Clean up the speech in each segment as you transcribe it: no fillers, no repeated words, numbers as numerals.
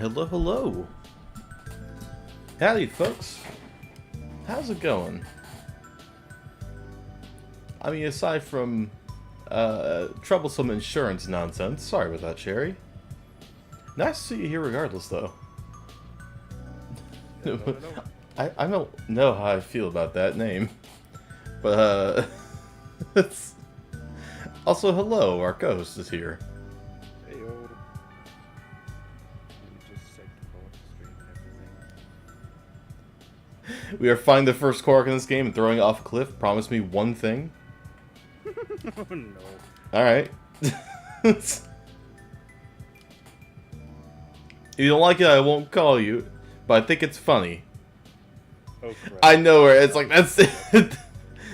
Hello, hello. Howdy, folks. How's it going? I mean, aside from troublesome insurance nonsense. Sorry about that, Sherry. Nice to see you here regardless, though. I don't know how I feel about that name. But, it's... Also, hello, our co-host is here. Heyo. Just set the stream and everything. We are finding the first cork in this game and throwing it off a cliff. Promise me one thing. Oh no. Alright. You don't like it, I won't call you. But I think it's funny. Oh crap. I know where it's like, that's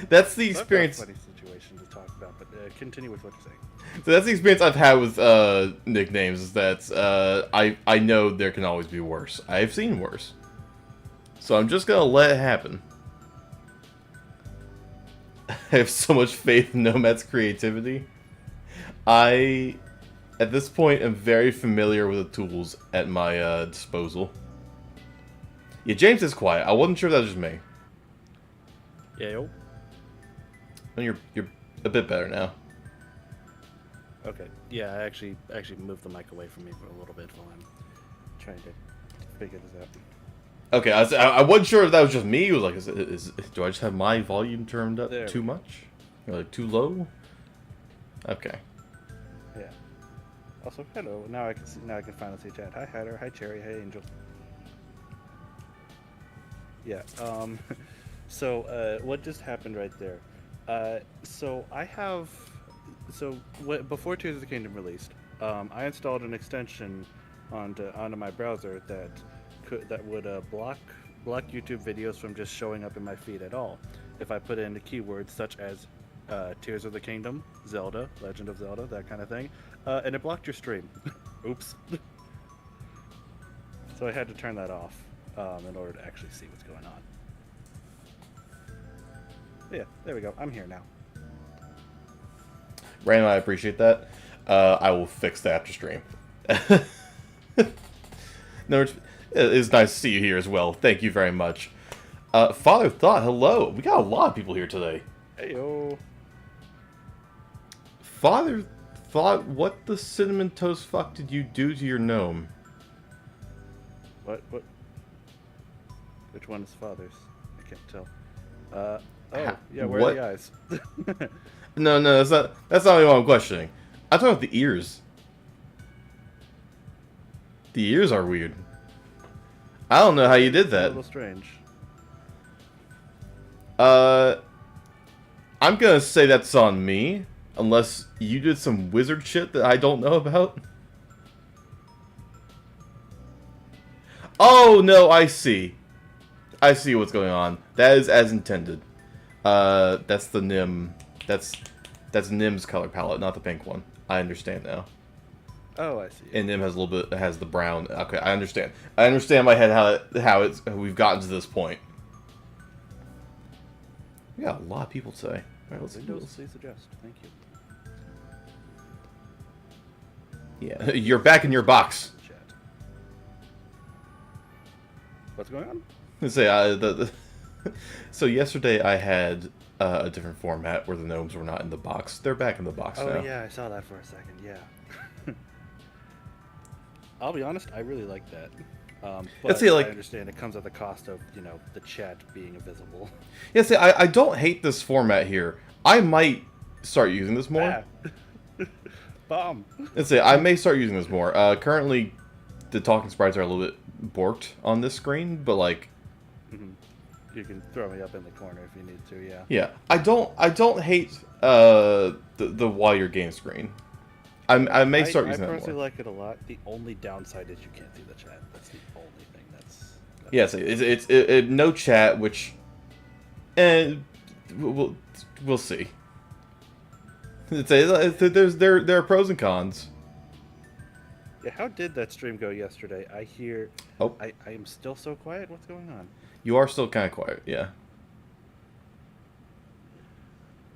that's the experience. That's a funny situation to talk about, but continue with what you're saying. So that's the experience I've had with nicknames, is that I know there can always be worse. I've seen worse. So I'm just gonna let it happen. I have so much faith in Nomad's creativity. I, at this point, am very familiar with the tools at my disposal. Yeah, James is quiet. I wasn't sure if that was just me. Yeah, yo. And you're a bit better now. Okay. Yeah, I actually moved the mic away from me for a little bit while I'm trying to figure this out. Okay, I wasn't sure if that was just me. It was like, do I just have my volume turned up too much? Or like too low? Okay. Yeah. Also, hello. Now I can see. Now I can finally see chat. Hi, Hatter. Hi, Cherry. Hi, Angel. Yeah. So, what just happened right there? So I have. So before Tears of the Kingdom released, I installed an extension onto my browser that would block YouTube videos from just showing up in my feed at all if I put in the keywords such as Tears of the Kingdom, Zelda, Legend of Zelda, that kind of thing, and it blocked your stream. Oops. So I had to turn that off in order to actually see what's going on. Yeah, there we go. I'm here now. Random, I appreciate that. I will fix that after stream. No, it's nice to see you here as well. Thank you very much. Father Thought, hello. We got a lot of people here today. Heyo. Father Thought, what the cinnamon toast fuck did you do to your gnome? What? Which one is father's? I can't tell. Oh, yeah, where are the eyes? No, that's not what I'm questioning. I'm talking about the ears. The ears are weird. I don't know how you did that. A little strange. I'm gonna say that's on me, unless you did some wizard shit that I don't know about. Oh, no, I see. I see what's going on. That is as intended. That's the Nim. That's Nim's color palette, not the pink one. I understand now. Oh, I see. And Nim has a little bit, has the brown. Okay, I understand. I understand in my head how we've gotten to this point. We got a lot of people today. All right, Windows, please adjust. Thank you. Yeah, you're back in your box. Chat. What's going on? Let's say so yesterday I had a different format where the gnomes were not in the box. They're back in the box now. Oh yeah, I saw that for a second. Yeah. I'll be honest, I really like that. But see, like, I understand it comes at the cost of, the chat being invisible. Yeah, see, I don't hate this format here. I might start using this more. Bomb. Let's say I may start using this more. Currently, the talking sprites are a little bit borked on this screen, but like, you can throw me up in the corner if you need to. Yeah. Yeah, I don't hate the while you're game screen. I may start using that more. I personally like it a lot. The only downside is you can't see the chat. That's the only thing that's yeah, so it's no chat, which, and we'll see. There are pros and cons. Yeah, how did that stream go yesterday? I hear. Oh, I am still so quiet. What's going on? You are still kind of quiet, yeah.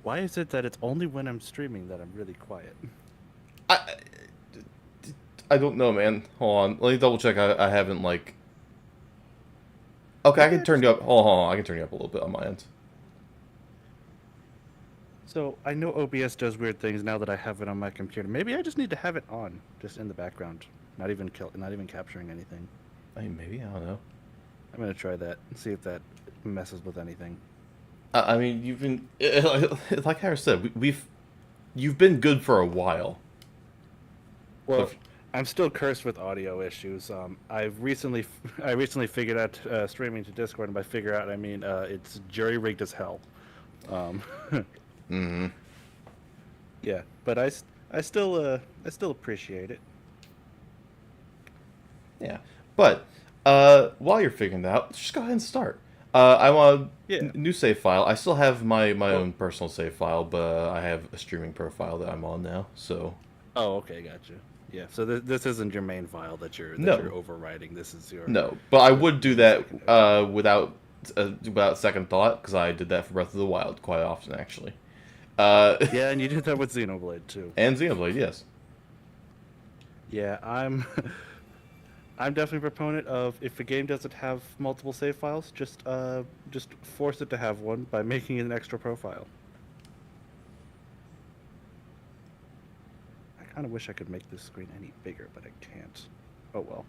Why is it that it's only when I'm streaming that I'm really quiet? I don't know, man. Hold on. Let me double check. I haven't, like... Okay, I can turn you up. Hold on. I can turn you up a little bit on my end. So I know OBS does weird things now that I have it on my computer. Maybe I just need to have it on, just in the background, not even capturing anything. I mean, maybe, I don't know. I'm gonna try that and see if that messes with anything. I mean, you've been... Like Harris said, you've been good for a while. Well, I'm still cursed with audio issues. I recently figured out streaming to Discord, and by figure out I mean it's jury rigged as hell. Mm-hmm. Yeah, but I still appreciate it. Yeah, but while you're figuring that out, just go ahead and start. I want a new save file. I still have my own personal save file, but I have a streaming profile that I'm on now. So. Oh, okay, gotcha. Yeah, so this isn't your main file that you're overriding. This is your but I would do that without second thought, because I did that for Breath of the Wild quite often, actually. Yeah, and you did that with Xenoblade too. And Xenoblade, yes. Yeah, I'm definitely a proponent of, if a game doesn't have multiple save files, just force it to have one by making it an extra profile. I kind of wish I could make this screen any bigger, but I can't. Oh well.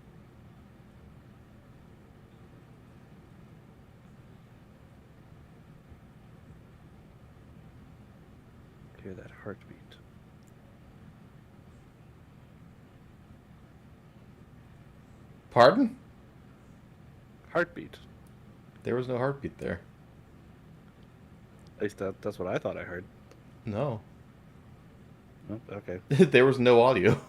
Hear that heartbeat. Pardon? Heartbeat. There was no heartbeat there. At least that's what I thought I heard. No. Oh, okay. There was no audio.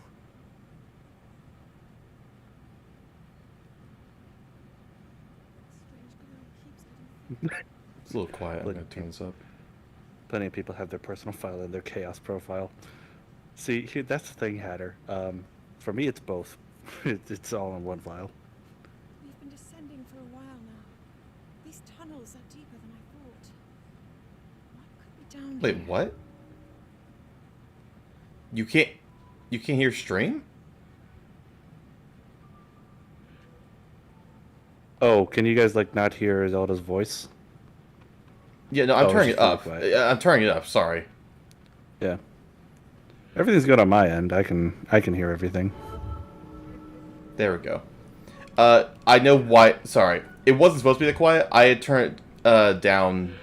It's a little quiet. I'm going to turn this up. Plenty of people have their personal file and their chaos profile. See, that's the thing, Hatter. For me, it's both. It's all in one file. We've been descending for a while now. These tunnels are deeper than I thought. What could be down here? Wait, what? You can't hear stream? Oh, can you guys like not hear Zelda's voice? Yeah, no, I'm turning it's it up. just really quiet. I'm turning it up. Sorry. Yeah. Everything's good on my end. I can hear everything. There we go. I know why. Sorry, it wasn't supposed to be that quiet. I had turned down.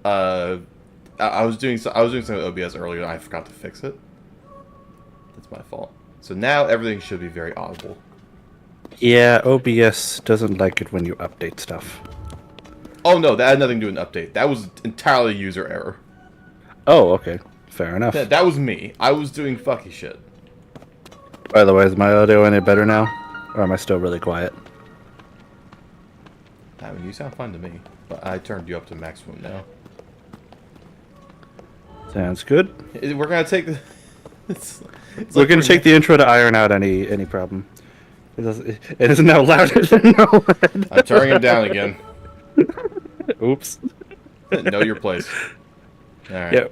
I was doing something with OBS earlier, and I forgot to fix it. That's my fault. So now everything should be very audible. Yeah, OBS doesn't like it when you update stuff. Oh no, that had nothing to do with an update. That was entirely user error. Oh, okay. Fair enough. That was me. I was doing fucky shit. By the way, is my audio any better now? Or am I still really quiet? I mean, you sound fine to me. But I turned you up to maximum now. Sounds good. We're gonna take the... We're gonna take the intro to iron out any problem. It is now louder than no. I'm turning it down again. Oops. Know your place. All right. Yeah.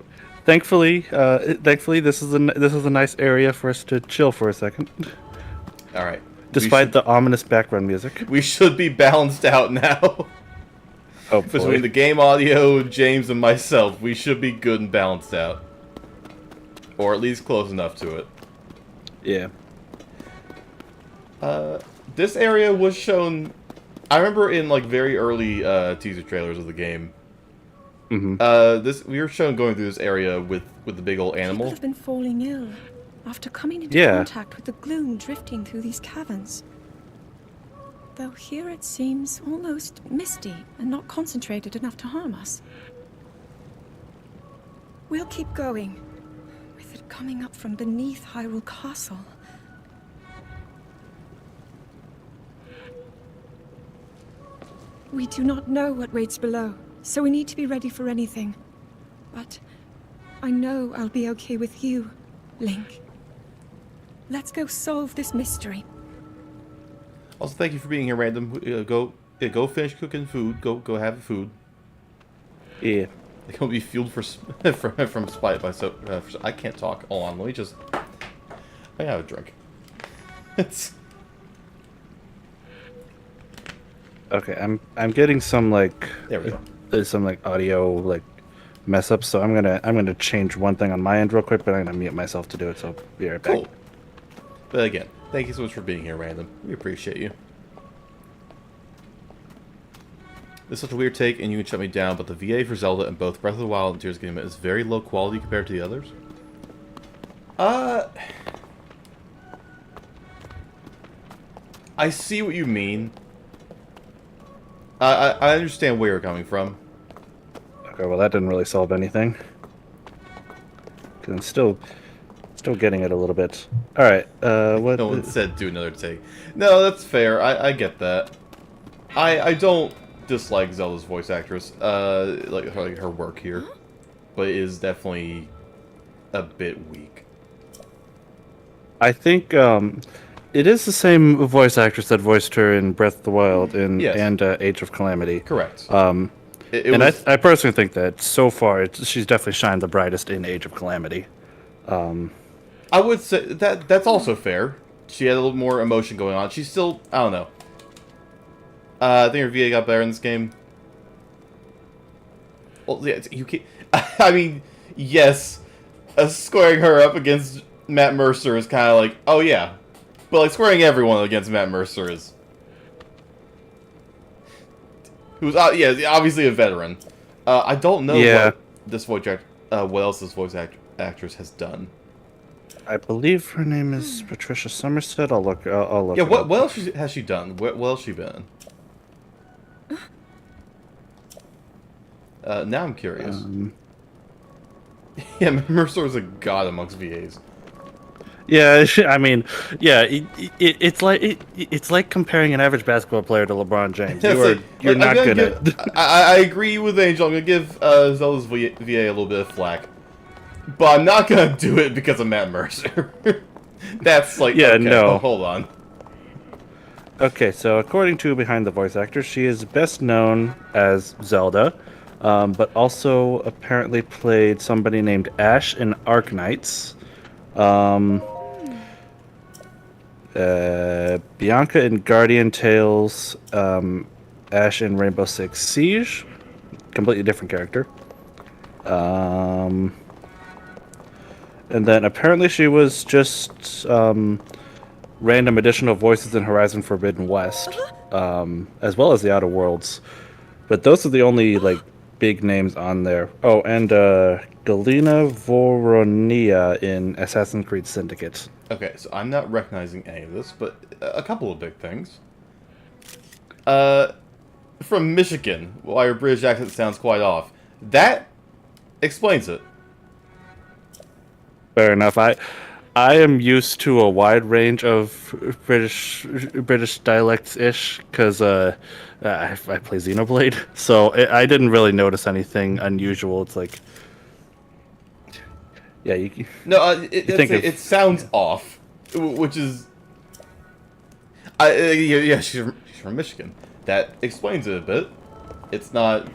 Thankfully, this is a nice area for us to chill for a second. All right. Despite the ominous background music. We should be balanced out now. Oh, between the game audio, James, and myself, we should be good and balanced out. Or at least close enough to it. Yeah. This area was shown... I remember in, like, very early teaser trailers of the game. Mm-hmm. We were shown going through this area with the big old animal. People have been falling ill after coming into contact with the gloom drifting through these caverns. Though here it seems almost misty and not concentrated enough to harm us. We'll keep going, with it coming up from beneath Hyrule Castle. We do not know what waits below, so we need to be ready for anything. But I know I'll be okay with you, Link. Let's go solve this mystery. Also, thank you for being here, Random. Go finish cooking food. Go have food. Yeah. It can be fueled from spite by so. I can't talk. Hold on, let me just. I have a drink. It's Okay, I'm getting some like there we go. some like audio like mess ups, so I'm gonna change one thing on my end real quick, but I'm gonna mute myself to do it. So I'll be right back. Cool. But again, thank you so much for being here, Random. We appreciate you. This is such a weird take, and you can shut me down, but the VA for Zelda in both Breath of the Wild and Tears of the Kingdom is very low quality compared to the others. I see what you mean. I understand where you're coming from. Okay, well that didn't really solve anything. 'Cause I'm still getting it a little bit. All right, what? No one said do another take. No, that's fair. I get that. I don't dislike Zelda's voice actress, like her work here, but it is definitely a bit weak. I think it is the same voice actress that voiced her in Breath of the Wild and Age of Calamity. Correct. I personally think that so far she's definitely shined the brightest in Age of Calamity. I would say that's also fair. She had a little more emotion going on. She's still, I don't know. I think her VA got better in this game. Well, yeah, you can't. I mean, yes, squaring her up against Matt Mercer is kind of like, oh yeah, but like squaring everyone against Matt Mercer is, who's obviously a veteran. I don't know what this what else this voice actress has done. I believe her name is Patricia Summerstead. I'll look. Yeah, what else has she done? What else has she been? Now I'm curious. Yeah, Mercer is a god amongst VAs. Yeah, I mean, yeah, it's like comparing an average basketball player to LeBron James. You're not gonna. I agree with Angel. I'm gonna give Zelda's VA a little bit of flack, but I'm not gonna do it because of Matt Mercer. That's like okay, no. Hold on. Okay, so according to Behind the Voice Actor, she is best known as Zelda, but also apparently played somebody named Ash in Arknights. Bianca in Guardian Tales, Ash in Rainbow Six Siege, completely different character. And then apparently she was just random additional voices in Horizon Forbidden West, as well as the Outer Worlds. But those are the only like big names on there. Oh, and Galina Voronia in Assassin's Creed Syndicate. Okay, so I'm not recognizing any of this, but a couple of big things. From Michigan, while your British accent sounds quite off, that explains it. Fair enough. I am used to a wide range of British dialects ish because I play Xenoblade, so I didn't really notice anything unusual. It's like, yeah, it sounds off, which is, she's from Michigan. That explains it a bit. It's not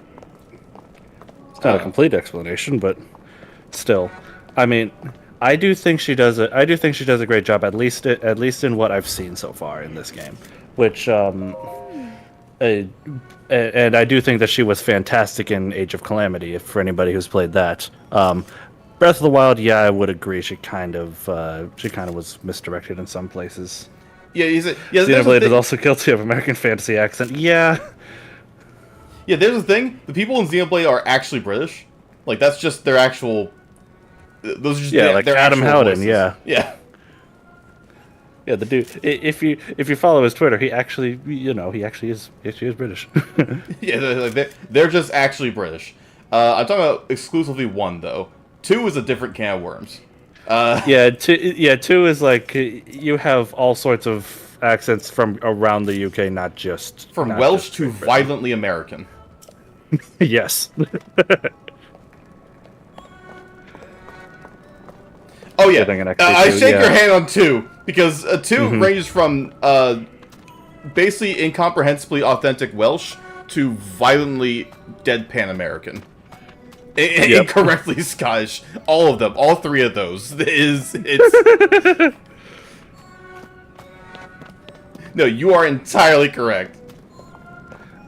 a complete explanation, but still, I mean. I do think she does a great job, at least in what I've seen so far in this game. Which, and I do think that she was fantastic in Age of Calamity. For anybody who's played that, Breath of the Wild, yeah, I would agree. She kind of was misdirected in some places. Yeah, Xenoblade is also guilty of American fantasy accent. Yeah. Yeah, there's the thing. The people in Xenoblade are actually British. Like that's just their actual. Those are just like Adam Howden, voices. Yeah, the dude. If you follow his Twitter, he actually is British. Yeah, they're just actually British. I'm talking about exclusively one though. 2 is a different can of worms. Two is like you have all sorts of accents from around the UK, not just from Welsh to violently American. Yes. Oh yeah, I shake your hand on 2 because 2 ranges from basically incomprehensibly authentic Welsh to violently deadpan American, incorrectly Scottish. All of them, all 3 of those it's. No, you are entirely correct.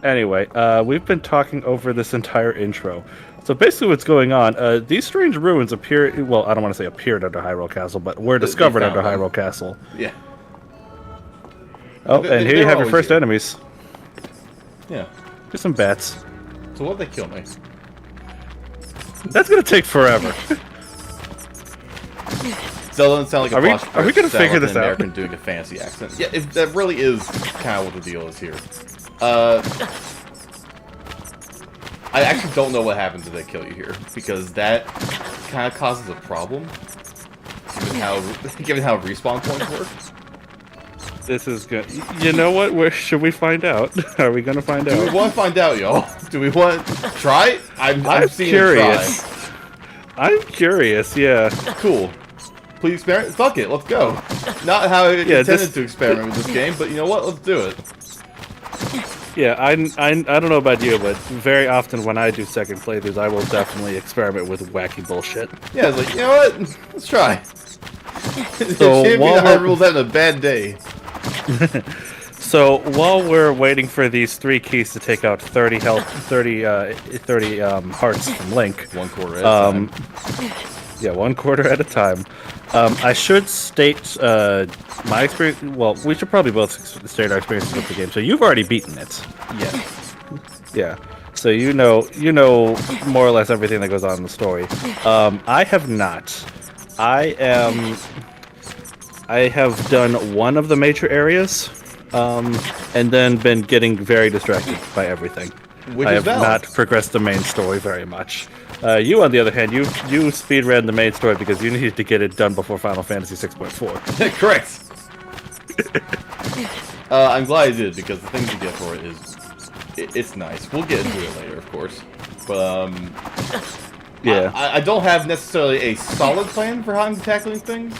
Anyway, we've been talking over this entire intro. So basically what's going on, these strange ruins appear... Well, I don't want to say appeared under Hyrule Castle, but were discovered under Hyrule Castle. Yeah. Oh, and here you have your first enemies. Yeah. Just some bats. So what'd they kill me? That's gonna take forever. Still doesn't sound like a Are we gonna figure this out? American doing a fancy accent. Yeah, that really is kind of what the deal is here. I actually don't know what happens if they kill you here, because that kind of causes a problem, given how respawn points work. This is good. You know what? Where should we find out? Are we gonna find out? Do we want to find out, y'all? Do we want to try? I'm curious. I'm curious. Yeah. Cool. Please experiment. Fuck it. Let's go. Not how I intended to experiment with this game, but you know what? Let's do it. Yeah, I don't know about you, but very often when I do second playthroughs, I will definitely experiment with wacky bullshit. Yeah, it's like, you know what? Let's try. So Champion Hyrule's having a bad day. So while we're waiting for these 3 keys to take out 30 health, 30 hearts from Link, 1/4 at a time. Yeah, 1/4 at a time. I should state my experience. Well, we should probably both state our experiences with the game. So you've already beaten it. Yeah. Yeah. So you know more or less everything that goes on in the story. I have not. I have done one of the major areas, and then been getting very distracted by everything. Which I is have valid. not progressed the main story very much. You, on the other hand, you speedran the main story because you needed to get it done before Final Fantasy 6.4. Correct. I'm glad I did, because the things you get for it is... it's nice. We'll get into it later, of course. But, Yeah. I don't have necessarily a solid plan for how I'm tackling things.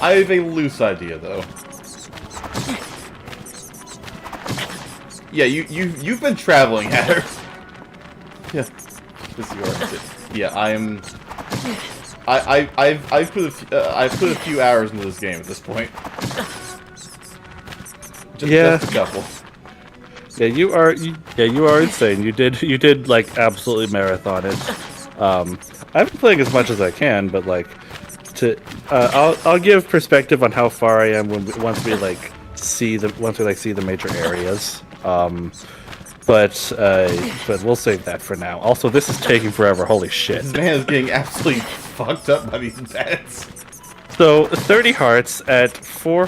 I have a loose idea, though. Yeah, you've been traveling, Hatter. Yeah. Yeah, I've put a few hours into this game at this point. Just a couple. Yeah, you are insane. You did like absolutely marathon it. I've been playing as much as I can, but like I'll give perspective on how far I am once we see the major areas. But we'll save that for now. Also, this is taking forever. Holy shit! This man is getting absolutely fucked up by these bats. So 30 hearts at 4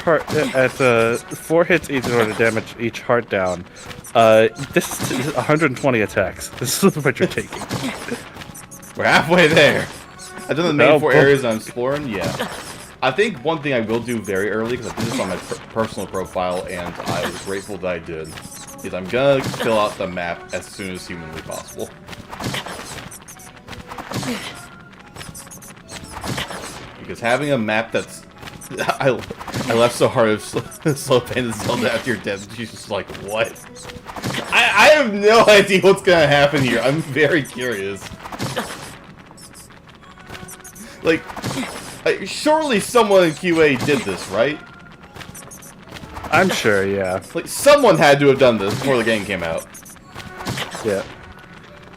hits each in order to damage each heart down. This is 120 attacks. This is what you're taking. We're halfway there. I've done the main 4 areas I'm exploring. Yeah. I think one thing I will do very early, because I did this on my personal profile, and I was grateful that I did, is I'm gonna fill out the map as soon as humanly possible. Because having a map that's... I left so hard of slow pain and Zelda after your death, she's just like, what? I have no idea what's gonna happen here. I'm very curious. Like, surely someone in QA did this, right? I'm sure, yeah. Like, someone had to have done this before the game came out. Yeah.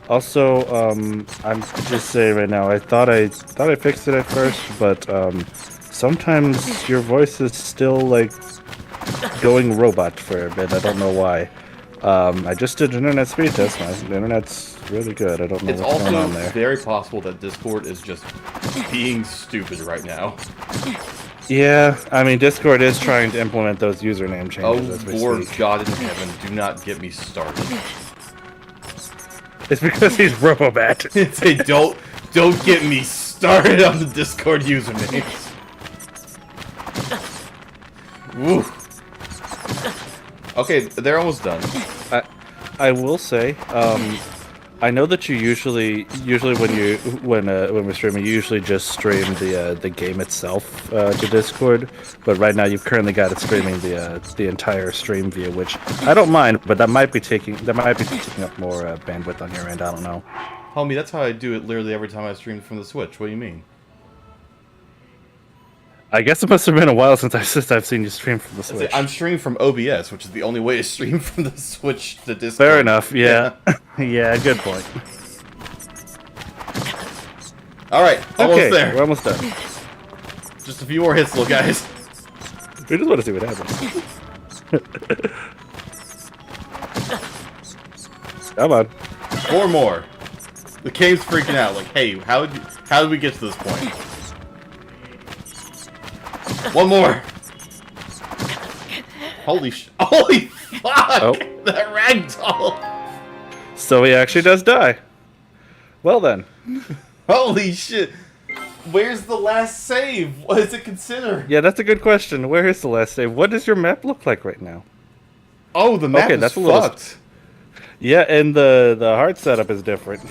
Also, I'm just saying right now, I thought I fixed it at first, but sometimes your voice is still like going robot for a bit. I don't know why. I just did an internet speed test. The internet's really good. I don't know what's going on there. It's also very possible that Discord is just being stupid right now. Yeah, I mean, Discord is trying to implement those username changes as we Lord speak. God in heaven, do not get me started. It's because he's Robobat. Say, don't get me started on the Discord usernames. Woo. Okay, they're almost done. I will say, I know that you usually when we're streaming, you usually just stream the game itself to Discord. But right now, you've currently got it streaming the entire stream view, which I don't mind, but that might be taking up more bandwidth on your end. I don't know. Homie, that's how I do it literally every time I stream from the Switch. What do you mean? I guess it must have been a while since I've seen you stream from the Switch. I'm streaming from OBS, which is the only way to stream from the Switch to Discord. Fair enough. Yeah. Yeah. Good point. All right, almost Okay, there. we're almost done. Just a few more hits, little guys. We just want to see what happens. Come on. 4 more. The game's freaking out. Like, hey, how did we get to this point? 1 more. Holy fuck! Oh. That ragdoll. So he actually does die. Well then. Holy shit! Where's the last save? What does it consider? Yeah, that's a good question. Where is the last save? What does your map look like right now? Oh, the map Okay, is that's a little- fucked. Yeah, and the heart setup is different.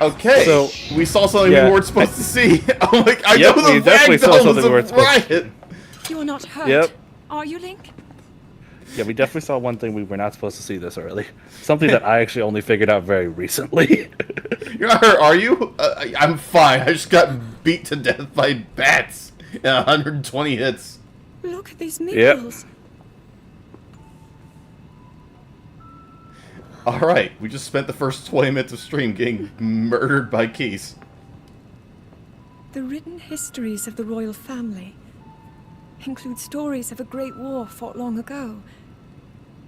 Okay, So- we saw something yeah, we weren't supposed to see. Oh my! I Yep, know we the definitely saw ragdoll was something we a weren't supposed to riot. You are not hurt. Yep. Are you, Link? Yeah, we definitely saw one thing we were not supposed to see this early. Something that I actually only figured out very recently. You're not hurt, are you? I'm fine. I just got beat to death by bats in 120 hits. Look at these Yep. murals. Alright, we just spent the first 20 minutes of stream getting murdered by Keys. The written histories of the royal family include stories of a great war fought long ago.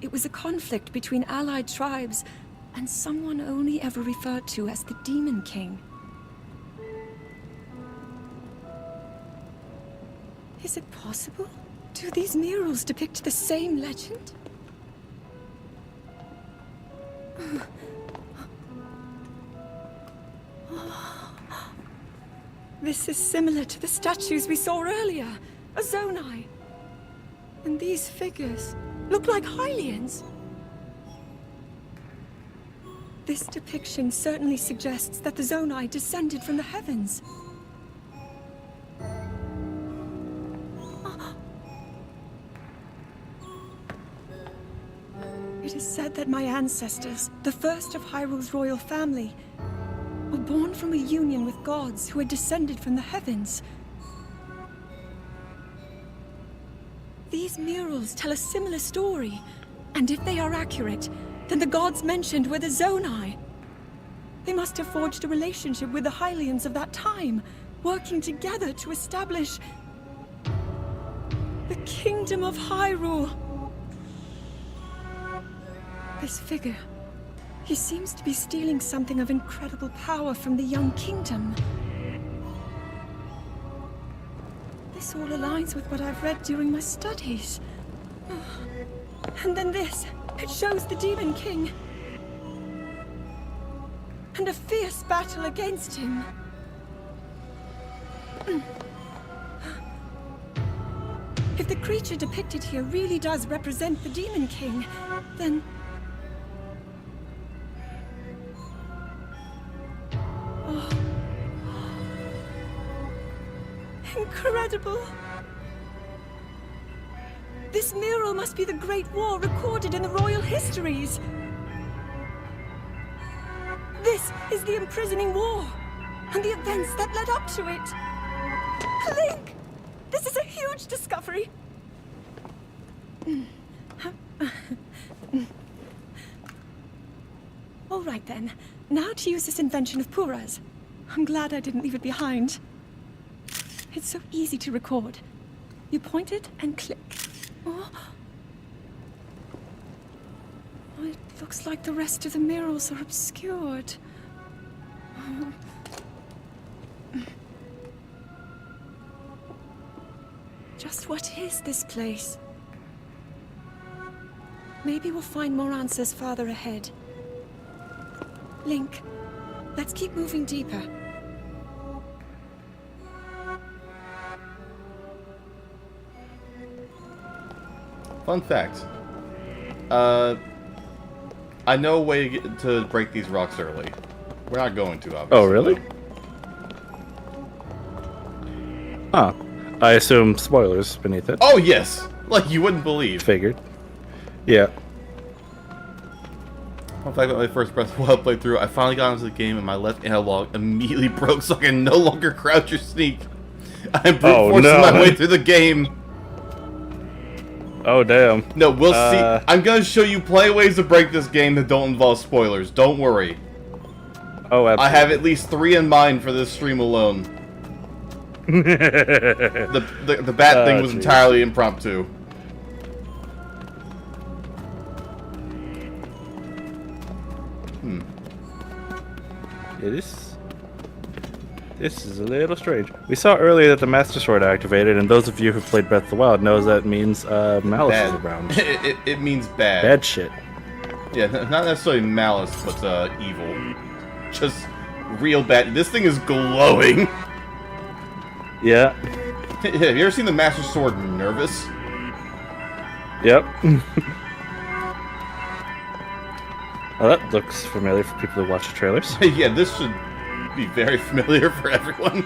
It was a conflict between allied tribes and someone only ever referred to as the Demon King. Is it possible? Do these murals depict the same legend? This is similar to the statues we saw earlier, a Zonai. And these figures look like Hylians. This depiction certainly suggests that the Zonai descended from the heavens. It is said that my ancestors, the first of Hyrule's royal family, were born from a union with gods who had descended from the heavens. These murals tell a similar story, and if they are accurate, then the gods mentioned were the Zonai. They must have forged a relationship with the Hylians of that time, working together to establish the Kingdom of Hyrule. This figure, he seems to be stealing something of incredible power from the young kingdom. This all aligns with what I've read during my studies. And then this, it shows the Demon King. And a fierce battle against him. If the creature depicted here really does represent the Demon King, then... Oh. Incredible! This mural must be the Great War recorded in the royal histories. This is the imprisoning war, and the events that led up to it. Link! This is a huge discovery. All right then. Now to use this invention of Pura's. I'm glad I didn't leave it behind. It's so easy to record. You point it and click. Oh. It looks like the rest of the murals are obscured. Just what is this place? Maybe we'll find more answers farther ahead. Link, let's keep moving deeper. Fun fact. I know a way to break these rocks early. We're not going to, obviously. Oh, really? Huh. I assume spoilers beneath it. Oh, yes! Like you wouldn't believe. Figured. Yeah. Fun fact about my first Breath of the Wild playthrough, I finally got into the game and my left analog immediately broke so I can no longer crouch or sneak. I'm brute forcing my way through the game. Oh, damn. No, we'll see. I'm gonna show you plenty of ways to break this game that don't involve spoilers. Don't worry. Oh, absolutely. I have at least 3 in mind for this stream alone. the bat thing was entirely impromptu. Yeah, this is a little strange. We saw earlier that the Master Sword activated, and those of you who played Breath of the Wild knows that means Malice Bad. is around. It means bad. Bad shit. Yeah, not necessarily malice, but evil. Just real bad. This thing is glowing. Yeah. Have you ever seen the Master Sword nervous? Yep. Oh, that looks familiar for people who watch the trailers. Yeah, this should be very familiar for everyone.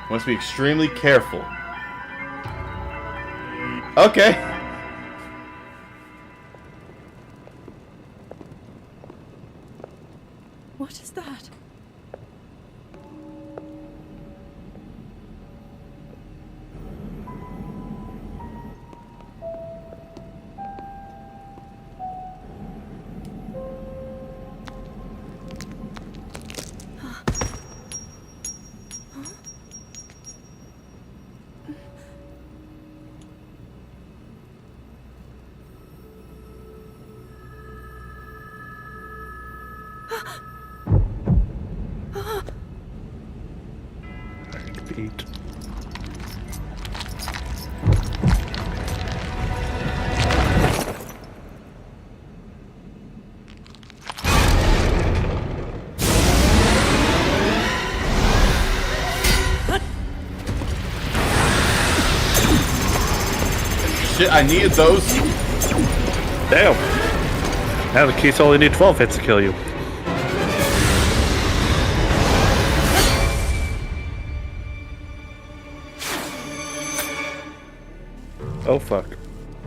Must be extremely careful. Okay. What is that? Eat. Shit, I needed those. Damn. Now the keys only need 12 hits to kill you. Oh fuck.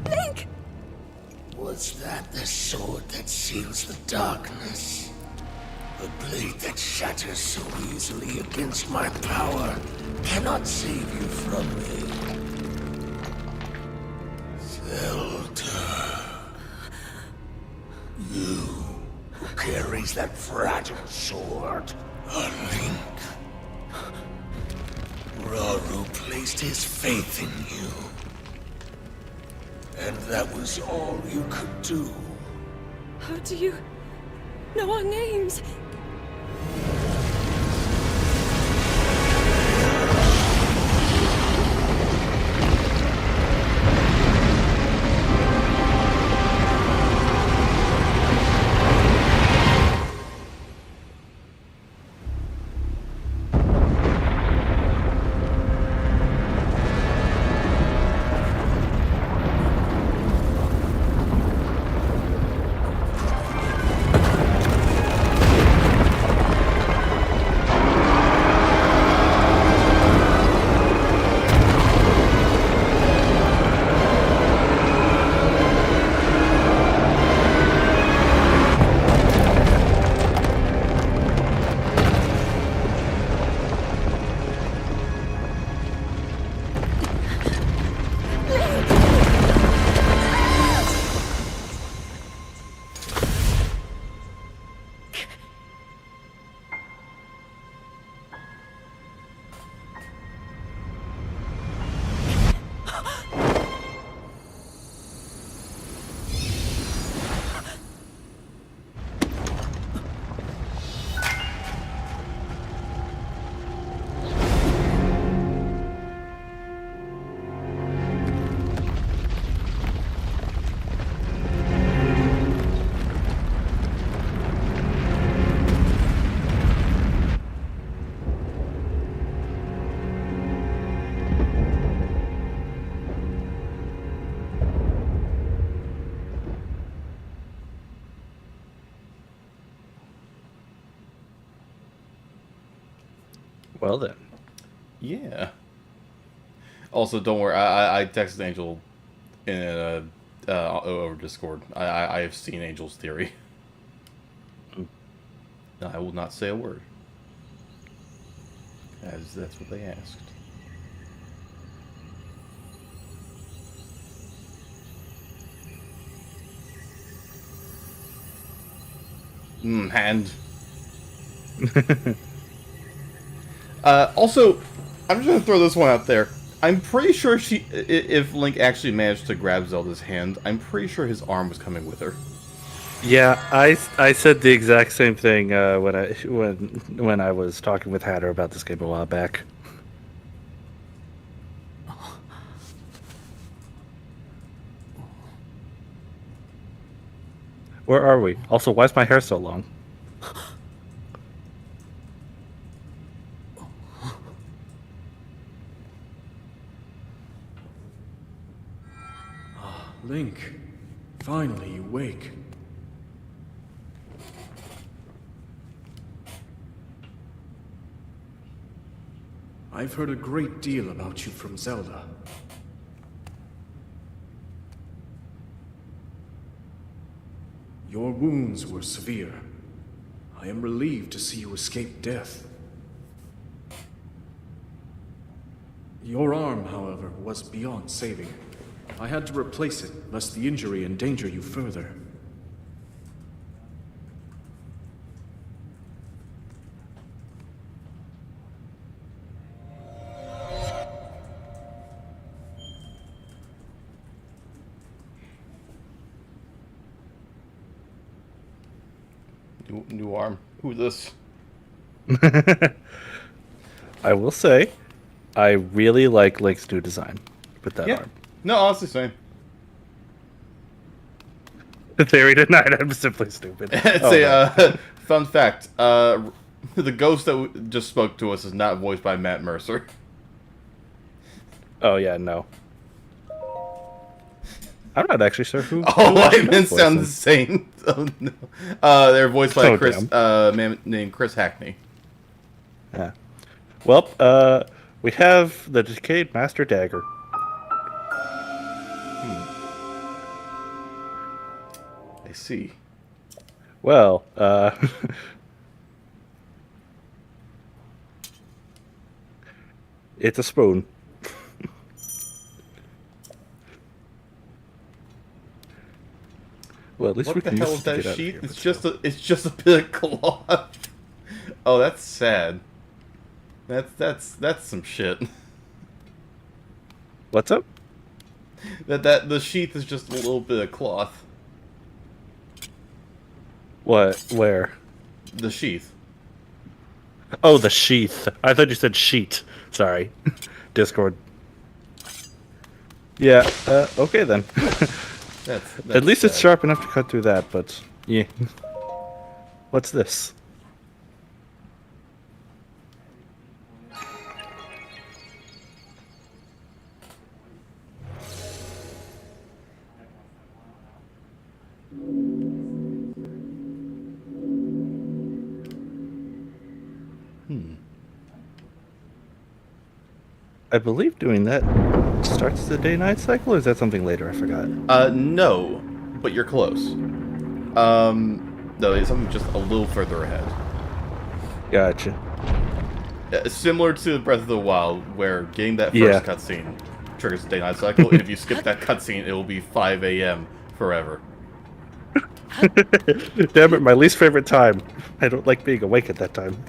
Link! Was that the sword that seals the darkness? The blade that shatters so easily against my power cannot save you from me. Zelda. You who carries that fragile sword. A Link. Rauru placed his faith in you. And that was all you could do. How do you know our names? Well then. Yeah. Also, don't worry. I texted Angel in over Discord. I have seen Angel's theory. No, I will not say a word, as that's what they asked. Hand. Also, I'm just gonna throw this one out there. I'm pretty sure if Link actually managed to grab Zelda's hand, I'm pretty sure his arm was coming with her. Yeah, I said the exact same thing when I was talking with Hatter about this game a while back. Where are we? Also, why is my hair so long? Link, finally you wake. I've heard a great deal about you from Zelda. Your wounds were severe. I am relieved to see you escape death. Your arm, however, was beyond saving. I had to replace it, lest the injury endanger you further. New arm. Who's this? I will say, I really like Link's new design with that arm. No, honestly, same. Theory denied. I'm simply stupid. It's fun fact. The ghost that just spoke to us is not voiced by Matt Mercer. Oh yeah, no. I'm not actually sure who. All linemen sound the same. Oh no. They're voiced by a man named Chris Hackney. Yeah. Well, we have the decayed Master Dagger. I see. Well, it's a spoon. Well, at least What we the can hell use is it to that get out of sheet? here, It's just a bit of cloth. Oh, that's sad. That's some shit. What's up? That the sheath is just a little bit of cloth. What? Where? The sheath. Oh, the sheath. I thought you said sheet. Sorry. Discord. Yeah, okay then. That's At least it's sad. sharp enough to cut through that, but yeah. What's this? I believe doing that starts the day-night cycle, or is that something later? I forgot. No, but you're close. No, it's something just a little further ahead. Gotcha. Similar to Breath of the Wild, where getting that first cutscene triggers the day-night cycle, and if you skip that cutscene, it will be 5 a.m. forever. Damn it, my least favorite time. I don't like being awake at that time.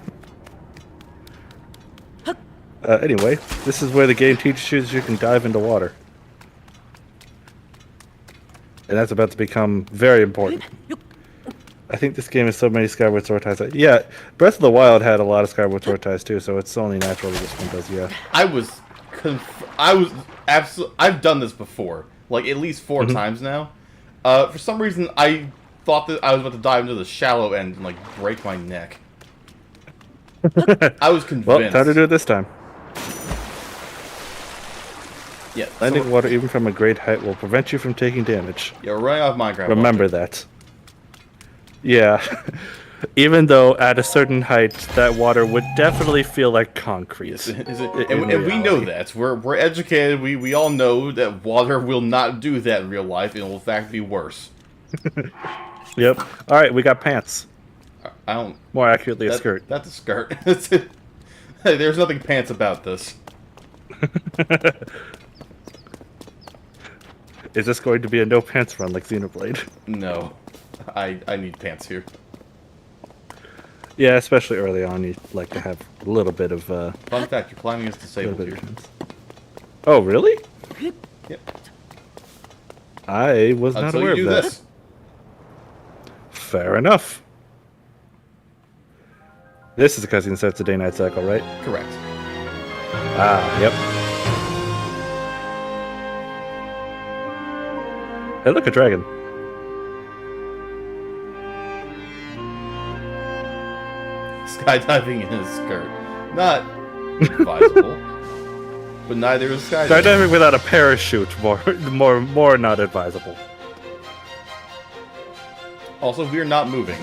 Anyway, this is where the game teaches you that you can dive into water. And that's about to become very important. I think this game has so many Skyward Sword ties. Yeah, Breath of the Wild had a lot of Skyward Sword ties too, so it's only natural that this one does, yeah. I've done this before, like at least 4 times now. For some reason, I thought that I was about to dive into the shallow end and like break my neck. I was convinced. Well, time to do it this time. Yeah, Landing water even from a great height will prevent you from taking damage. You're running off Minecraft. Remember that. Yeah. Even though at a certain height, that water would definitely feel like concrete. Is it, and we know that. We're educated. We all know that water will not do that in real life. It will in fact be worse. Yep. All right, we got pants. I don't. More accurately, a skirt. That's a skirt. Hey, there's nothing pants about this. Is this going to be a no pants run like Xenoblade? No, I need pants here. Yeah, especially early on, you like to have a little bit of. Fun fact: your climbing is disabled here. Oh, really? Yep. I was not Until aware you do of that. this. Fair enough. This is a cutscene that starts the day-night cycle, right? Correct. Ah, yep. Hey, look, a dragon. Skydiving in a skirt. Not advisable. But neither is skydiving. Skydiving without a parachute, more not advisable. Also, we're not moving.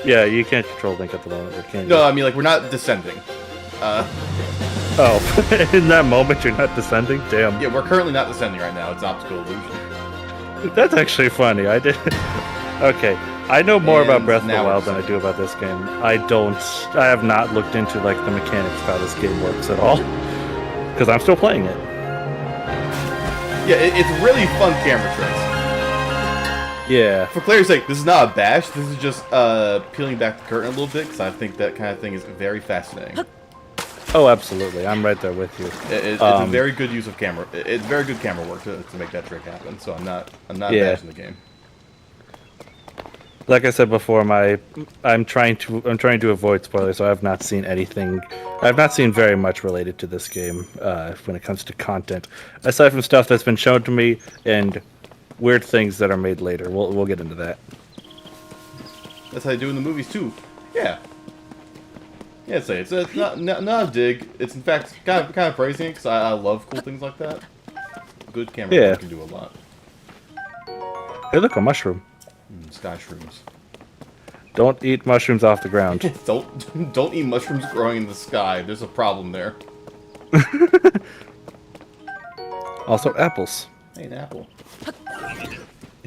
Yeah, you can't control Link at the moment, or can you? No, I mean, like, we're not descending. Oh, in that moment you're not descending? Damn. Yeah, we're currently not descending right now. It's optical illusion. That's actually funny. I did. Okay, I know more about And Breath of the now we're Wild than I do about this game. I have not looked into like the mechanics of how this game works at all, because I'm still playing it. Yeah, it's really fun camera tricks. Yeah. For clarity's sake, this is not a bash. This is just peeling back the curtain a little bit, because I think that kind of thing is very fascinating. Oh, absolutely. I'm right there with you. It's a very good use of camera. It's very good camera work to make that trick happen. So I'm not bashing the game. Like I said before, I'm trying to avoid spoilers, so I have not seen anything. I've not seen very much related to this game when it comes to content, aside from stuff that's been shown to me and weird things that are made later. We'll get into that. That's how they do in the movies too. Yeah. Yeah, it's not a dig. It's in fact kind of praising it because I love cool things like that. Good camera work can do a lot. Hey, look, a mushroom. Sky shrooms. Don't eat mushrooms off the ground. Don't eat mushrooms growing in the sky. There's a problem there. Also, apples. Hey, an apple.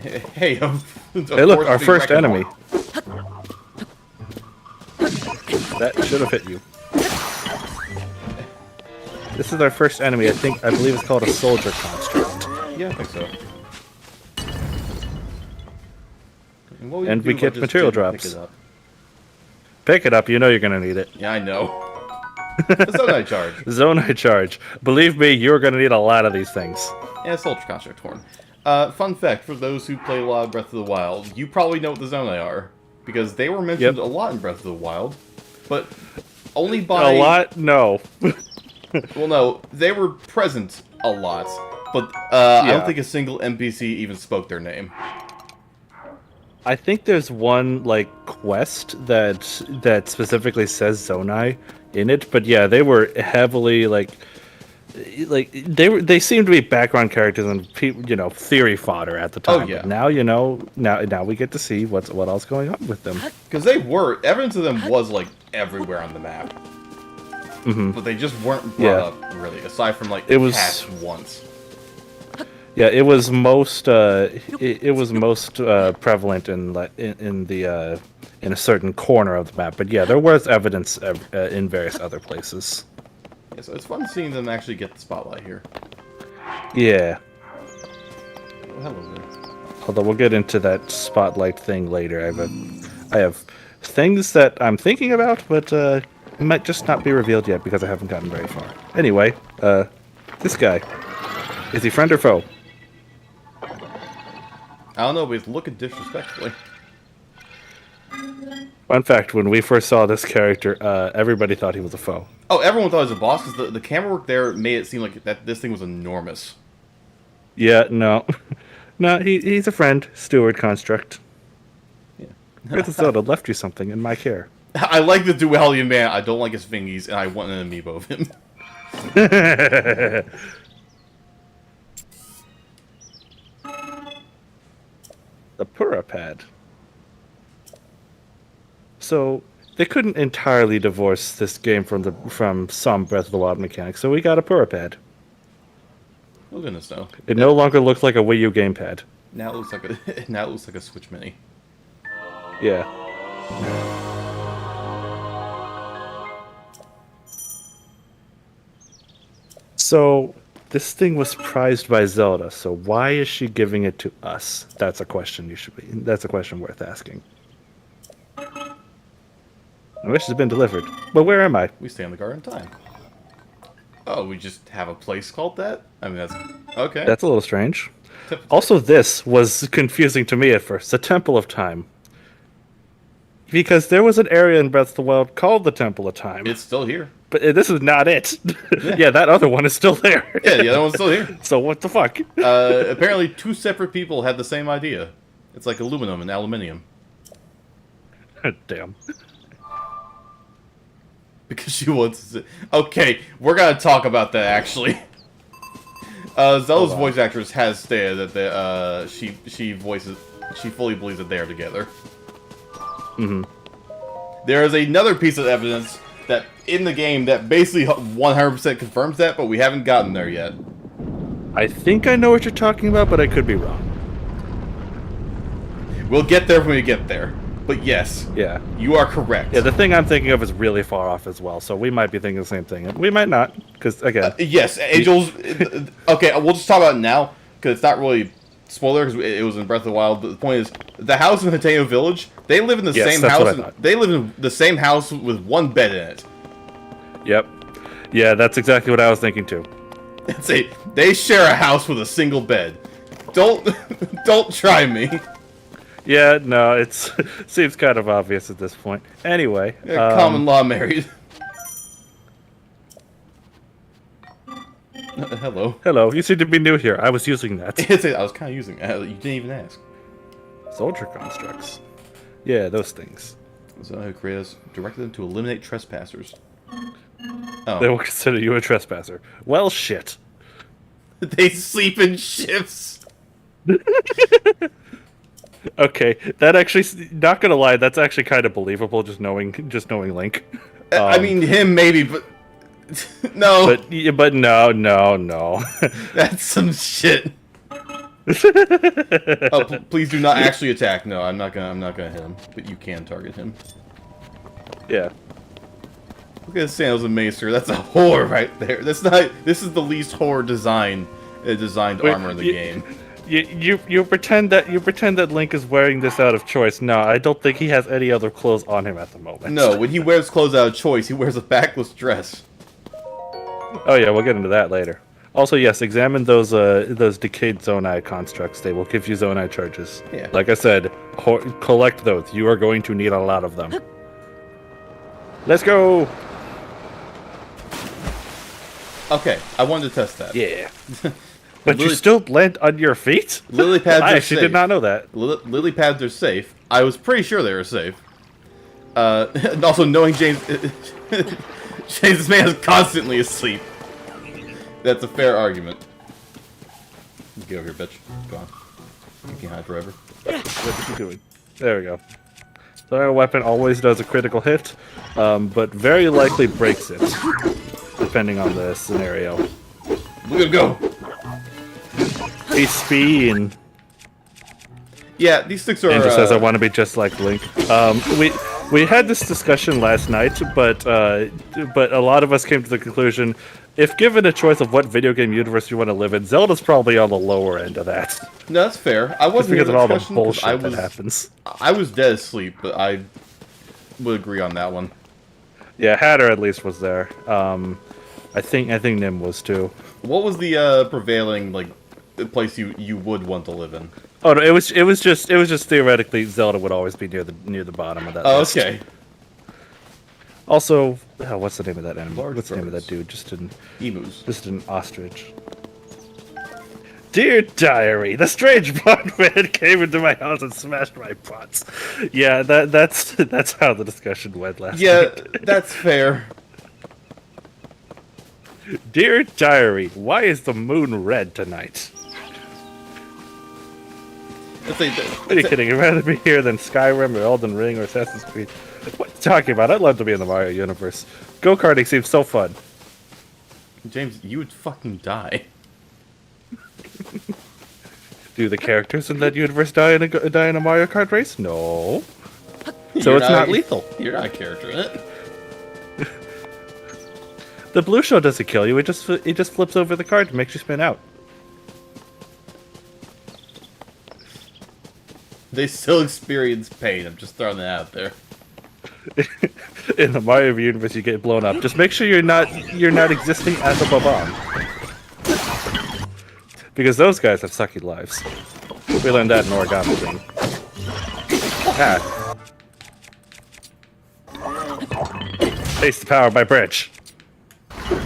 Hey, Hey, look, our first enemy. That should have hit you. This is our first enemy. I believe it's called a soldier construct. Yeah, I think so. And we get material drops. Pick it up. You know you're gonna need it. Yeah, I know. Zonai charge. Zonai charge. Believe me, you're gonna need a lot of these things. Yeah, soldier construct horn. Fun fact for those who play a lot of Breath of the Wild, you probably know what the Zonai are because they were mentioned a lot in Breath of the Wild, but only by a lot. No. Well, no, they were present a lot, but I don't think a single NPC even spoke their name. I think there's one like quest that specifically says Zonai in it, but yeah, they were heavily like they seemed to be background characters and theory fodder at the time. Oh yeah. But now now we get to see what else going on with them. Because evidence of them was like everywhere on the map, but they just weren't brought up really, aside from like past once. Yeah, it was most prevalent in a certain corner of the map, but yeah, there was evidence in various other places. Yeah, so it's fun seeing them actually get the spotlight here. Yeah. Hello there. Although we'll get into that spotlight thing later. I have things that I'm thinking about, but might just not be revealed yet because I haven't gotten very far. Anyway, this guy, is he friend or foe? I don't know, but he's looking disrespectfully. Fun fact, when we first saw this character, everybody thought he was a foe. Oh, everyone thought he was a boss because the camera work there made it seem like that this thing was enormous. Yeah, no. No, he's a friend. Steward construct. Yeah. Earth of Zelda left you something in my care. I like the duality man. I don't like his fingies, and I want an amiibo of him. The Pura Pad. so they couldn't entirely divorce this game from some Breath of the Wild mechanics, so we got a pad. Oh goodness, no. It no longer looks like a Wii U gamepad. Now it looks like a now it looks like a Switch Mini. Yeah. So this thing was prized by Zelda, so why is she giving it to us? That's a question that's a question worth asking. My wish has been delivered. But where am I? We stay in the garden time. Oh, we just have a place called that? I mean, that's... Okay. That's a little strange. Also, this was confusing to me at first. The Temple of Time. Because there was an area in Breath of the Wild called the Temple of Time. It's still here. But this is not it. Yeah, that other one is still there. Yeah, the other one's still here. So what the fuck? Apparently, two separate people had the same idea. It's like aluminum and aluminium. Damn. Because she wants to... Okay, we're gonna talk about that, actually. Zelda's voice actress has stated that she fully believes that they are together. Mm-hmm. There is another piece of evidence that in the game that basically 100% confirms that, but we haven't gotten there yet. I think I know what you're talking about, but I could be wrong. We'll get there when we get there. But yes, Yeah. you are correct. Yeah, the thing I'm thinking of is really far off as well, so we might be thinking the same thing. We might not, because, again... Yes, Angels... Okay, we'll just talk about it now, because it's not really spoiler, because it was in Breath of the Wild. The point is, the house in Hateno Village, they live in the same that's house. what I thought. They live in the same house with one bed in it. Yep. Yeah, that's exactly what I was thinking, too. They share a house with a single bed. Don't try me. Yeah, no, it seems kind of obvious at this point. Anyway. Common law married. Hello. Hello, you seem to be new here. I was using that. I was kind of using it. You didn't even ask. Soldier constructs. Yeah, those things. So who created us directed them to eliminate trespassers. They will consider you a trespasser. Well, shit. They sleep in shifts. Okay, that actually, not gonna lie, that's actually kind of believable. Just knowing Link. I mean, him maybe, but no. But no. That's some shit. Please do not actually attack. No, I'm not gonna hit him. But you can target him. Yeah. Look at Sandals and Maester. That's a whore right there. That's not. This is the least whore designed armor in the game. You pretend that Link is wearing this out of choice. No, I don't think he has any other clothes on him at the moment. No, when he wears clothes out of choice, he wears a backless dress. Oh yeah, we'll get into that later. Also, yes, examine those decayed Zonai constructs. They will give you Zonai charges. Yeah. Like I said, collect those. You are going to need a lot of them. Let's go! Okay, I wanted to test that. Yeah. But you still land on your feet? Lily pads I are actually safe. did not know that. Lily pads are safe. I was pretty sure they were safe. And also knowing James... James, this man is constantly asleep. That's a fair argument. Get over here, bitch. Go on. You can hide forever. What are you doing? There we go. So our weapon always does a critical hit, but very likely breaks it, depending on the scenario. Look at go! Hey, spin. Yeah, these sticks are... Angel says I want to be just like Link. We had this discussion last night, but a lot of us came to the conclusion, if given a choice of what video game universe you want to live in, Zelda's probably on the lower end of that. No, that's fair. I wasn't because of all the discussion bullshit that happens. I was dead asleep, but I would agree on that one. Yeah, Hatter at least was there. I think Nim was too. What was the prevailing place you would want to live in? Oh no, it was just theoretically Zelda would always be near the bottom of that list. Okay. Also, what's the name of that animal? Large What's the name of birds. that dude? Just Emus. an ostrich. Dear diary, the strange blonde man came into my house and smashed my pots. Yeah, that's how the discussion went last night. That's fair. Dear diary, why is the moon red tonight? What are you kidding? I'd rather be here than Skyrim or Elden Ring or Assassin's Creed. What are you talking about? I'd love to be in the Mario universe. Go-karting seems so fun. James, you would fucking die. Do the characters in that universe die in a Mario Kart race? No. So You're it's not lethal. You're not a character in it. The blue shell doesn't kill you. It just flips over the card and makes you spin out. They still experience pain. I'm just throwing that out there. In the Mario universe, you get blown up. Just make sure you're not existing as a bomb. Because those guys have sucky lives. We learned that in Origami King. Ah. Taste the power of my bridge.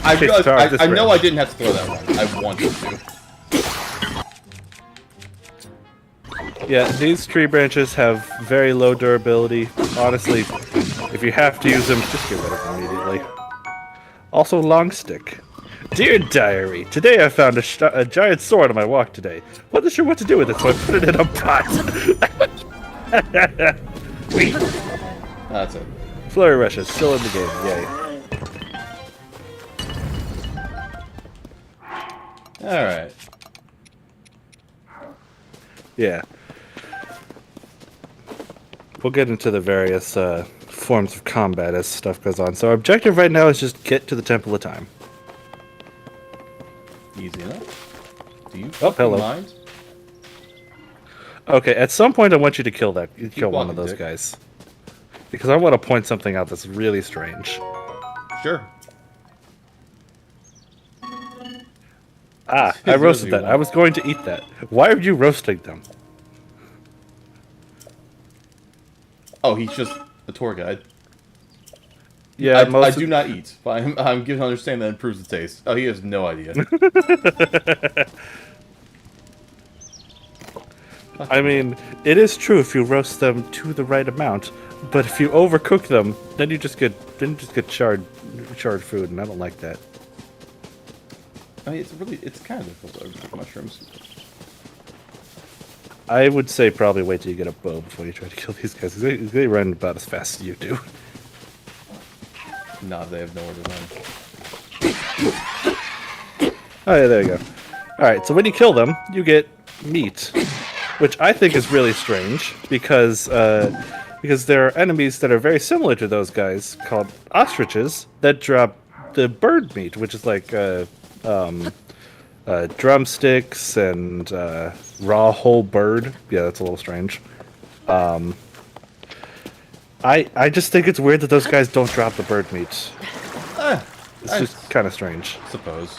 I Taste the realized, power of this I know I bridge. didn't have to throw that one. I wanted to. Yeah, these tree branches have very low durability. Honestly, if you have to use them, just get rid of them immediately. Also, long stick. Dear Diary, today I found a giant sword on my walk today. Wasn't sure what to do with it, so I put it in a pot. That's it. Flurry Rush is still in the game, yay. Alright. Yeah. We'll get into the various forms of combat as stuff goes on. So our objective right now is just get to the Temple of Time. Easy enough. Do you hello. mind? Okay, at some point I want you to kill one walking, of those Dick. guys. Because I want to point something out that's really strange. Sure. Ah, I As roasted you that. want. I was going to eat that. Why are you roasting them? Oh, he's just a tour guide. Yeah, I do not eat. But I'm given to understand that improves the taste. Oh, he has no idea. I mean, it is true if you roast them to the right amount, but if you overcook them, then you just get charred food, and I don't like that. I mean, it's kind of difficult to overcook mushrooms. I would say probably wait till you get a bow before you try to kill these guys. 'Cause they run about as fast as you do. Nah, they have nowhere to run. Oh yeah, there you go. Alright, so when you kill them, you get meat. Which I think is really strange, because there are enemies that are very similar to those guys, called ostriches, that drop the bird meat, which is like drumsticks and raw whole bird. Yeah, that's a little strange. I just think it's weird that those guys don't drop the bird meat. It's just kind of strange. Suppose.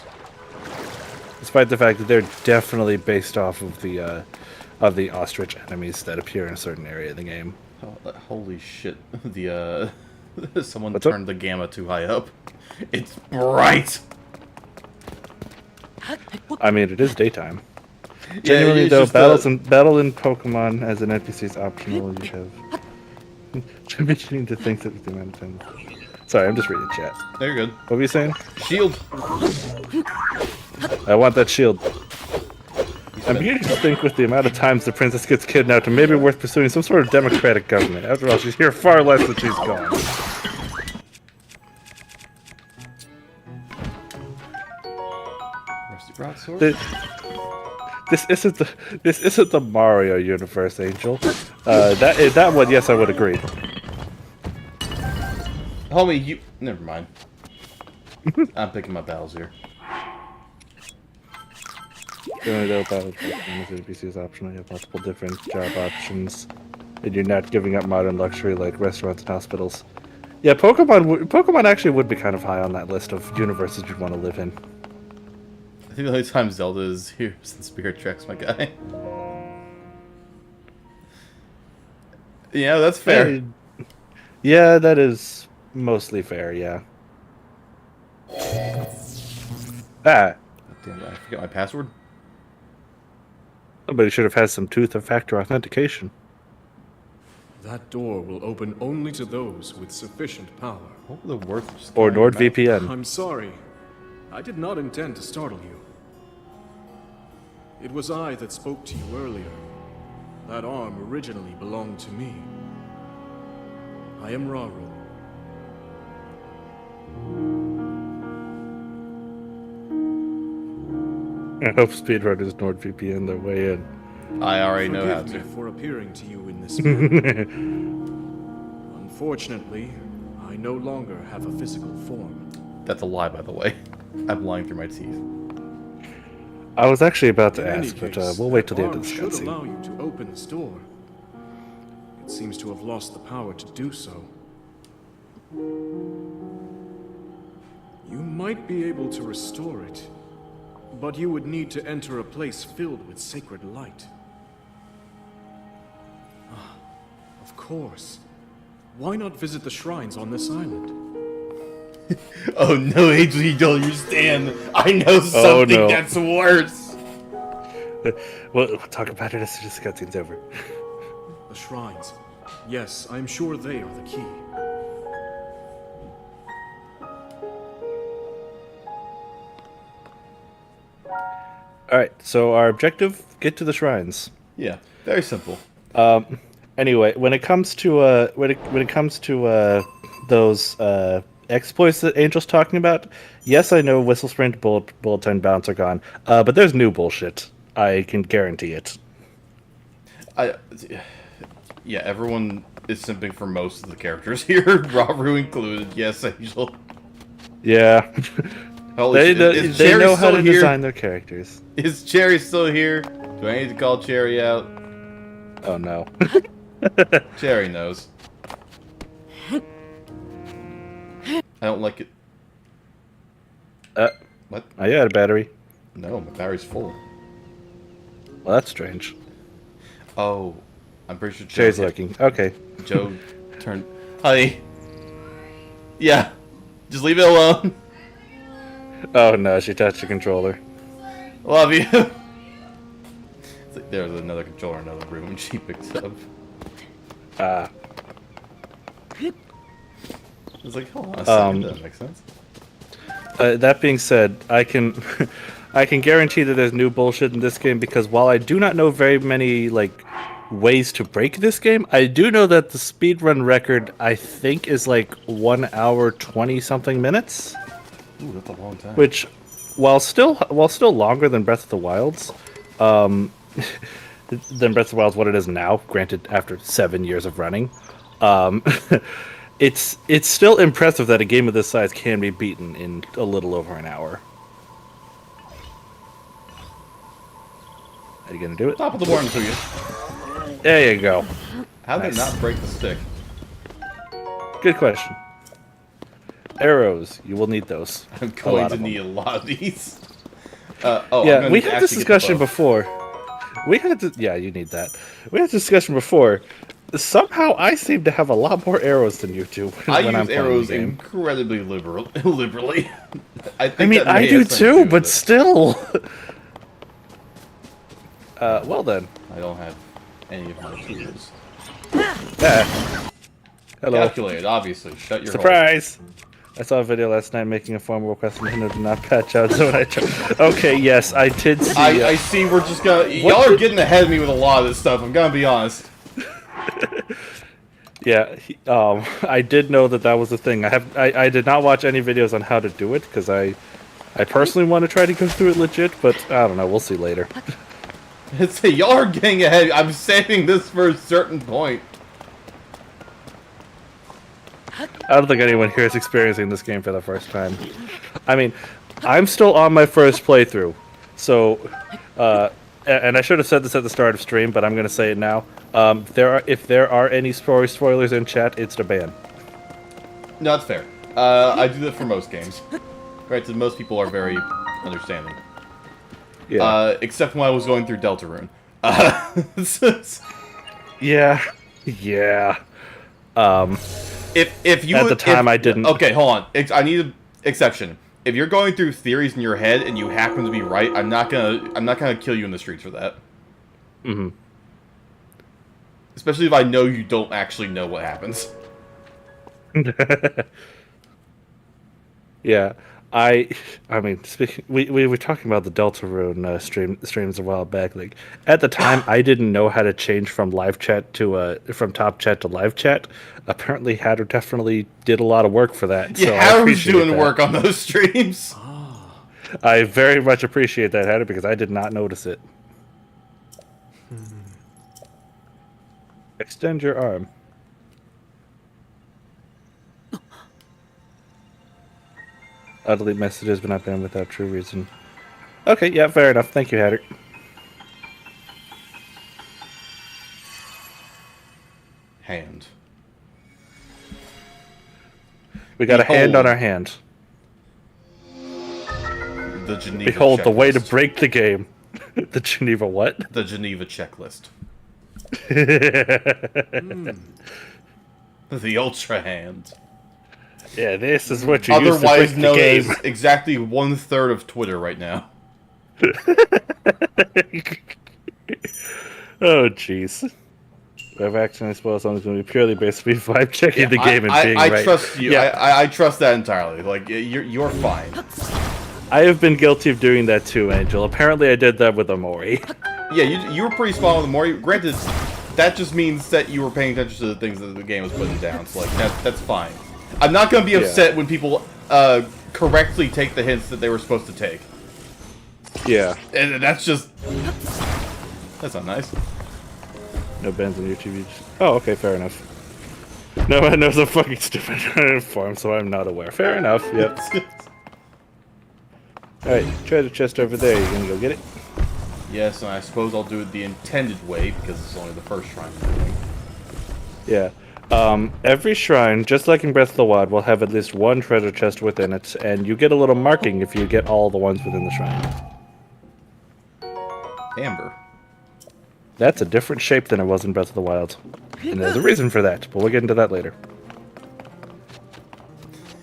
Despite the fact that they're definitely based off of the ostrich enemies that appear in a certain area of the game. Oh, holy shit. Someone What's up? turned the gamma too high up. It's bright! I mean, it is daytime. Yeah, Genuinely, it's though, just, battle in Pokemon as an NPC is optional. You have should be beginning to think that the amount of time. Sorry, I'm just reading chat. There you're good. What were you saying? Shield! I want that shield. I'm beginning to think with the amount of times the princess gets kidnapped, it may be worth pursuing some sort of democratic government. After all, she's here far less than she's gone. Rusty broadsword? This isn't the Mario universe, Angel. That one, yes, I would agree. Homie, you... Never mind. I'm picking my battles here. The only though battle NPC is optional. You have multiple different job options, and you're not giving up modern luxury like restaurants and hospitals. Yeah, Pokemon actually would be kind of high on that list of universes you'd want to live in. I think the only time Zelda is here is in Spirit Tracks, my guy. Yeah, that's fair. Yeah, that is mostly fair. Yeah. Ah, Damn it, I forgot my password. somebody should have had some two-factor authentication. That door will open only to those with sufficient power. What were the words? Just Or going back? NordVPN. I'm sorry. I did not intend to startle you. It was I that spoke to you earlier. That arm originally belonged to me. I am Raru. I hope speedrunners NordVPN their way in. I already know how Forgive to. me for appearing to you in this manner. Unfortunately, I no longer have a physical form. That's a lie, by the way. I'm lying through my teeth. I was actually about to In any ask, but case, we'll wait till that the end of arm this should cutscene. allow you to open this door. It seems to have lost the power to do so. You might be able to restore it, but you would need to enter a place filled with sacred light. Ah, of course. Why not visit the shrines on this island? Oh no, Angel, you don't understand. I know something no. that's worse. We'll talk about it as soon as the cutscene's over. The shrines. Yes, I'm sure they are the key. Alright, so our objective, get to the shrines. Yeah, very simple. Anyway, when it comes to those exploits that Angel's talking about, yes, I know whistle sprint, bullet time bounce are gone, but there's new bullshit. I can guarantee it. Yeah, everyone is simping for most of the characters here, Raru included. Yes, Angel. Yeah, Holy they shit, is they Cherry know how still to here? design their characters. Is Cherry still here? Do I need to call Cherry out? Oh no. Cherry knows. I don't like it. What? Oh, you had a battery. No, my battery's full. Well, that's strange. Oh, I'm pretty sure Cherry's Joe- looking. Okay. Joe turned. Honey. Yeah. Just leave it alone. Oh no, she touched the controller. Love you. It's like there's another controller in another room she picked up. It's like, hold on a second, that makes sense. That being said, I can I can guarantee that there's new bullshit in this game because while I do not know very many ways to break this game, I do know that the speedrun record I think is 1 hour 20 something minutes, Ooh, that's a long time. which while still longer than Breath of the Wild's, than Breath of the Wild's what it is now, granted after 7 years of running. It's still impressive that a game of this size can be beaten in a little over an hour. Are you gonna do it? Top of the morning to you. There you go. How did it Nice. not break the stick? Good question. Arrows, you will need those. I'm A going lot to of them. need a lot of these. I'm Yeah, gonna we had this actually get the discussion bow. before. Yeah, you need that. We had this discussion before. Somehow I seem to have a lot more arrows than you do I when I'm use playing arrows the game. incredibly liberally. I think mean, that may I do have something to too, with but it. still. Well then. I don't have any of my tools. Hello. Calculated, obviously. Shut your hole. Surprise! I saw a video last night making a formal request from Nintendo to not patch out Zone I tried. Okay, yes, I did see. I see. We're just gonna. Y'all are getting ahead of me with a lot of this stuff. I'm gonna be honest. Yeah, I did know that was the thing. I did not watch any videos on how to do it because I personally want to try to go through it legit, but I don't know. We'll see later. It's y'all are getting ahead. I'm saving this for a certain point. I don't think anyone here is experiencing this game for the first time. I mean, I'm still on my first playthrough, so and I should have said this at the start of stream, but I'm going to say it now. If there are any spoilers in chat, it's to ban. No, that's fair. I do that for most games. Granted, most people are very understanding. Yeah. Except when I was going through Deltarune. Yeah. Yeah. If you At the time, I didn't. Okay, hold on. I need an exception. If you're going through theories in your head and you happen to be right, I'm not gonna kill you in the streets for that. Mm-hmm. Especially if I know you don't actually know what happens. Yeah. I mean, we were talking about the Deltarune streams a while back. Like at the time, I didn't know how to change from live chat to from top chat to live chat. Apparently, Hatter definitely did a lot of work for that. Yeah, so Hatter was doing work on those streams. I very much appreciate that, Hatter, because I did not notice it. Extend your arm. I'll delete messages, but not banned without true reason. Okay, yeah, fair enough. Thank you, Hatter. Hand. We got a hand Behold. on our hand. The Geneva Behold, the way to checklist. break the game. The Geneva what? The Geneva checklist. The Ultra Hand. Yeah, this is what you use to Otherwise break the known game. as exactly 1/3 of Twitter right now. Oh, jeez. I've accidentally spoiled something that's going to be purely based on me vibe checking the game and being I right. trust you. Yeah. I trust that entirely. Like you're fine. I have been guilty of doing that too, Angel. Apparently, I did that with Amori. Yeah, you were pretty spot on with Mori. Granted, that just means that you were paying attention to the things that the game was putting down. So like that's fine. I'm not gonna be upset when people correctly take the hints that they were supposed to take. Yeah. And that's not nice. No bans on YouTube. Oh, okay, fair enough. No one knows a fucking stupid form, so I'm not aware. Fair enough. Yep. Alright, treasure chest over there. You gonna go get it? Yes, and I suppose I'll do it the intended way because it's only the first shrine I'm doing. Yeah. Every shrine, just like in Breath of the Wild, will have at least one treasure chest within it, and you get a little marking if you get all the ones within the shrine. Amber. That's a different shape than it was in Breath of the Wild. And there's a reason for that, but we'll get into that later.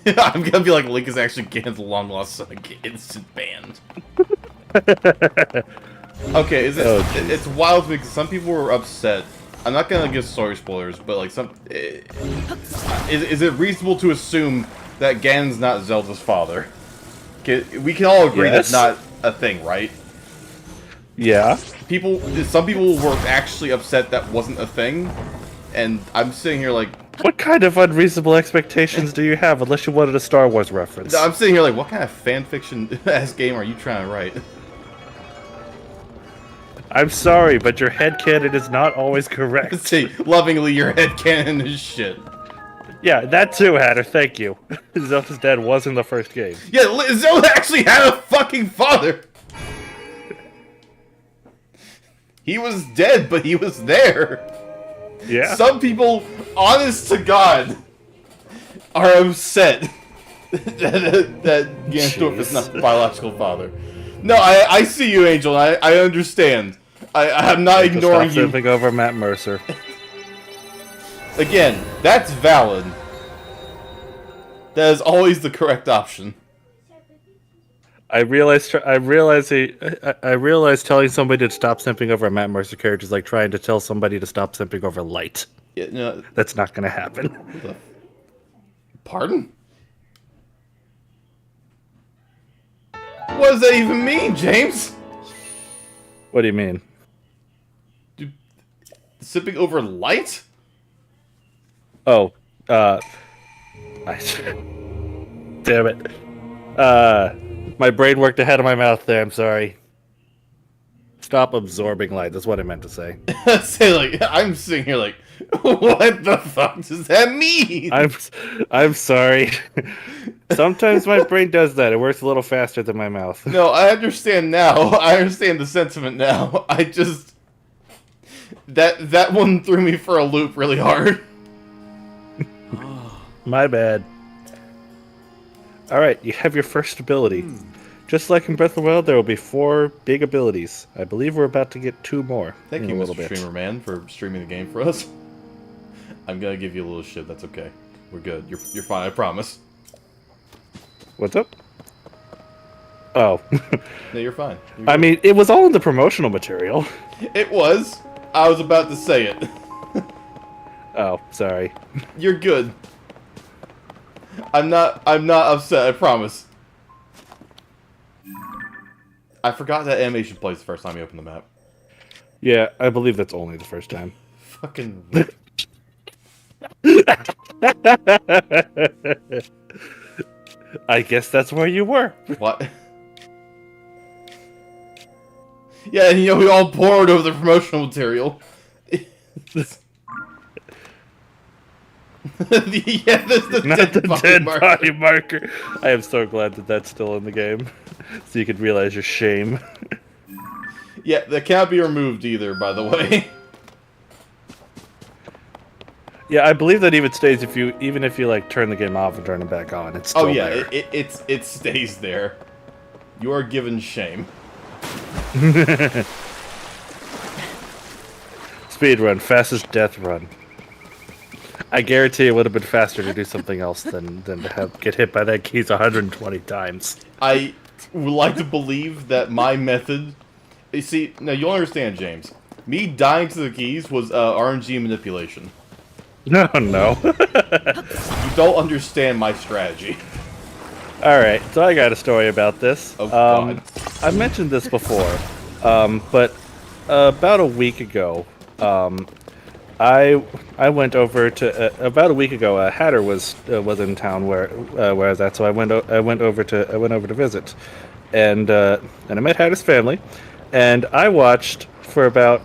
I'm gonna be like, Link is actually Ganon's long lost son, instant banned. Okay, it's wild because some people were upset. I'm not gonna give story spoilers, but like is it reasonable to assume that Ganon's not Zelda's father? We can all agree Yes. that's not a thing, right? Yeah. Some people were actually upset that wasn't a thing, and I'm sitting here like, What kind of unreasonable expectations do you have unless you wanted a Star Wars reference? I'm sitting here like, what kind of fanfiction ass game are you trying to write? I'm sorry, but your headcanon is not always correct. See, lovingly, your headcanon is shit. Yeah, that too, Hatter, thank you. Zelda's dad was in the first game. Yeah, Zelda actually had a fucking father! He was dead, but he was there. Yeah. Some people, honest to God, are upset that Ganondorf is not the biological father. No, I see you, Angel. I understand. I'm not ignoring Stop you. simping over Matt Mercer. Again, that's valid. That is always the correct option. I realize telling somebody to stop simping over a Matt Mercer character is like trying to tell somebody to stop simping over Light. Yeah, no, That's not going to happen. pardon? What does that even mean, James? What do you mean? Sipping over light? Oh, damn it. My brain worked ahead of my mouth there, I'm sorry. Stop absorbing light, that's what I meant to say. I'm sitting here like, what the fuck does that mean? I'm sorry. Sometimes my brain does that. It works a little faster than my mouth. No, I understand now. I understand the sentiment now. I just... That one threw me for a loop really hard. My bad. Alright, you have your first ability. Just like in Breath of the Wild, there will be 4 big abilities. I believe we're about to get 2 more. Thank in you, a little Mr. bit. Streamer Man, for streaming the game for us. I'm gonna give you a little shit, that's okay. We're good. You're fine, I promise. What's up? Oh. No, you're fine. You're I good. mean, it was all in the promotional material. It was. I was about to say it. Oh, sorry. You're good. I'm not upset, I promise. I forgot that animation plays the first time you open the map. Yeah, I believe that's only the first time. Fucking. I guess that's where you were. What? Yeah, and we all poured over the promotional material. Yeah, this is the Not dead the body dead marker. body marker. I am so glad that that's still in the game, so you could realize your shame. Yeah, that can't be removed either, by the way. Yeah, I believe that even stays even if you like turn the game off and turn it back on. It's still Oh yeah, there. it stays there. You are given shame. Speedrun, fastest death run. I guarantee it would have been faster to do something else than to get hit by that keys 120 times. I would like to believe that my method... You see, now you'll understand, James. Me dying to the keys was RNG manipulation. No. You don't understand my strategy. Alright, so I got a story about this. Oh, God. I've mentioned this before, but about a week ago, I went over to about a week ago. Hatter was in town where I was at, so I went over to visit, and I met Hatter's family, and I watched for about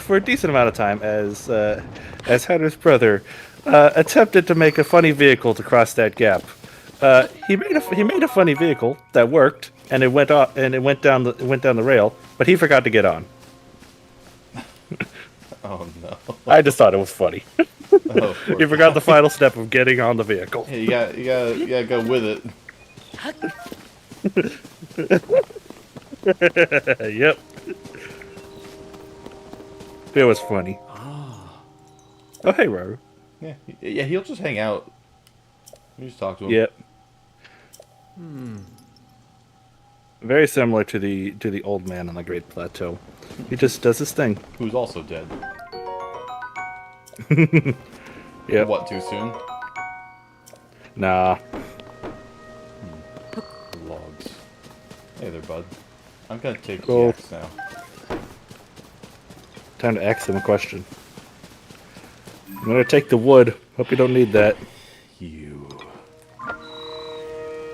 for a decent amount of time as Hatter's brother attempted to make a funny vehicle to cross that gap. He made a funny vehicle that worked, and it went down the rail, but he forgot to get on. Oh no. I just thought it was funny. Oh, He forgot the final step of getting on the vehicle. Hey, you gotta go with it. Yep. It was funny. Oh, hey, Raru. Yeah, he'll just hang out. You just talk to him. Yep. Very similar to the old man on the Great Plateau. He just does his thing. Who's also dead. Yep. What, too soon? Nah. Logs. Hey there, bud. I'm gonna take Cool. the axe now. Time to ask him a question. I'm gonna take the wood. Hope you don't need that. You.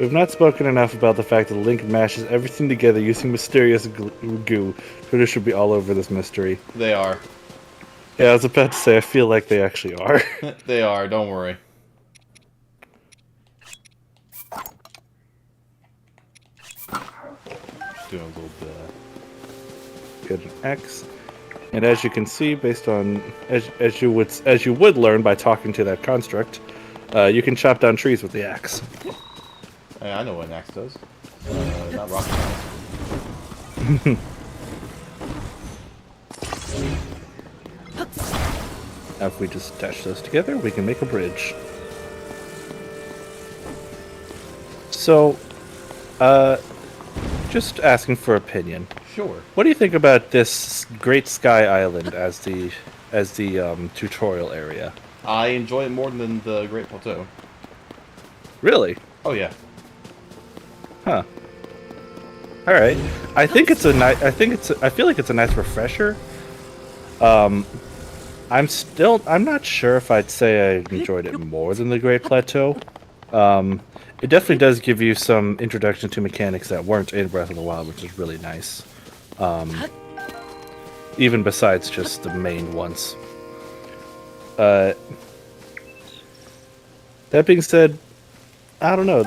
We've not spoken enough about the fact that Link mashes everything together using mysterious goo. Twitter should be all over this mystery. They are. Yeah, I was about to say, I feel like they actually are. They are, don't worry. Just doing a little bit of... Get an X. And as you can see, based on as you would learn by talking to that construct, you can chop down trees with the axe. Hey, I know what an axe does. Not rocket science. Now if we just attach those together, we can make a bridge. So, just asking for opinion. Sure. What do you think about this Great Sky Island as the tutorial area? I enjoy it more than the Great Plateau. Really? Oh yeah. Huh. All right. I think it's a nice. I feel like it's a nice refresher. I'm not sure if I'd say I enjoyed it more than the Great Plateau. It definitely does give you some introduction to mechanics that weren't in Breath of the Wild, which is really nice. Even besides just the main ones. That being said, I don't know.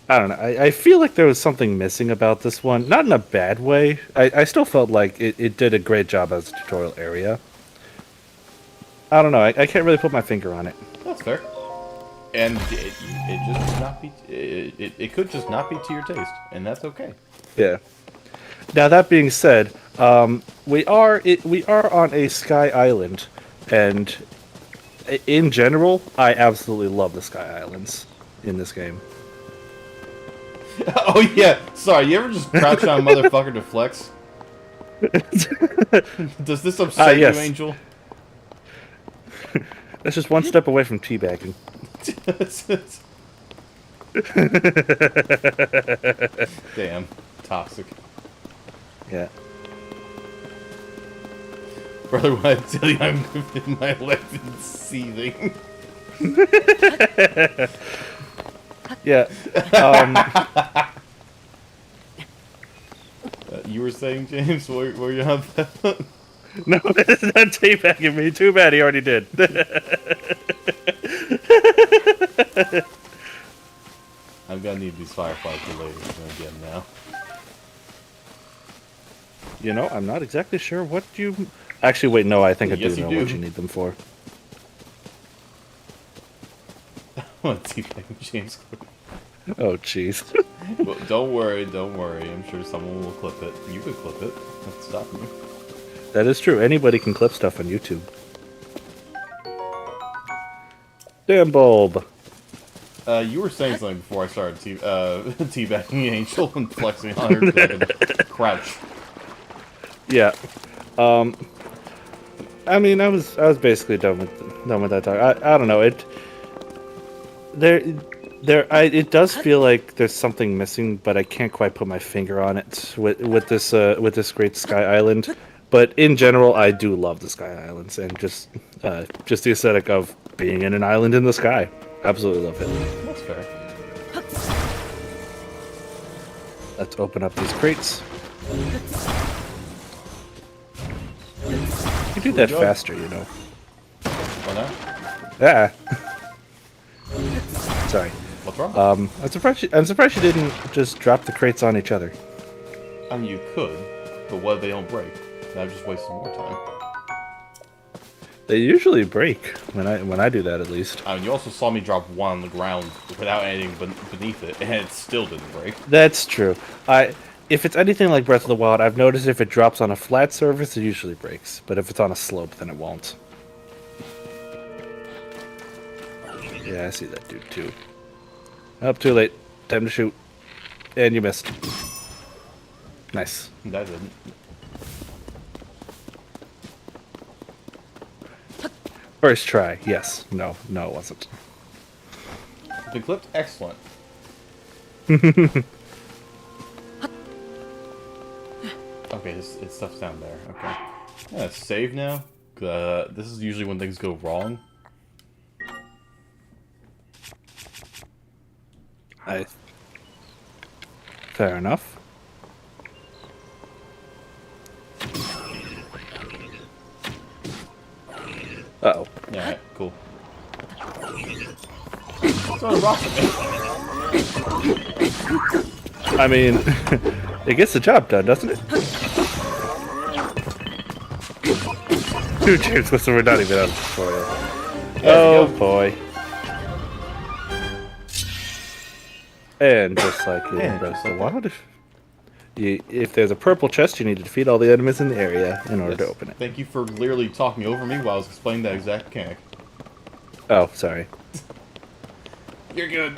I don't know. I feel like there was something missing about this one. Not in a bad way. I still felt like it did a great job as a tutorial area. I don't know. I can't really put my finger on it. That's fair. And it just not be. It could just not be to your taste, and that's okay. Yeah. Now that being said, we are on a sky island, and in general, I absolutely love the sky islands in this game. Oh yeah. Sorry, you ever just crouch on a motherfucker to flex? Does this upset yes. you, Angel? That's just one step away from teabagging. Damn. Toxic. Yeah. Brother, when I tell you my leg is seething. Yeah. You were saying, James, where you have that? No, it's not teabagging me. Too bad he already did. I'm gonna need these fireflies for later again now. You know, I'm not exactly sure what you... Actually, wait, no, I think I Yes, do you know do. what you need them for. I want to teabag James. Oh, jeez. Well, don't worry. I'm sure someone will clip it. You could clip it. What's stopping you? That is true. Anybody can clip stuff on YouTube. Damn bulb. You were saying something before I started teabagging Angel and flexing on her so I could crouch. Yeah. I mean, I was basically done with that talk. I don't know. It does feel like there's something missing, but I can't quite put my finger on it with this great Sky Island. But in general, I do love the Sky Islands and just the aesthetic of being in an island in the sky. Absolutely love it. That's fair. Let's open up these crates. You do that faster, you know. Why not? Yeah. Sorry. What's wrong? I'm surprised you didn't just drop the crates on each other. I mean, you could, but what if they don't break? Then I've just wasted more time. They usually break when I do that, at least. I mean, you also saw me drop one on the ground without anything beneath it, and it still didn't break. That's true. If it's anything like Breath of the Wild, I've noticed if it drops on a flat surface, it usually breaks. But if it's on a slope, then it won't. Yeah, I see that dude too. Up too late. Time to shoot. And you missed. Nice. That didn't. First try. Yes. No, it wasn't. Been clipped? Excellent. Okay, it's stuff's down there. Okay. Yeah, save now. This is usually when things go wrong. Fair enough. Uh-oh. Yeah, right, cool. So rock I mean, it gets the job done, doesn't it? Two cheers, so we're not even on tutorial. Oh boy. And just like in Breath of the Wild, if there's a purple chest, you need to defeat all the enemies in the area in order to open it. Thank you for literally talking over me while I was explaining that exact mechanic. Oh, sorry. You're good.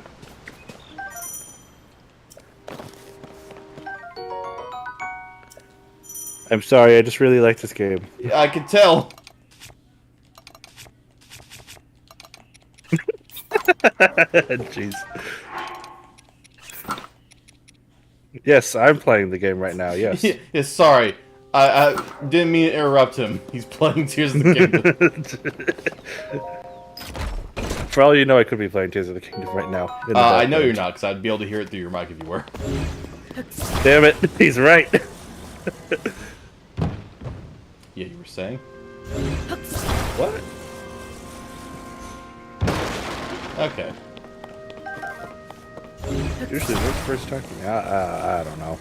I'm sorry, I just really like this game. I can tell. Jeez. Yes, I'm playing the game right now, yes. Yeah, sorry. I didn't mean to interrupt him. He's playing Tears of the Kingdom. For all you know, I could be playing Tears of the Kingdom right now. I know you're not, because I'd be able to hear it through your mic if you were. Damn it, he's right. Yeah, you were saying? What? Okay. Usually what's first talking? I don't know.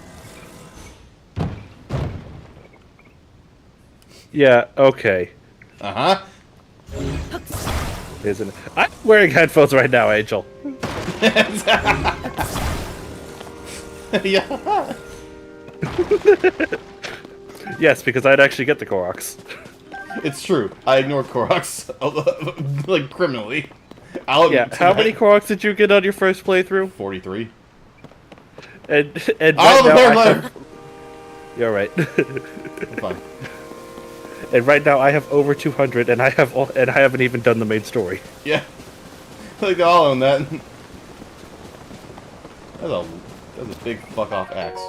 Yeah, okay. Uh-huh. Isn't it? I'm wearing headphones right now, Angel. Yeah. Yes, because I'd actually get the Koroks. It's true. I ignored Koroks, like, criminally. I'll admit Yeah, to how that. many Koroks did you get on your first playthrough? 43. And I'll right learn now, later. You're right. Fine. And right now I have over 200, and I haven't even done the main story. Yeah. Like, I'll own that. That's a big fuck off axe.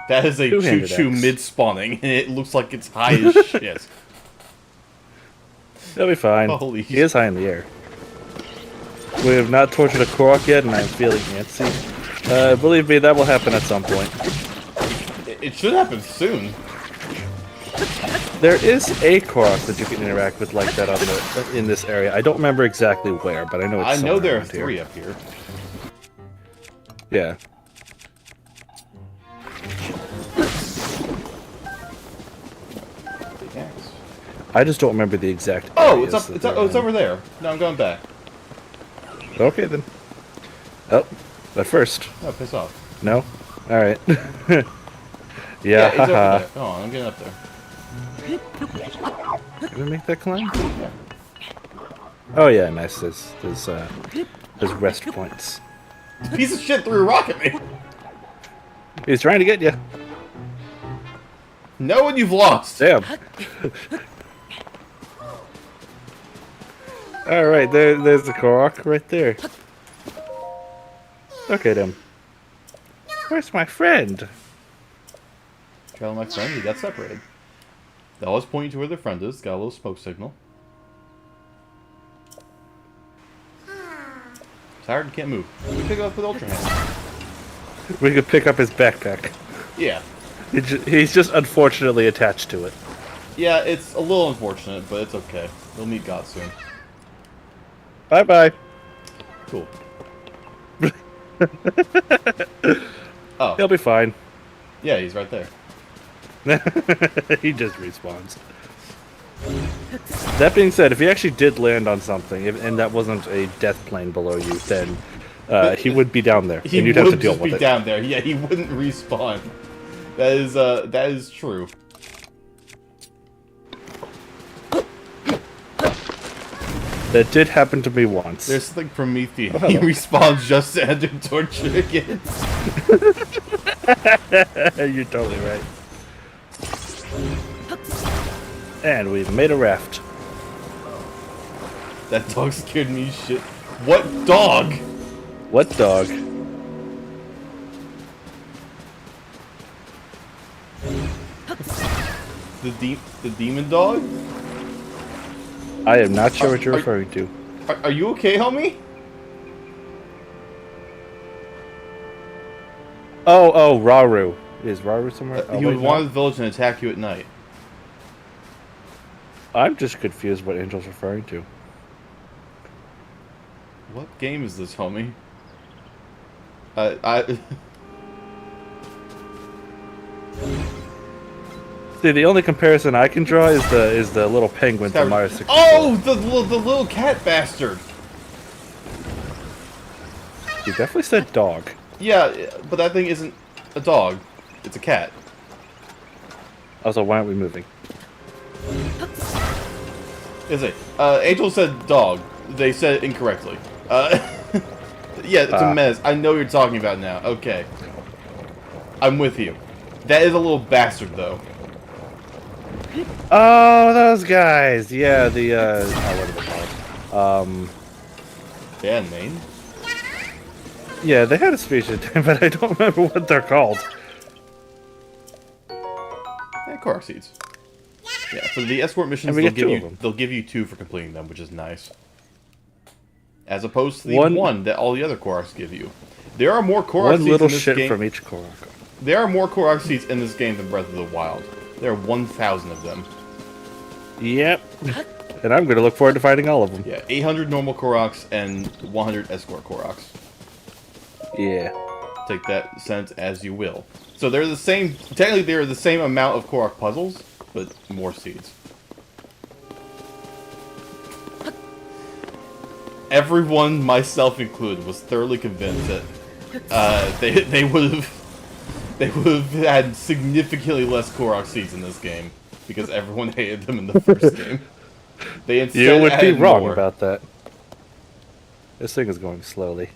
That is a Two-handed choo-choo axe. mid-spawning, and it looks like it's high as shit. He'll be fine. Holy He is high in the air. We have not tortured a Korok yet, and I'm feeling antsy. Believe me, that will happen at some point. It should happen soon. There is a Korok that you can interact with like that on in this area. I don't remember exactly where, but I know it's I know somewhere there are around here. 3 up here. Yeah. Big axe. I just don't remember the exact. Oh, areas that it's they're in. over there. No, I'm going back. Okay then. Oh, but first, Oh, piss off. no. All right. Yeah, it's over haha. there. Come on, I'm getting up there. Can I make that climb? Oh yeah, nice. There's rest points. This piece of shit threw a rock at me. He's trying to get you. Know what you've lost. Damn. All right, there's the Korok right there. Look at him. Where's my friend? Trail my friend, he got separated. They always point you to where their friend is. Got a little smoke signal. Tired and can't move. We pick it up with Ultra Hand. We could pick up his backpack. Yeah. He's just unfortunately attached to it. Yeah, it's a little unfortunate, but it's okay. We'll meet God soon. Bye bye. Cool. Oh. He'll be fine. Yeah, he's right there. He just respawns. That being said, if he actually did land on something, and that wasn't a death plane below you, then he would be down there, He and you'd would have to deal just with be it. down there. Yeah, he wouldn't respawn. That is true. That did happen to me once. There's something Promethean. He respawns just to enter torture again. You're totally right. And we've made a raft. That dog scared me shit. What dog? What dog? The demon dog? I am not sure what you're Are- referring to. Are you okay, homie? Oh, Raru. Is Raru somewhere? Oh, He wait, would no. wander the village and attack you at night. I'm just confused what Angel's referring to. What game is this, homie? I See, the only comparison I can draw is the little penguin from Mario 64. Oh, the little cat bastard. You definitely said dog. Yeah, but that thing isn't a dog. It's a cat. Also, why aren't we moving? Is it? Angel said dog. They said it incorrectly. Yeah, it's a mess. I know what you're talking about now. Okay. I'm with you. That is a little bastard, though. Oh, those guys. Yeah, the what are they called? Yeah, name? Yeah, they had a species name, but I don't remember what they're called. Yeah, Korok seeds. Yeah, for the escort missions, And we get 2 of them. they'll give you 2 for completing them, which is nice. As opposed to the One- 1 that all the other Koroks give you. There are more Korok One seeds little in this shit game. from each Korok. There are more Korok seeds in this game than Breath of the Wild. There are 1,000 of them. Yep. And I'm gonna look forward to fighting all of them. Yeah, 800 normal Koroks and 100 escort Koroks. Yeah. Take that sense as you will. So they're the same. Technically, they're the same amount of Korok puzzles, but more seeds. Everyone, myself included, was thoroughly convinced that they would have had significantly less Korok seeds in this game because everyone hated them in the first game. They instead You would be added wrong more. about that. This thing is going slowly.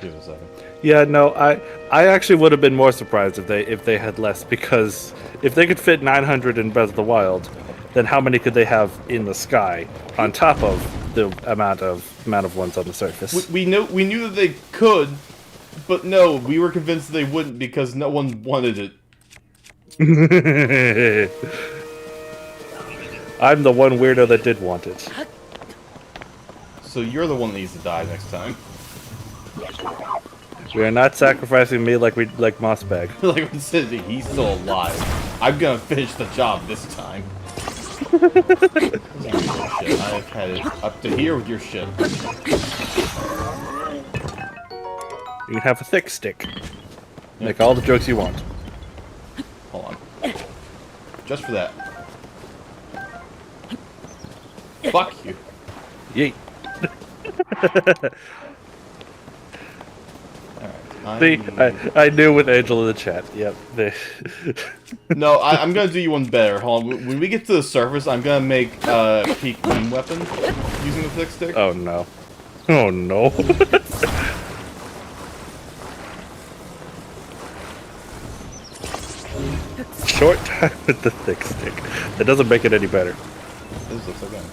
Give it a second. Yeah, no, I actually would have been more surprised if they had less, because if they could fit 900 in Breath of the Wild, then how many could they have in the sky on top of the amount of ones on the surface? We knew that they could But no, we were convinced they wouldn't because no one wanted it. I'm the one weirdo that did want it. So you're the one that needs to die next time. We are not sacrificing me like Mossbag. Like I said, he's still alive. I'm gonna finish the job this time. Shit, I've had it up to here with your shit. You can have a thick stick. Make all the jokes you want. Hold on. Just for that. Fuck you. Yeet. Alright. See, I knew with Angel in the chat. Yep. No, I'm gonna do you one better. Hold on. When we get to the surface, I'm gonna make peak beam weapon using the thick stick. Oh no. Oh no. Short time with the thick stick. That doesn't make it any better. This looks like that.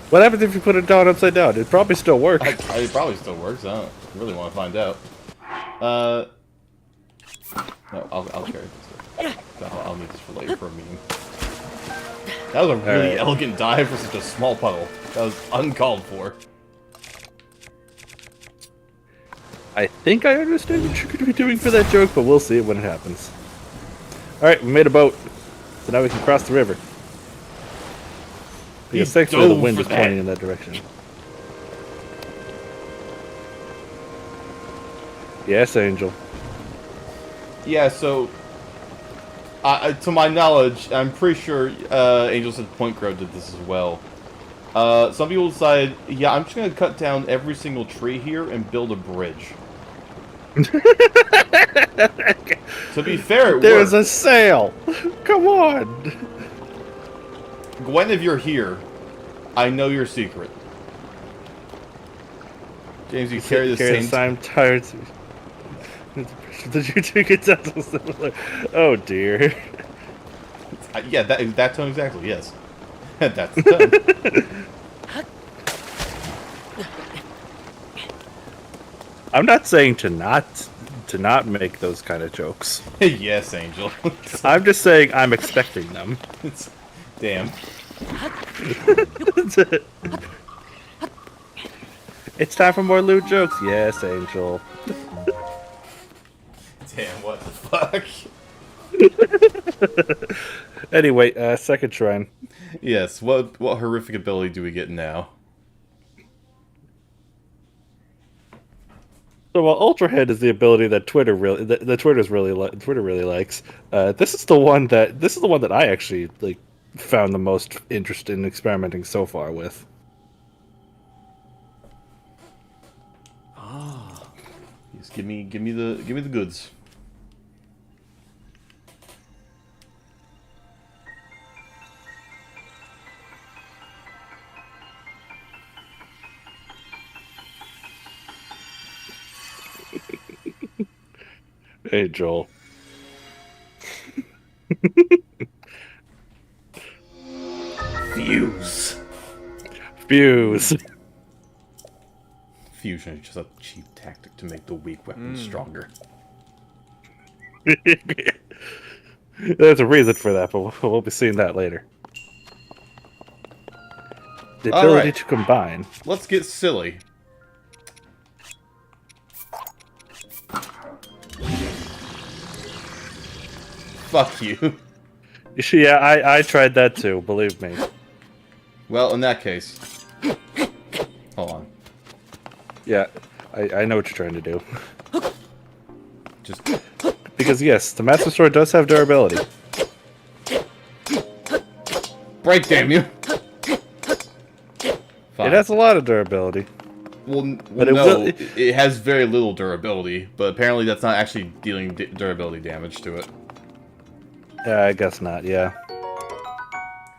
What happens if you put it down upside down? It'd probably still work. It probably still works. I don't really want to find out. No, I'll carry this. I'll need this for later for a meme. That was a really elegant dive for such a small puddle. That was uncalled for. I think I understand what you're going to be doing for that joke, but we'll see it when it happens. Alright, we made a boat. So now we can cross the river. Because thankfully the wind is pointing in that direction. Yes, Angel. Yeah, so... to my knowledge, I'm pretty sure Angel said Point Grove did this as well. Some people decided, yeah, I'm just going to cut down every single tree here and build a bridge. To be fair, there's a sail! Come on! Gwen, if you're here, I know your secret. James, you carry the same... I'm tired. Did you think it sounds similar? Oh dear. Yeah, that tone exactly, yes. That's the tone. I'm not saying to not make those kind of jokes. Yes, Angel. I'm just saying I'm expecting them. Damn. It's time for more lewd jokes. Yes, Angel. Damn, what the fuck? Anyway, second shrine. Yes, what horrific ability do we get now? So while Ultra Head is the ability that Twitter really Twitter really likes, this is the one that I actually found the most interest in experimenting so far with. Yes, give me the goods. Hey, Joel. Fuse. Fusion is just a cheap tactic to make the weak weapon stronger. There's a reason for that, but we'll be seeing that later. The ability to combine. Let's get silly. Fuck you. Yeah, I tried that too, believe me. Well, in that case... Hold on. Yeah, I know what you're trying to do. Just... Because yes, the Master Sword does have durability. Break, damn you! Fine. It has a lot of durability. Well, But no, it has very little durability, but apparently that's not actually dealing durability damage to it. Yeah, I guess not, yeah.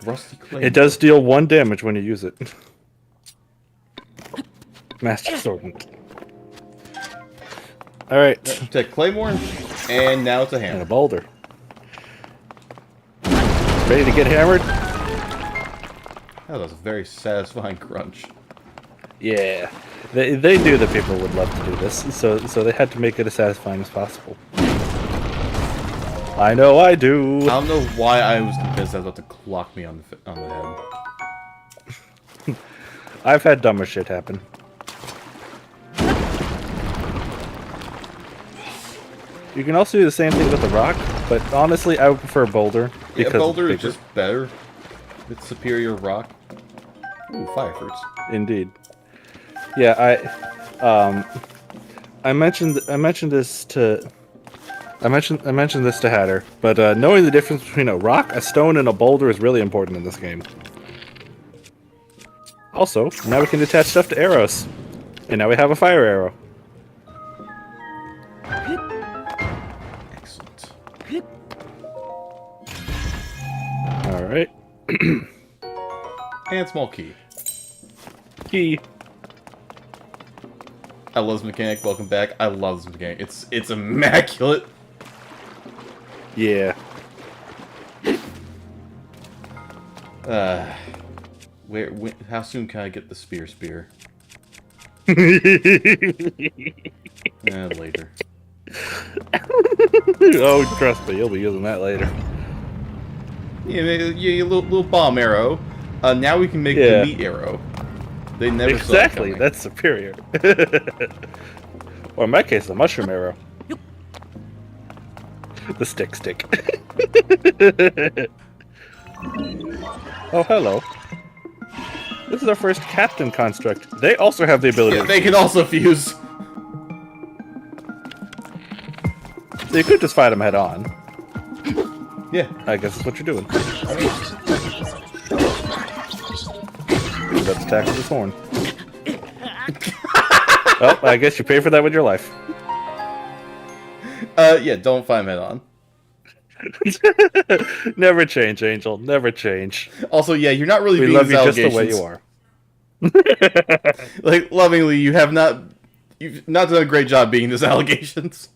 Rusty clay. It does deal 1 damage when you use it. Master Sword. Alright. Take Claymore, and now it's a And a hammer. boulder. Ready to get hammered? That was a very satisfying crunch. Yeah, they knew that people would love to do this, so they had to make it as satisfying as possible. I know I do. I don't know why I was convinced I was about to clock me on the head. I've had dumber shit happen. You can also do the same thing with the rock, but honestly, I would prefer boulder. Yeah, boulder is it's bigger. just better. It's superior rock. Ooh, fire fruits. Indeed. Yeah, I mentioned this to Hatter, but knowing the difference between a rock, a stone, and a boulder is really important in this game. Also, now we can attach stuff to arrows, and now we have a fire arrow. Excellent. All right. And small key. Key. I love this mechanic. Welcome back. I love this mechanic. It's immaculate. Yeah. How soon can I get the spear? Later. Oh, trust me, you'll be using that later. Yeah, little bomb arrow. Now we can make Yeah. the meat arrow. They never Exactly, saw it that's superior. Or in my case, the mushroom arrow. The stick. Oh, hello. This is our first captain construct. They also have the ability Yeah, to they can also fuse. So you could just fight them head on. Yeah. I guess that's what you're doing. Let's attack with his horn. Oh, I guess you pay for that with your life. Yeah, don't fight him head on. Never change, Angel. Never change. Also, yeah, you're not really We being love these you just the way allegations. you are. Like, lovingly, you've not done a great job being these allegations.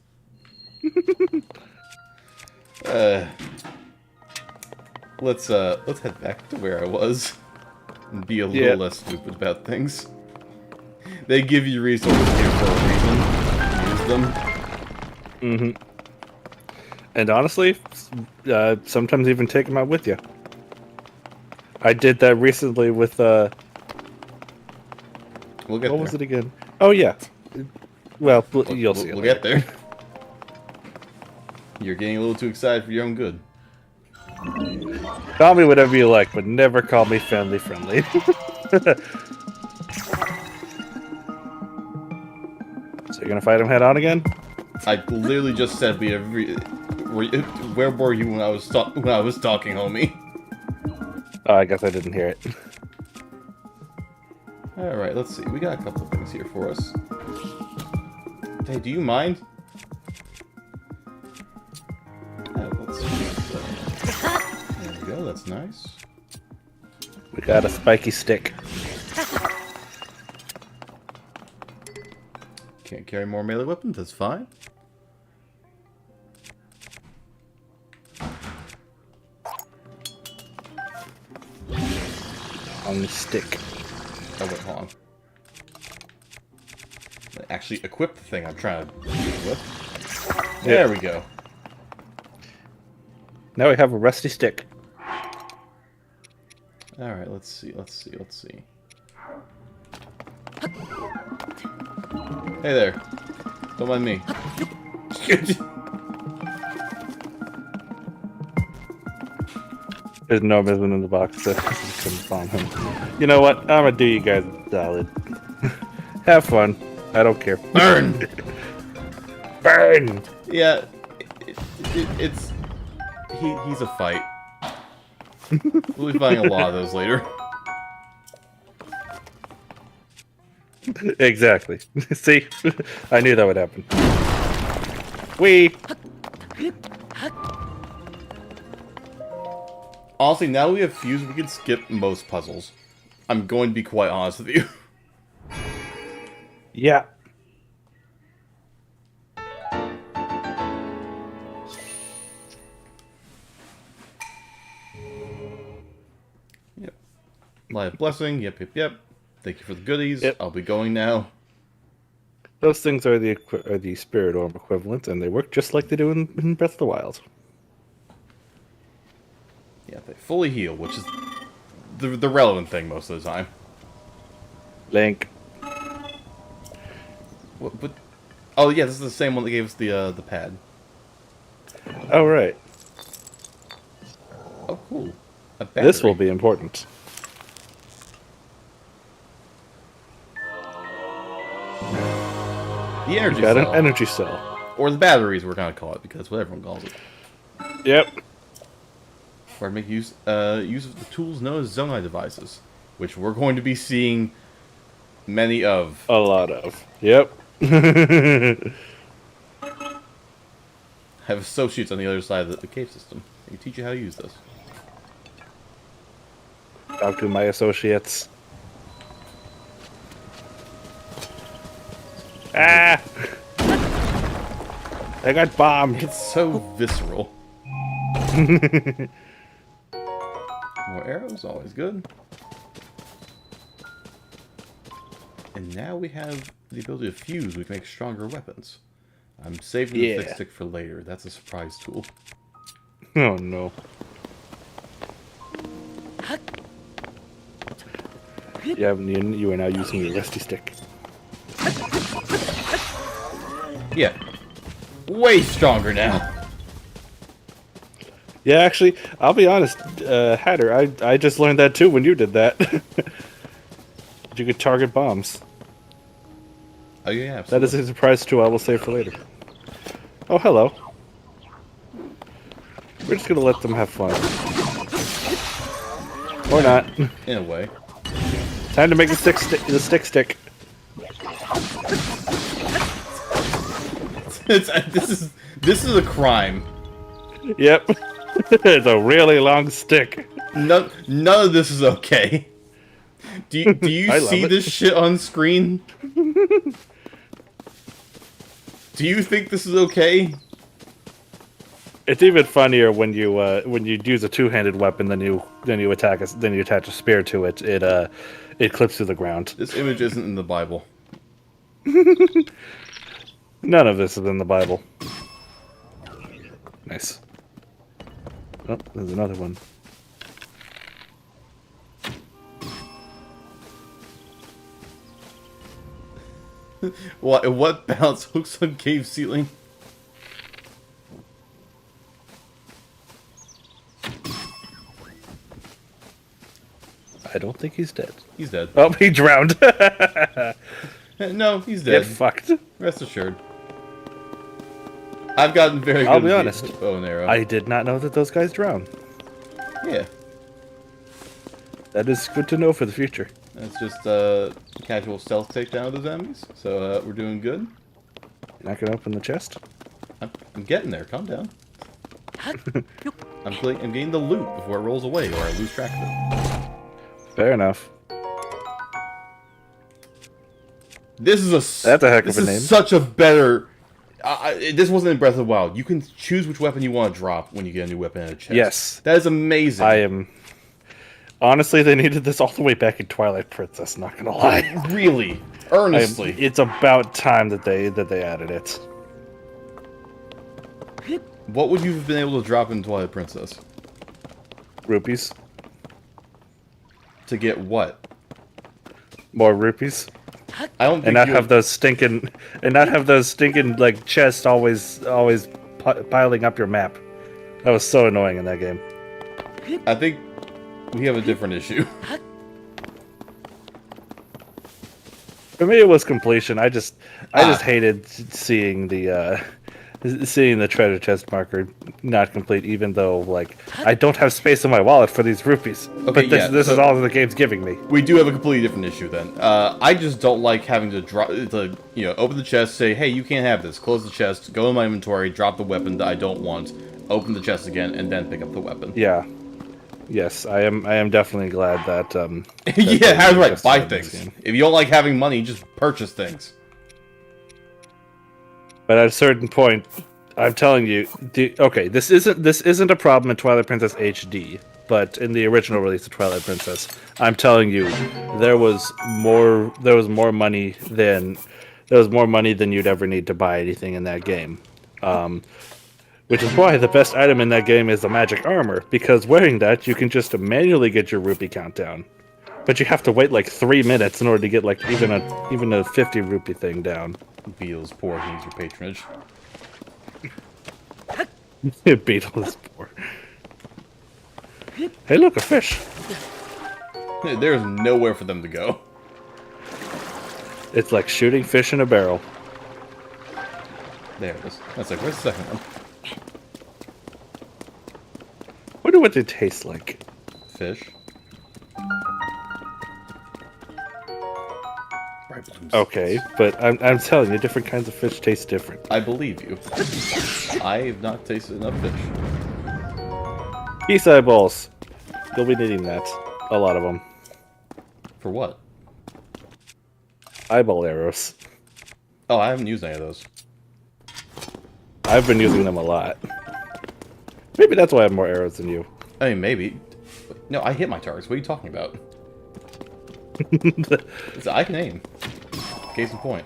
Let's head back to where I was and be a little less stupid about things. They give you resources here for a reason. Use them. Mm-hmm. And honestly, sometimes even take them out with you. I did that recently with We'll get what there. was it again? Oh yeah. Well, you'll see. We'll get there. You're getting a little too excited for your own good. Call me whatever you like, but never call me family friendly. So you're gonna fight him head on again? I literally just said where were you when I was talking, homie? Oh, I guess I didn't hear it. All right, let's see. We got a couple of things here for us. Hey, do you mind? Let's see. There we go. That's nice. We got a spiky stick. Can't carry more melee weapons. That's fine. On the stick. Oh, wait, hold on. Actually, equip the thing I'm trying to equip. There we go. Now we have a rusty stick. All right, let's see. Hey there. Don't mind me. There's no movement in the box, so I couldn't find him. You know what? I'm gonna do you guys a solid. Have fun. I don't care. Burn! Burn! Yeah, he's a fight. We'll be fighting a lot of those later. Exactly. See? I knew that would happen. Wee! Honestly, now that we have fuse, we can skip most puzzles. I'm going to be quite honest with you. Yeah. Yep. Light of Blessing, yep. Thank you for the goodies. Yep. I'll be going now. Those things are the spirit orb equivalent, and they work just like they do in Breath of the Wild. Yeah, they fully heal, which is the relevant thing most of the time. Link. What? Oh yeah, this is the same one that gave us the pad. Oh, right. Oh, cool. A This battery. will be important. The energy Got an cell. energy cell. Or the batteries, we're gonna call it, because that's what everyone calls it. Yep. Or make use of the tools known as Zonai devices, which we're going to be seeing many of. A lot of. Yep. Have associates on the other side of the cave system. They can teach you how to use this. Talk to my associates. Ah! I got bombed. It's so visceral. More arrows, always good. And now we have the ability to fuse. We can make stronger weapons. I'm saving the thick stick for later. That's a surprise tool. Oh no. You are now using your rusty stick. Yeah. Way stronger now. Yeah, actually, I'll be honest, Hatter, I just learned that too when you did that. You could target bombs. Oh yeah, absolutely. That is a surprise too, I will save for later. Oh, hello. We're just gonna let them have fun. Or not. In a way. Time to make the stick stick. This is a crime. Yep. It's a really long stick. None of this is okay. Do you I love see it. this shit on screen? Do you think this is okay? It's even funnier when you use a two-handed weapon, then you attach a spear to it. It clips to the ground. This image isn't in the Bible. None of this is in the Bible. Nice. Oh, there's another one. What bounce hooks on cave ceiling? I don't think he's dead. He's dead. Oh, he drowned. No, he's Get dead. fucked. Rest assured. I've gotten very good I'll be at honest. the bow and arrow. I did not know that those guys drown. Yeah. That is good to know for the future. That's just casual stealth takedown of those enemies. So we're doing good. You're not gonna open the chest? I'm getting there. Calm down. I'm getting the loot before it rolls away, or I lose track of it. Fair enough. This is That's a heck of a This name. is such a better. This wasn't in Breath of the Wild. You can choose which weapon you want to drop when you get a new weapon in a chest. Yes. That is amazing. I am. Honestly, they needed this all the way back in Twilight Princess. Not gonna lie. Really, earnestly. It's about time that they added it. What would you have been able to drop in Twilight Princess? Rupees. To get what? More rupees. I don't think And not you have those stinking like chests always piling up your map. That was so annoying in that game. I think we have a different issue. For me, it was completion. I just hated seeing the treasure chest marker not complete, even though like I don't have space in my wallet for these rupees. Okay, But this is all the game's giving me. We do have a completely different issue then. I just don't like having to open the chest, say, hey, you can't have this. Close the chest, go in my inventory, drop the weapon that I don't want, open the chest again, and then pick up the weapon. Yeah. Yes, I am definitely glad that. Yeah, how's right? chests Buy are in this things. game. If you don't like having money, just purchase things. But at a certain point, I'm telling you, okay, this isn't a problem in Twilight Princess HD, but in the original release of Twilight Princess, I'm telling you, there was more money than you'd ever need to buy anything in that game. Which is why the best item in that game is the magic armor, because wearing that you can just manually get your rupee count down. But you have to wait like 3 minutes in order to get like even a 50 rupee thing down. Beetle's poor, he needs your patronage. Beetle is poor. Hey, look, a fish. There's nowhere for them to go. It's like shooting fish in a barrel. There it is. That's like, where's the second one? Wonder what they taste like. Fish. Bright blooms. Okay, but I'm telling you, different kinds of fish taste different. I believe you. I have not tasted enough fish. Geese eyeballs. You'll be needing that. A lot of them. For what? Eyeball arrows. Oh, I haven't used any of those. I've been using them a lot. Maybe that's why I have more arrows than you. I mean, maybe. No, I hit my targets. What are you talking about? I can aim. Case in point.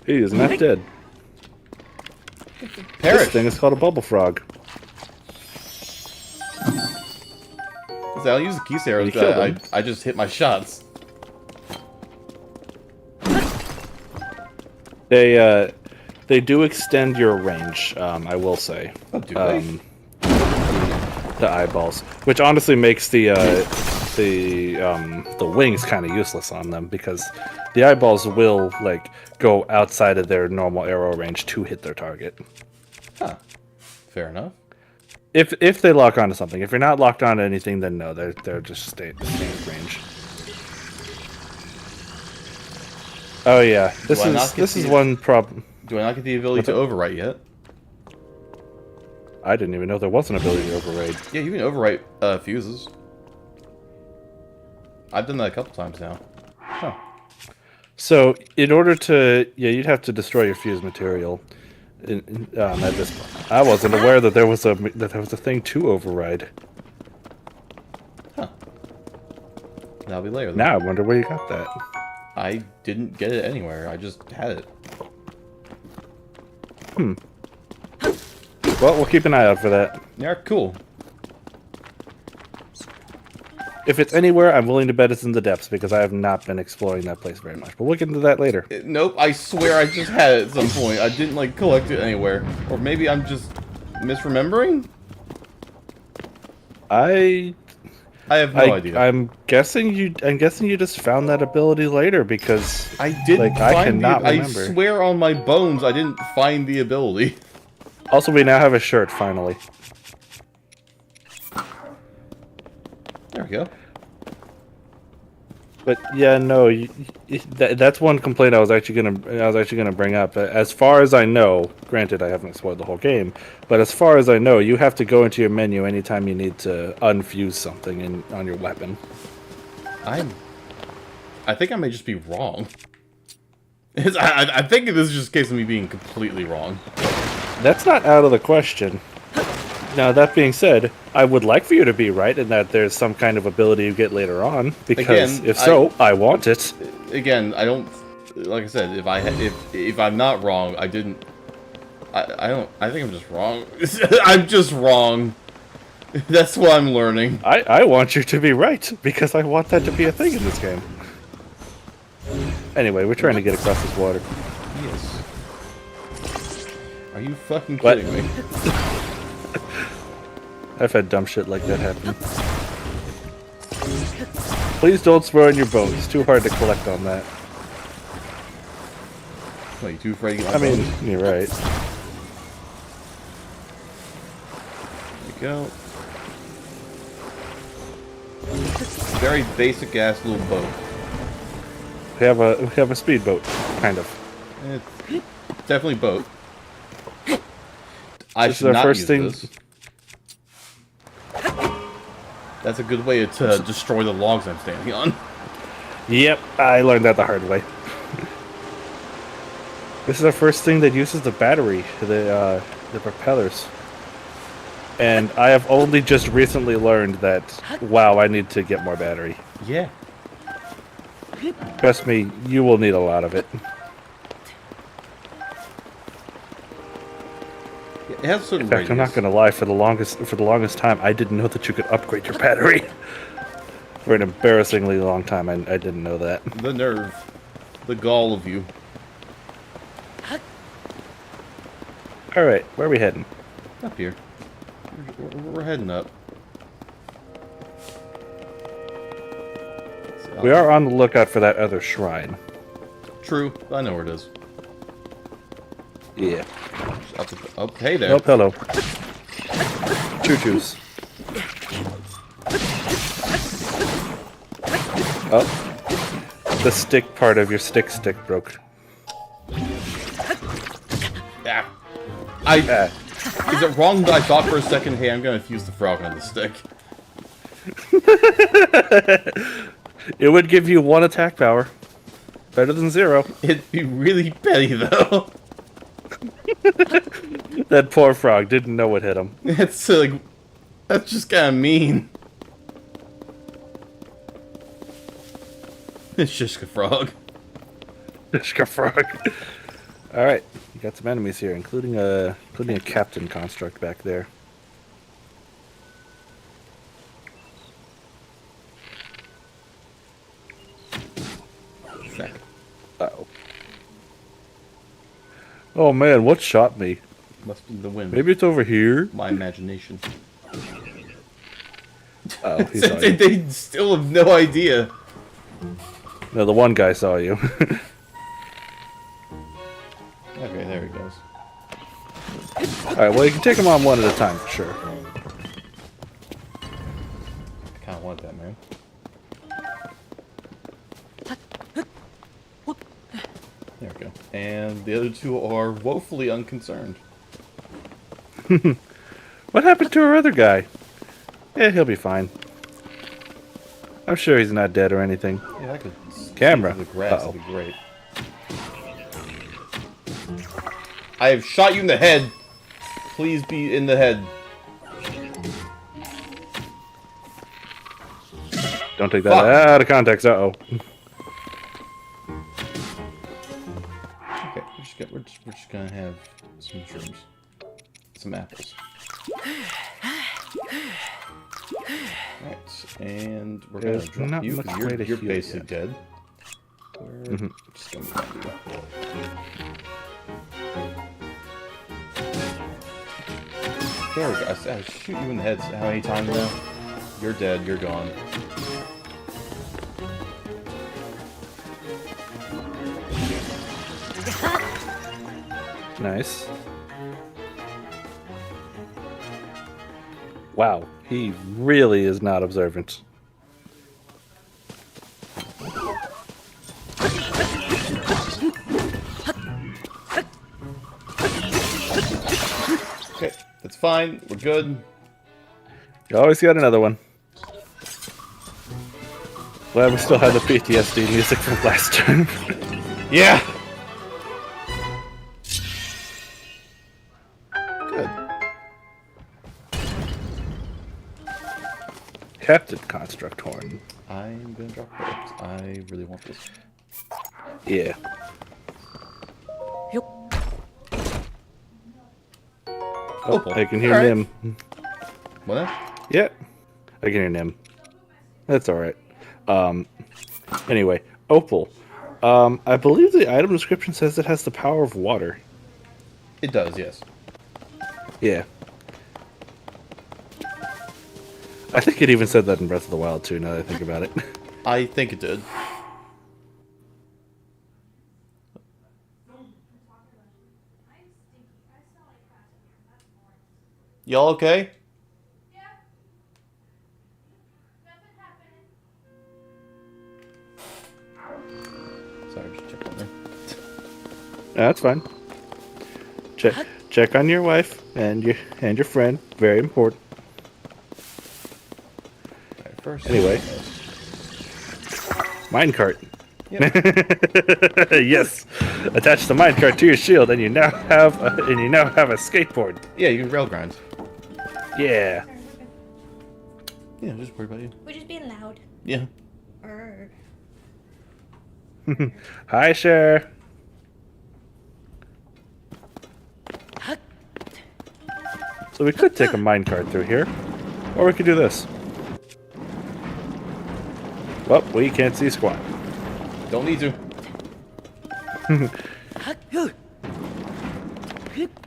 He is not dead. Parrot! This thing is called a bubble frog. So I'll use the geese arrows, You killed but him. I just hit my shots. They do extend your range, I will say. Oh, do they? The eyeballs, which honestly makes the wings kind of useless on them, because the eyeballs will like go outside of their normal arrow range to hit their target. Huh. Fair enough. If they lock onto something. If you're not locked onto anything, then no, they're just standard range. Oh yeah, this is one problem. Do I not get the ability to overwrite yet? I didn't even know there was an ability to override. Yeah, you can overwrite fuses. I've done that a couple times now. Huh. So, in order to... Yeah, you'd have to destroy your fuse material. At this point. I wasn't aware that there was a thing to override. Huh. That'll be later then. Now I wonder where you got that. I didn't get it anywhere. I just had it. Well, we'll keep an eye out for that. Yeah, cool. If it's anywhere, I'm willing to bet it's in the depths, because I have not been exploring that place very much. But we'll get into that later. Nope, I swear I just had it at some point. I didn't, like, collect it anywhere. Or maybe I'm just misremembering? I have no idea. I'm guessing you just found that ability later, because I didn't like, I find cannot I remember. swear on my bones I didn't find the ability. Also, we now have a shirt, finally. There we go. But yeah, no, that's one complaint I was actually gonna bring up. As far as I know, granted I haven't explored the whole game, but as far as I know, you have to go into your menu anytime you need to unfuse something on your weapon. I think I may just be wrong. I think this is just a case of me being completely wrong. That's not out of the question. Now, that being said, I would like for you to be right in that there's some kind of ability you get later on, because Again, if so, I want it. Again, I don't. Like I said, if I'm not wrong, I didn't. I think I'm just wrong. I'm just wrong. That's what I'm learning. I want you to be right, because I want that to be a thing in this game. Anyway, we're trying to get across this water. Yes. Are you fucking kidding me? I've had dumb shit like that happen. Please don't swear on your boat. It's too hard to collect on that. What, you too afraid to get my I mean, boat? you're right. There we go. Very basic ass little boat. We have a speedboat, kind of. It's definitely boat. I This is should our not first use thing. this. That's a good way to destroy the logs I'm standing on. Yep, I learned that the hard way. This is our first thing that uses the battery, the propellers. And I have only just recently learned that, wow, I need to get more battery. Yeah. Trust me, you will need a lot of it. It has a certain In fact, I'm not radius. gonna lie, for the longest time, I didn't know that you could upgrade your battery. For an embarrassingly long time, I didn't know that. The nerve. The gall of you. Alright, where are we heading? Up here. We're heading up. We are on the lookout for that other shrine. True. I know where it is. Yeah. Oh, hey there. Oh, hello. Choo-choos. Oh. The stick part of your stick broke. Yeah. Is it wrong that I thought for a second, hey, I'm gonna fuse the frog on the stick? It would give you 1 attack power. Better than 0. It'd be really petty, though. That poor frog didn't know what hit him. It's like... That's just kinda mean. It's just a frog. Shishka frog. Alright, you got some enemies here, including a captain construct back there. Sack. Uh-oh. Oh man, what shot me? Must be the wind. Maybe it's over here? My imagination. Oh, he saw you. They still have no idea. No, the one guy saw you. Okay, there he goes. Alright, well you can take them on one at a time for sure. I kinda want that, man. There we go. And the other two are woefully unconcerned. What happened to our other guy? Yeah, he'll be fine. I'm sure he's not dead or anything. Yeah, I could Camera. see through the grass. Uh-oh. That'd be great. I have shot you in the head. Please be in the head. Don't take that Fuck. out of context. Uh-oh. Okay, we're just gonna have some shrooms, some apples. Right, and we're gonna There's drop not you much because way to you're heal basically yet. dead. We're just gonna find you. There we go. I shoot you in the head how many times now? You're dead. You're gone. Nice. Wow, he really is not observant. Okay, that's fine. We're good. You always got another one. Glad we still have the PTSD music from last time. Yeah. Good. Captain Construct Horn. I'm gonna drop it. I really want this. Yeah. Oh, I can hear Alright. Nim. What? Now? Yeah, I can hear Nim. That's alright. Anyway, Opal. I believe the item description says it has the power of water. It does, yes. Yeah. I think it even said that in Breath of the Wild too, now that I think about it. I think it did. Y'all okay? Sorry, just check on there. That's fine. Check on your wife and your friend. Very important. Alright, first. Anyway. Minecart. Yep. Yes. Attach the minecart to your shield and you now have a skateboard. Yeah, you can rail grind. Yeah. Yeah, just worry about you. We're just being loud. Yeah. Err. Hi, Cher. So we could take a minecart through here, or we could do this. Well, we can't see squat. Don't need to.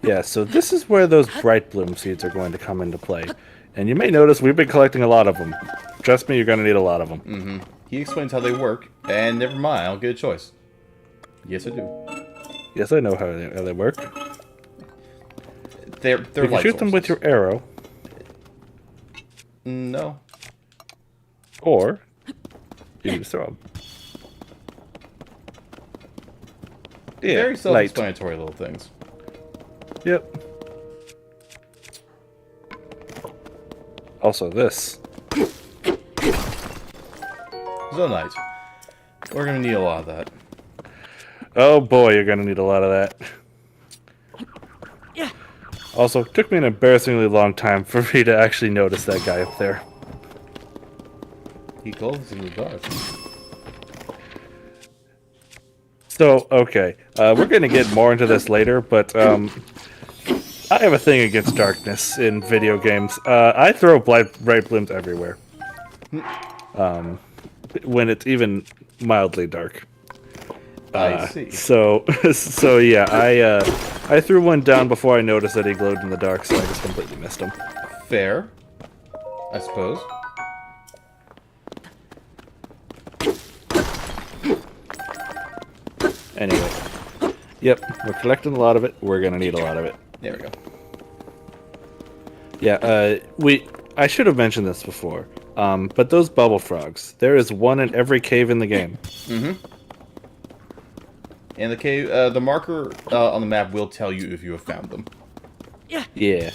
Yeah, so this is where those bright bloom seeds are going to come into play. And you may notice we've been collecting a lot of them. Trust me, you're going to need a lot of them. Mm-hmm. He explains how they work, and never mind, I'll get a choice. Yes, I do. Yes, I know how they work. They're You can light shoot them with sources. your arrow, No. or you can just throw them. Yeah, Very light. self-explanatory little things. Yep. Also this. Zonite. We're gonna need a lot of that. Oh boy, you're gonna need a lot of that. Also, it took me an embarrassingly long time for me to actually notice that guy up there. He glows in the dark. So, okay, we're gonna get more into this later, but I have a thing against darkness in video games. I throw bright blooms everywhere. When it's even mildly dark. I see. So yeah, I threw one down before I noticed that he glowed in the dark, so I just completely missed him. Fair. I suppose. Anyway, yep, we're collecting a lot of it. We're gonna need a lot of it. There we go. Yeah, I should have mentioned this before, but those bubble frogs, there is one in every cave in the game. Mm-hmm. And the cave, the marker on the map will tell you if you have found them. Yeah. Yeah,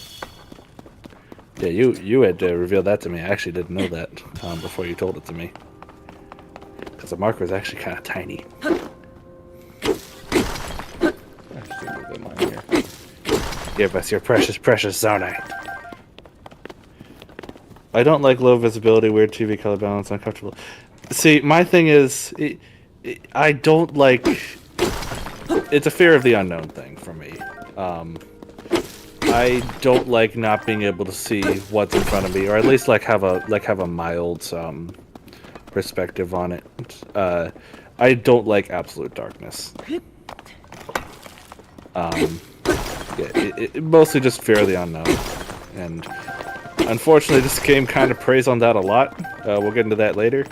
you had to reveal that to me. I actually didn't know that before you told it to me. Because the marker is actually kind of tiny. I just do a little bit of mine here. Give us your precious, precious zonite. I don't like low visibility, weird TV color balance, uncomfortable. See, my thing is, I don't like... It's a fear of the unknown thing for me. I don't like not being able to see what's in front of me, or at least have a mild perspective on it. I don't like absolute darkness. Mostly just fear of the unknown, and unfortunately, this game kind of preys on that a lot. We'll get into that later.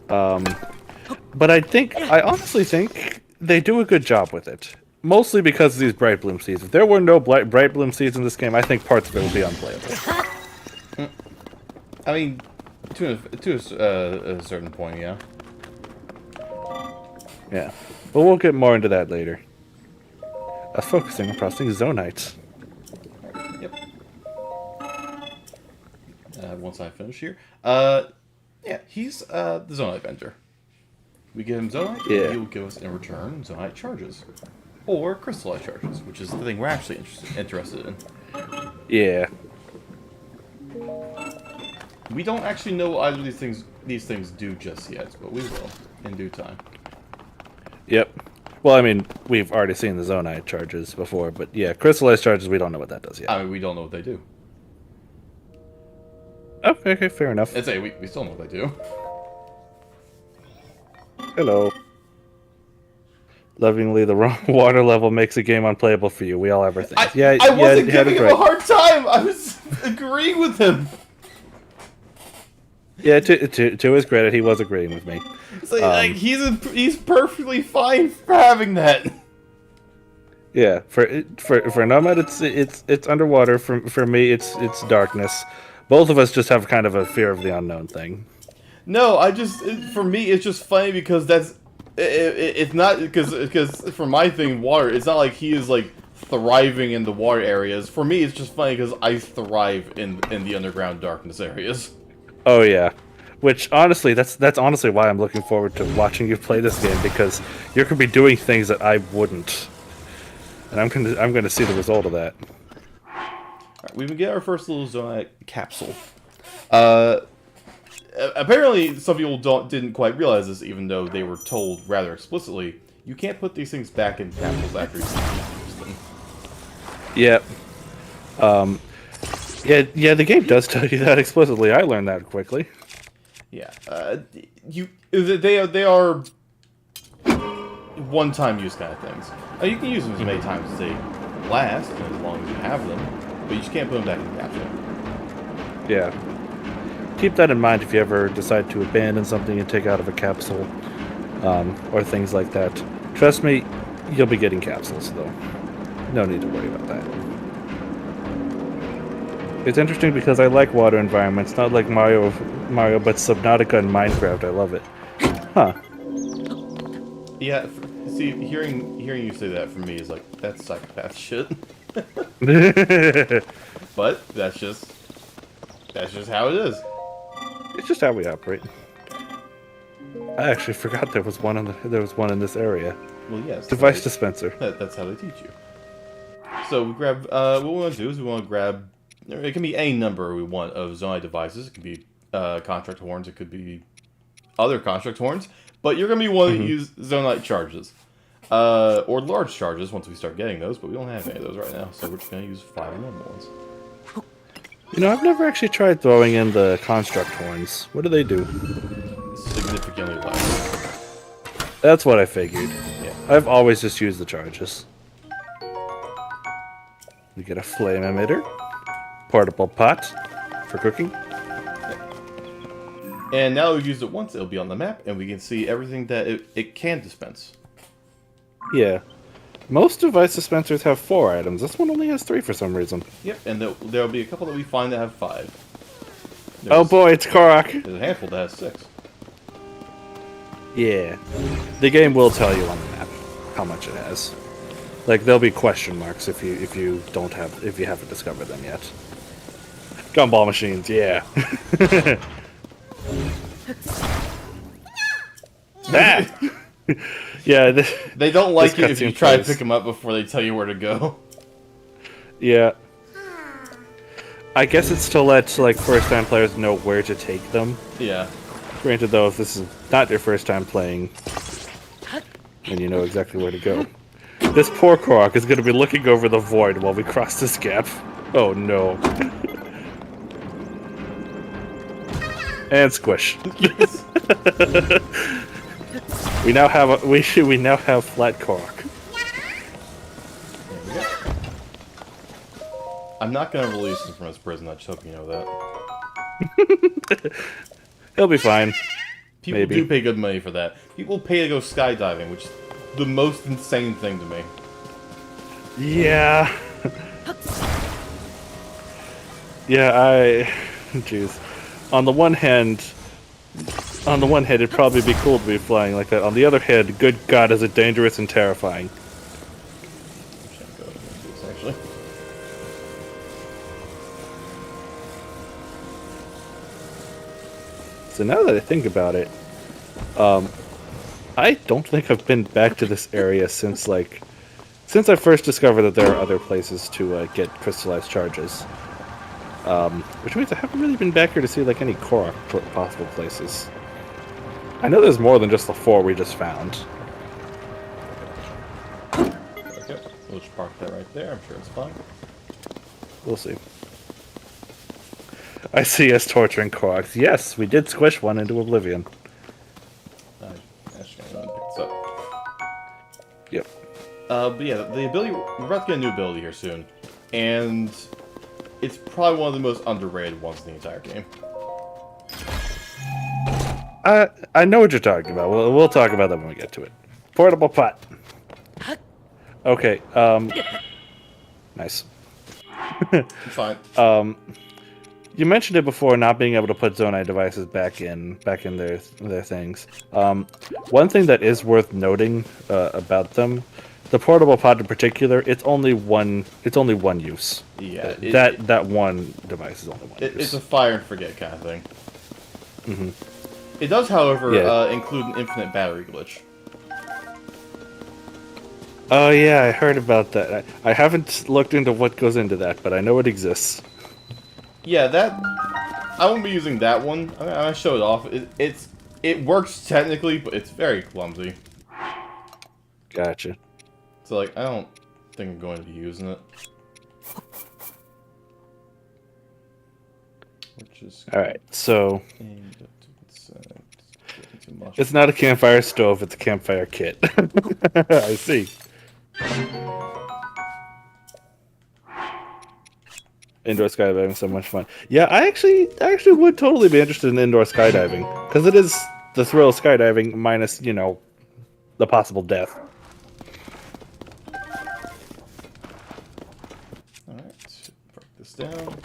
But I honestly think they do a good job with it. Mostly because of these bright bloom seeds. If there were no bright bloom seeds in this game, I think parts of it would be unplayable. I mean, to a certain point, yeah. Yeah, but we'll get more into that later. Focusing on processing zonites. Yep. Once I finish here, yeah, he's the zonite vendor. We give him zonite, Yeah. and he will give us in return zonite charges, or crystallized charges, which is the thing we're actually interested in. Yeah. We don't actually know what either of these things do just yet, but we will in due time. Yep. Well, I mean, we've already seen the zonite charges before, but yeah, crystallized charges, we don't know what that does yet. I mean, we don't know what they do. Okay, fair enough. I'd say we still know what they do. Hello. Lovingly, the wrong water level makes a game unplayable for you. We all have our things. I wasn't you had giving it him right. a hard time. I was agreeing with him. Yeah, to his credit, he was agreeing with me. It's like he's perfectly fine for having that. Yeah, for Nomad, it's underwater. For me, it's darkness. Both of us just have kind of a fear of the unknown thing. No, for me, it's just funny because it's not because for my thing, water. It's not like he is like thriving in the water areas. For me, it's just funny because I thrive in the underground darkness areas. Oh yeah, which honestly, that's honestly why I'm looking forward to watching you play this game, because you're gonna be doing things that I wouldn't, and I'm gonna see the result of that. All we can get our first little Zonite capsule. Apparently, some people didn't quite realize this, even though they were told rather explicitly. You can't put these things back in capsules after you use them. Yep. Yeah, the game does tell you that explicitly. I learned that quickly. Yeah, they are one-time use kind of things. You can use them as many times as they last, as long as you have them, but you just can't put them back in the capsule. Yeah. Keep that in mind if you ever decide to abandon something and take out of a capsule, or things like that. Trust me, you'll be getting capsules, though. No need to worry about that. It's interesting because I like water environments, not like Mario, but Subnautica and Minecraft. I love it. Huh. Yeah, see, hearing you say that for me is like, that's psychopath shit. But that's just how it is. It's just how we operate. I actually forgot there was one in this area. Well, yes. Device dispenser. That's how they teach you. So we grab. What we want to do is we want to grab. It can be any number we want of Zonite devices. It can be construct horns. It could be other construct horns. But you're going to be wanting to use Zonite charges. Or large charges once we start getting those. But we don't have any of those right now. So we're just going to use 5 normal ones. You know, I've never actually tried throwing in the construct horns. What do they do? Significantly less. That's what I figured. Yeah. I've always just used the charges. You get a flame emitter. Portable pot for cooking. And now that we've used it once, it'll be on the map, and we can see everything that it can dispense. Yeah. Most device dispensers have 4 items. This one only has 3 for some reason. Yep, and there'll be a couple that we find that have 5. Oh boy, it's Korok. There's a handful that has 6. Yeah. The game will tell you on the map how much it has. Like, there'll be question marks if you haven't discovered them yet. Gumball machines, yeah. Ah! Yeah, they don't like it if you try to plays. pick them up before they tell you where to go. Yeah. I guess it's to let, like, first-time players know where to take them. Yeah. Granted, though, if this is not your first time playing, then you know exactly where to go. This poor Korok is going to be looking over the void while we cross this gap. Oh, no. And squish. Yes. We now have flat Korok. There we go. I'm not going to release him from his prison, I just hope you know that. He'll be fine. People Maybe. do pay good money for that. People pay to go skydiving, which is the most insane thing to me. Yeah. Jeez. On the one hand, it'd probably be cool to be flying like that. On the other hand, good God, is it dangerous and terrifying. Actually. So now that I think about it, I don't think I've been back to this area since I first discovered that there are other places to get crystallized charges. Which means I haven't really been back here to see like any Korok possible places. I know there's more than just the 4 we just found. Okay, we'll just park that right there. I'm sure it's fine. We'll see. I see us torturing Koroks. Yes, we did squish one into oblivion. Actually, I'm gonna pick this up. Yep. But yeah, the ability, we're about to get a new ability here soon, and it's probably one of the most underrated ones in the entire game. I know what you're talking about. We'll talk about that when we get to it. Portable pot. Okay. Nice. It's fine. You mentioned it before, not being able to put Zonite devices back in their things. One thing that is worth noting about them, the portable pod in particular, it's only one use. Yeah, that one device is only one use. It's a fire and forget kind of thing. Mm-hmm. It does, however, include an infinite battery glitch. Oh yeah, I heard about that. I haven't looked into what goes into that, but I know it exists. Yeah, that... I won't be using that one. I'm gonna show it off. It works technically, but it's very clumsy. Gotcha. So, like, I don't think I'm going to be using it. Alright, so... It's not a campfire stove, it's a campfire kit. I see. Indoor skydiving is so much fun. Yeah, I actually would totally be interested in indoor skydiving. Because it is the thrill of skydiving minus, you know, the possible death. Alright, break this down.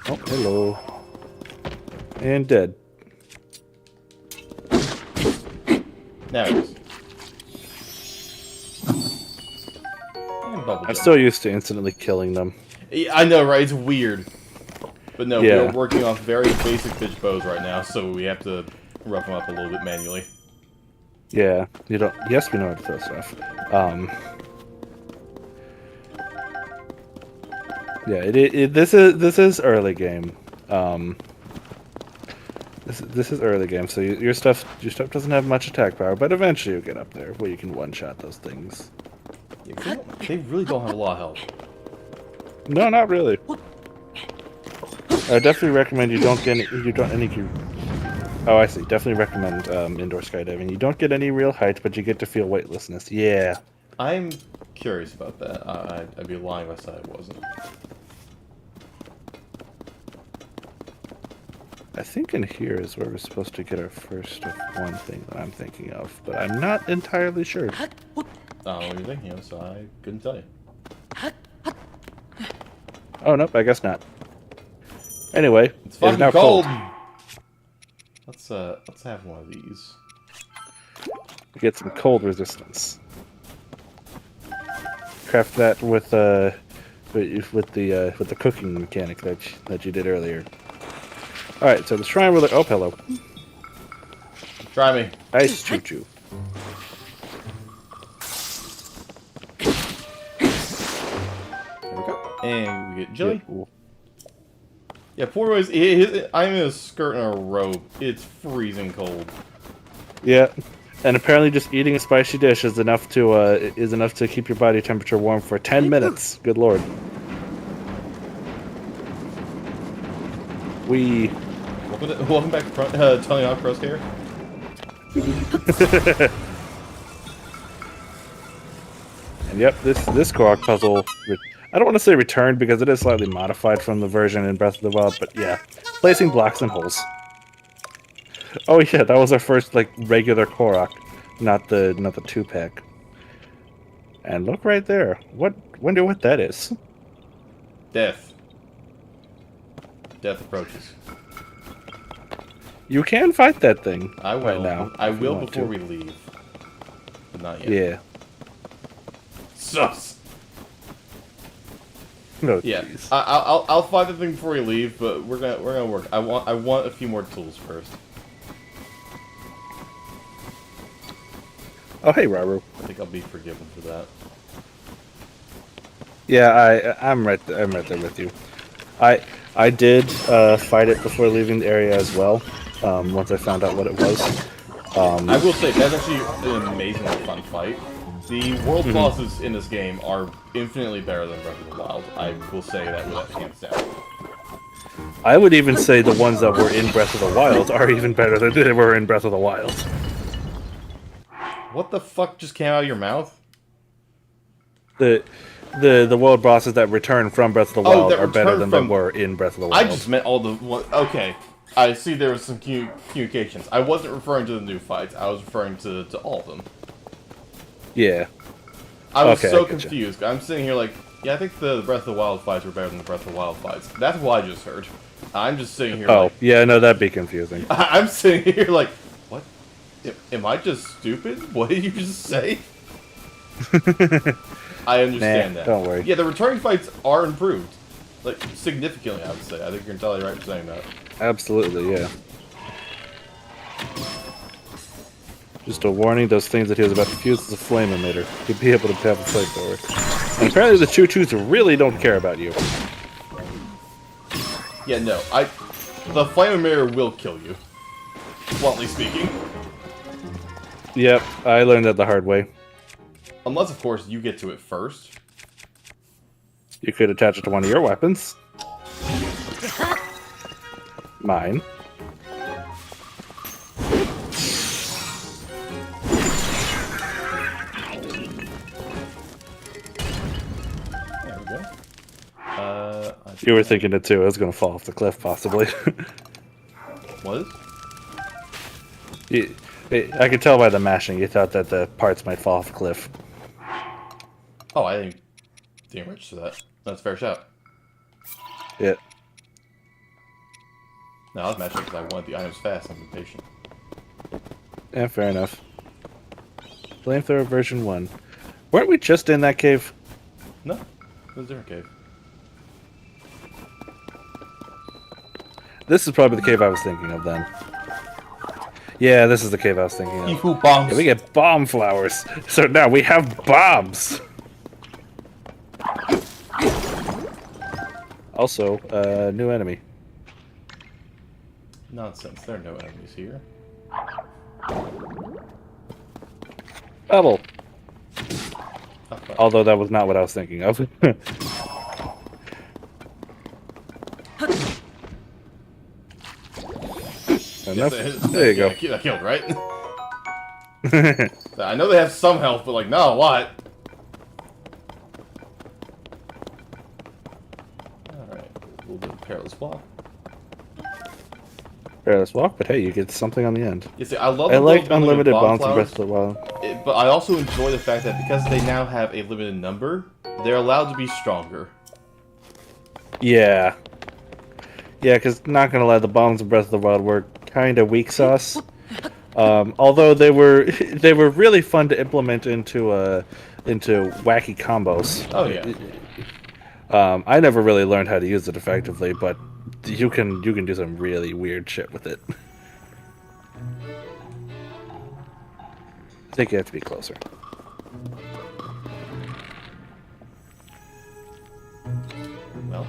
Oh, hello. And dead. Now it is. And bubble I'm jump. still used to instantly killing them. Yeah, I know, right? It's weird. But no, Yeah. we're working off very basic bitch bows right now, so we have to rough them up a little bit manually. Yeah, you don't. Yes, we know how to throw stuff. Yeah, this is early game. This is early game, so your stuff doesn't have much attack power, but eventually you get up there where you can one shot those things. Yeah, they really don't have a lot of health. No, not really. I definitely recommend you don't get any. Oh, I see. Definitely recommend indoor skydiving. You don't get any real height, but you get to feel weightlessness. Yeah. I'm curious about that. I'd be lying if I said I wasn't. I think in here is where we're supposed to get our first of one thing that I'm thinking of, but I'm not entirely sure. I don't know what you're thinking of, so I couldn't tell you. Oh, nope, I guess not. Anyway, It's fucking now cold. Let's have one of these. Get some cold resistance. Craft that with the cooking mechanic that you did earlier. All right, so the shrine we're like, oh, hello. Try me. Ice choo-choo. There we go. And we get jelly. Yeah, Yeah, poor boys. I'm in a skirt and a robe. It's freezing cold. yeah, and apparently just eating a spicy dish is enough to keep your body temperature warm for 10 minutes. Good lord. Welcome back to Tony Hawk Crosshair. And yep, this Korok puzzle, I don't want to say returned because it is slightly modified from the version in Breath of the Wild, but yeah, placing blocks in holes. Oh yeah, that was our first like regular Korok, not the 2-pack. And look right there. Wonder what that is. Death. Death approaches. You can fight that thing. I will. Right now. I if you will want before to. we leave. But not yet. Yeah. Sus. No. Yeah. Geez. I'll fight the thing before we leave, but we're gonna work. I want a few more tools first. Oh hey, Raru. I think I'll be forgiven for that. Yeah, I'm right there with you. I did fight it before leaving the area as well. Once I found out what it was. I will say that's actually an amazingly fun fight. The world bosses in this game are infinitely better than Breath of the Wild. I will say that without hands down. I would even say the ones that were in Breath of the Wild are even better than they were in Breath of the Wild. What the fuck just came out of your mouth? The world bosses that return from Breath of the Wild are better than they were in Breath of the Wild. I just meant all the... Okay. I see there was some communications. I wasn't referring to the new fights. I was referring to all of them. Yeah. I was Okay, so I getcha. confused. I'm sitting here like, yeah, I think the Breath of the Wild fights were better than the Breath of the Wild fights. That's what I just heard. I'm just sitting here Oh, like... yeah, no, that'd be confusing. I'm sitting here like, what? Am I just stupid? What did you just say? I understand that. Don't worry. Yeah, the returning fights are improved. Like, significantly, I would say. I think you're entirely right in saying that. Absolutely, yeah. Just a warning, those things that he was about to fuse is a flame emitter. He'd be able to have a flamethrower. And apparently the choo-choos really don't care about you. Yeah, no. The flame emitter will kill you. Bluntly speaking. Yep, I learned that the hard way. Unless, of course, you get to it first. You could attach it to one of your weapons. Mine. There we go. You were thinking it too. I was going to fall off the cliff, possibly. Was? I could tell by the mashing. You thought that the parts might fall off the cliff. Oh, I didn't register that. That's a fair shot. Yeah. No, I was matching because I wanted the items fast. I'm impatient. Yeah, fair enough. Flamethrower version 1. Weren't we just in that cave? No, it was a different cave. This is probably the cave I was thinking of then. Yeah, this is the cave I was thinking of. Equal bombs. Yeah, we get bomb flowers. So now we have bombs. Also, new enemy. Nonsense. There are no enemies here. Bubble. Oh, fuck. Although that was not what I was thinking of. Enough. There you go. That killed, right? I know they have some health, but like, not a lot. Alright, we'll do a perilous walk. Perilous walk, but hey, you get something on the end. You see, I love I the liked building of unlimited bomb bombs in Breath flowers, of the Wild. but I also enjoy the fact that because they now have a limited number, they're allowed to be stronger. Yeah. Yeah, because not gonna lie, the bombs in Breath of the Wild were kind of weak sauce. Although they were really fun to implement into wacky combos. Oh yeah. I never really learned how to use it effectively, but you can do some really weird shit with it. I think you have to be closer. Well.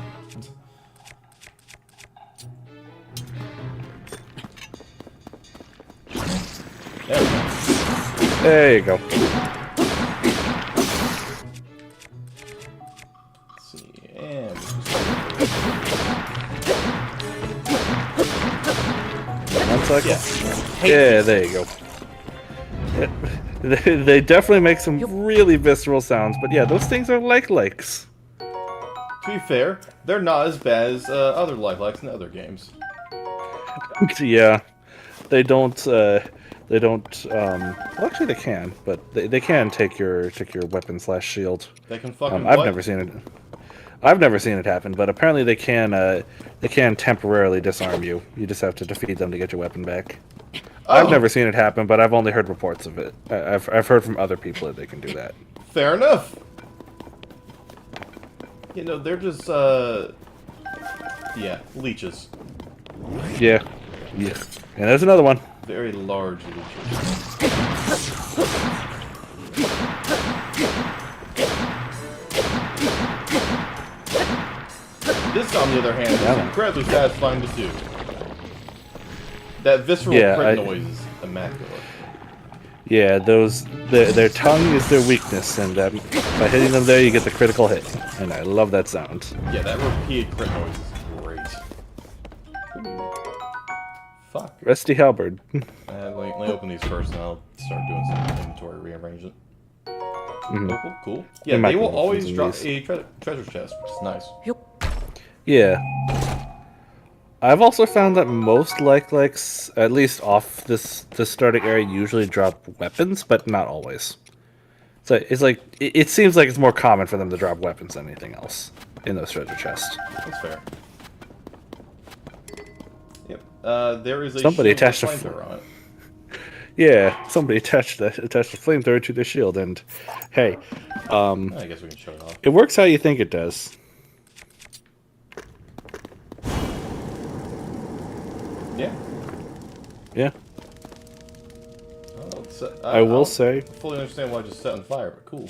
There we go. There you go. Let's see, and One cycle. yeah. Yeah, there you go. They definitely make some really visceral sounds, but yeah, those things are likes. To be fair, they're not as bad as other likes in other games. Yeah, they don't. Well, actually, they can, but they can take your weapon / shield. They can fucking. I've what? never seen it. I've never seen it happen, but apparently they can temporarily disarm you. You just have to defeat them to get your weapon back. Oh, I've never seen it happen, but I've only heard reports of it. I've heard from other people that they can do that. fair enough. You know, they're just yeah, leeches. Yeah. And there's another one. Very large leeches. This, on the other hand, is incredibly satisfying to do. That visceral crit noise is immaculate. Yeah, their tongue is their weakness, and by hitting them there, you get the critical hit. And I love that sound. Yeah, that repeated crit noise is great. Fuck. Rusty halberd. Let me open these first, and I'll start doing some inventory rearrangement. Oh, cool. Yeah, they will always drop a treasure chest, which is nice. Yeah. I've also found that most likes, at least off this starting area, usually drop weapons, but not always. So it's like it seems like it's more common for them to drop weapons than anything else in those treasure chests. That's fair. Yep. There is a Somebody shield with attached a flamethrower on it. Yeah, somebody attached a flamethrower to their shield, and hey, I guess we can show it off. it works how you think it does. Yeah. Yeah. Let's I will say, I fully understand why I just set on fire, but cool.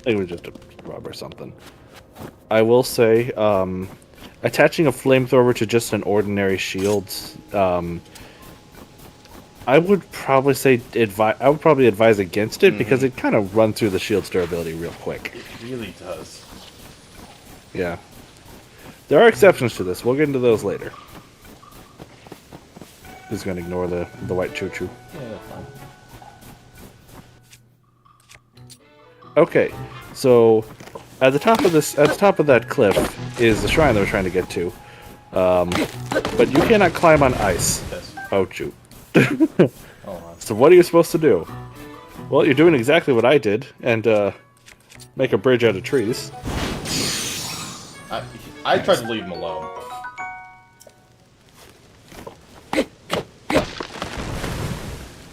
it was just a rub or something. I will say, attaching a flamethrower to just an ordinary shield, I would probably say I would probably advise against it because it kind of runs through the shield's durability real quick. It really does. Yeah. There are exceptions to this. We'll get into those later. Just gonna ignore the white choo-choo. Yeah, fine. Okay, so at the top of that cliff is the shrine that we're trying to get to. But you cannot climb on ice. Yes. Oh shoot. Oh, So what are you supposed to do? Well, you're doing exactly what I did, and make a bridge out of trees. I tried to leave him alone.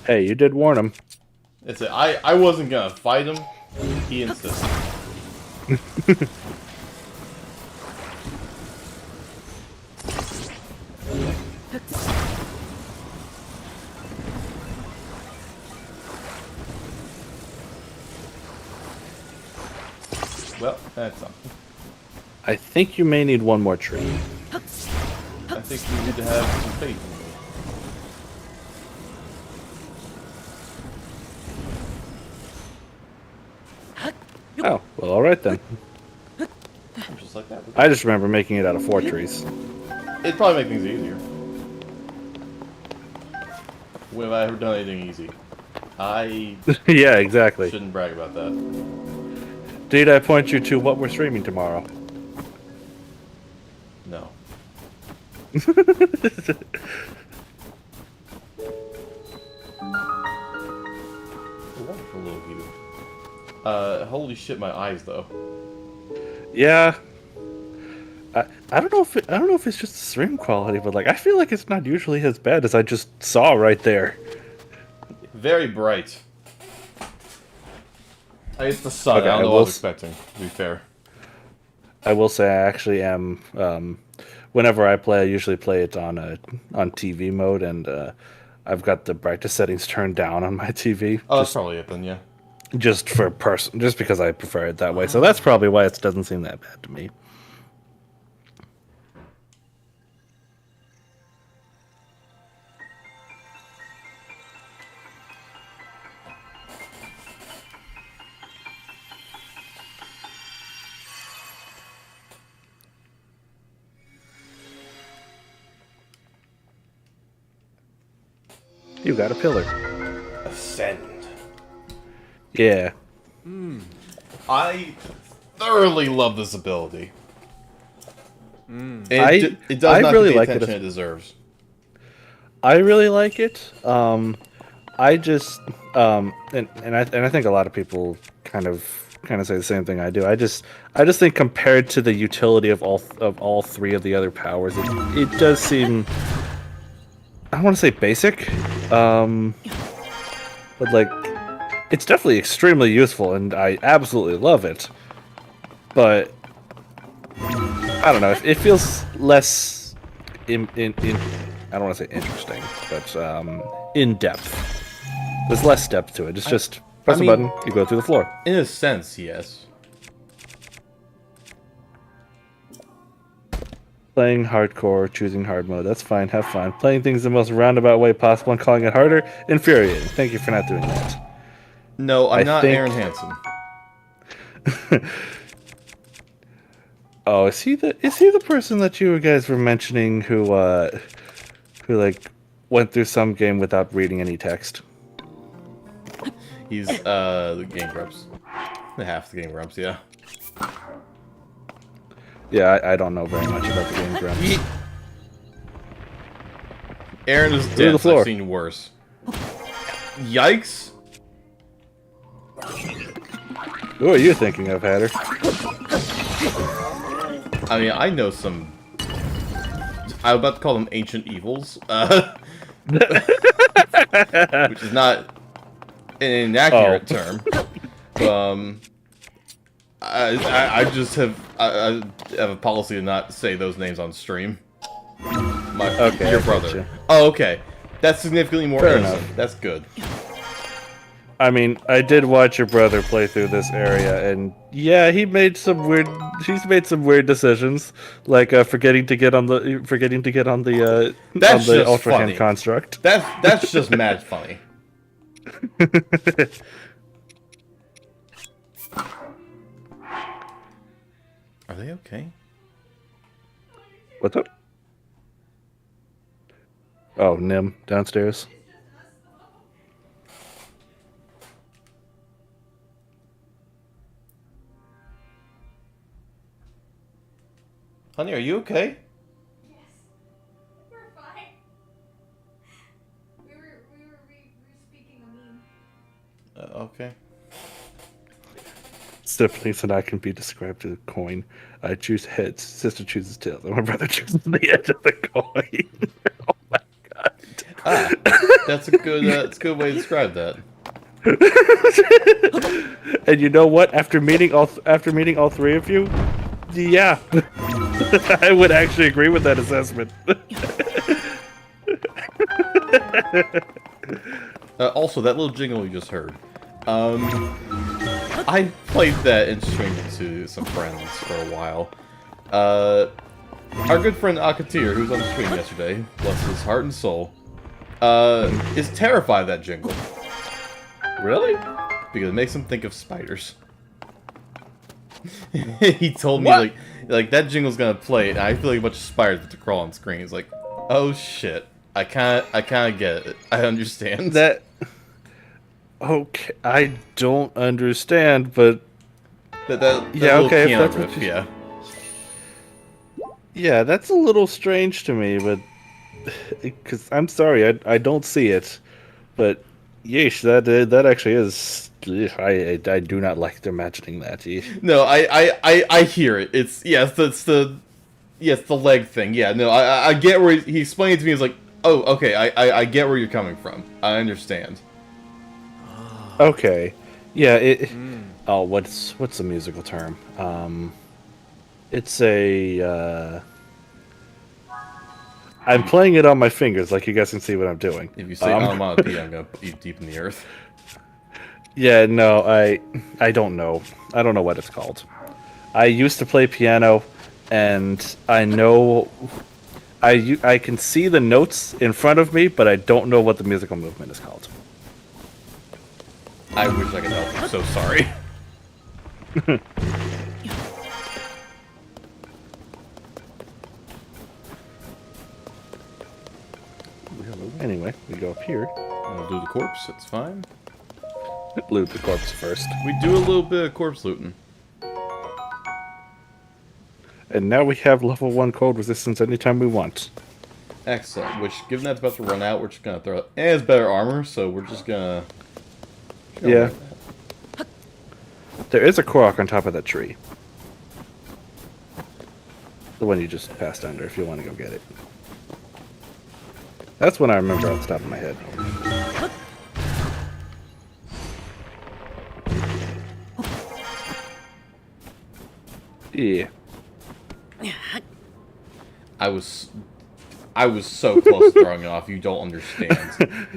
Hey, you did warn him. It's it. I wasn't gonna fight him. He insisted. Well, that's something. I think you may need one more tree. I think you need to have some faith in me. Oh, well, alright then. Just like that. I just remember making it out of 4 trees. It'd probably make things easier. When have I ever done anything easy? I Yeah, exactly. shouldn't brag about that. Did I point you to what we're streaming tomorrow? No. Wonderful little view. Holy shit, my eyes though. Yeah. I don't know if I don't know if it's just the stream quality, but like I feel like it's not usually as bad as I just saw right there. Very bright. It's the sun. Okay, I don't know I what I will was expecting, to be fair. I will say I actually am. Whenever I play, I usually play it on TV mode, and I've got the brightness settings turned down on my TV. Oh, that's probably it then, yeah. Just because I prefer it that way. So that's probably why it doesn't seem that bad to me. You got a pillar. Ascend. Yeah. I thoroughly love this ability. It does I not really get the like it attention it deserves. I really like it. I just and I think a lot of people kind of say the same thing I do. I just think compared to the utility of all 3 of the other powers, it does seem, I don't want to say basic, but like it's definitely extremely useful and I absolutely love it. But I don't know, it feels less in I don't want to say interesting, but in depth. There's less depth to it. It's just press a button, you go through the floor. In a sense, yes. Playing hardcore, choosing hard mode. That's fine. Have fun. Playing things the most roundabout way possible and calling it harder. Infuriating. Thank you for not doing that. No, I'm not think- Aaron Hansen. Oh, is he the person that you guys were mentioning who like went through some game without reading any text? He's the Game Grumps. Half the Game Grumps, yeah. Yeah, I don't know very much about the game grumps. Aaron is Through the dense. floor. I've seen worse. Yikes! Who are you thinking of, Hatter? I mean, I know some. I was about to call them ancient evils, which is not an inaccurate term. I just have I have a policy to not say those names on stream. Okay, Your I brother. getcha. Oh, okay. That's significantly more Fair innocent. enough. That's good. I mean, I did watch your brother play through this area, and yeah, he's made some weird decisions, like forgetting to get on the That's just Ultra Hand funny. construct. That's just mad funny. Are they okay? What's up? Oh, Nim downstairs. Honey, are you okay? Yes. We're fine. We were speaking a meme. Okay. Sympathies and I can be described as a coin. I choose heads, sister chooses tails, and my brother chooses the edge of the coin. Oh my god. Ah, that's a good way to describe that. And you know what? After meeting all three of you, yeah, I would actually agree with that assessment. Also, that little jingle you just heard. I played that in stream to some friends for a while. Our good friend Akatir, who was on the stream yesterday, bless his heart and soul, is terrified of that jingle. Really? Because it makes him think of spiders. He told me like that jingle's gonna play, and I feel like a bunch of spiders have to crawl on screen. He's like, oh shit, I kinda get it. I understand that. Okay, I don't understand, but that yeah, okay, if piano that's what riff, you... yeah. Yeah, that's a little strange to me, but because I'm sorry, I don't see it, but yeesh, that actually is. I do not like imagining that. No, I hear it. It's it's the leg thing. Yeah, no, I get where he explained it to me. He's like, oh, okay, I get where you're coming from. I understand. Okay, yeah. Oh, what's the musical term? It's a. I'm playing it on my fingers, like you guys can see what I'm doing. If you say onomatopoeia, I'm gonna put you deep in the earth. Yeah, no, I don't know. I don't know what it's called. I used to play piano, and I know I can see the notes in front of me, but I don't know what the musical movement is called. I wish I could help. I'm so sorry. Anyway, we go up here. I'll do the corpse. It's fine. Loot the corpse first. We do a little bit of corpse looting. And now we have level 1 cold resistance anytime we want. Excellent. Which, given that's about to run out, we're just gonna throw it. And it's better armor, so we're just gonna. Yeah. There is a Korok on top of that tree. The one you just passed under, if you want to go get it. That's one I remember off the top of my head. Yeah. I was so close to throwing it off. You don't understand.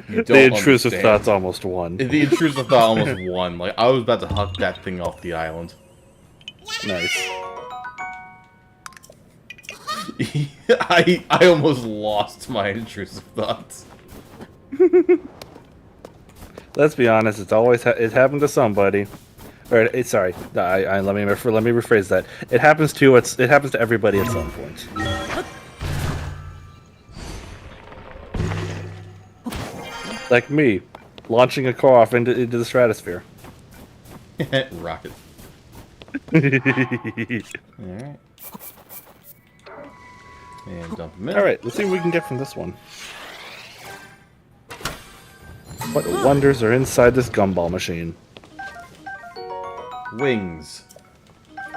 You don't The intrusive understand. thoughts almost won. The intrusive thought almost won. Like, I was about to huck that thing off the island. Nice. I almost lost my intrusive thoughts. Let's be honest. It's always it happened to somebody. Or sorry. Let me rephrase that. It happens to everybody at some point. Like me, launching a car off into the stratosphere. Rocket. Alright. And dump him in. Alright, let's see what we can get from this one. What wonders are inside this gumball machine? Wings.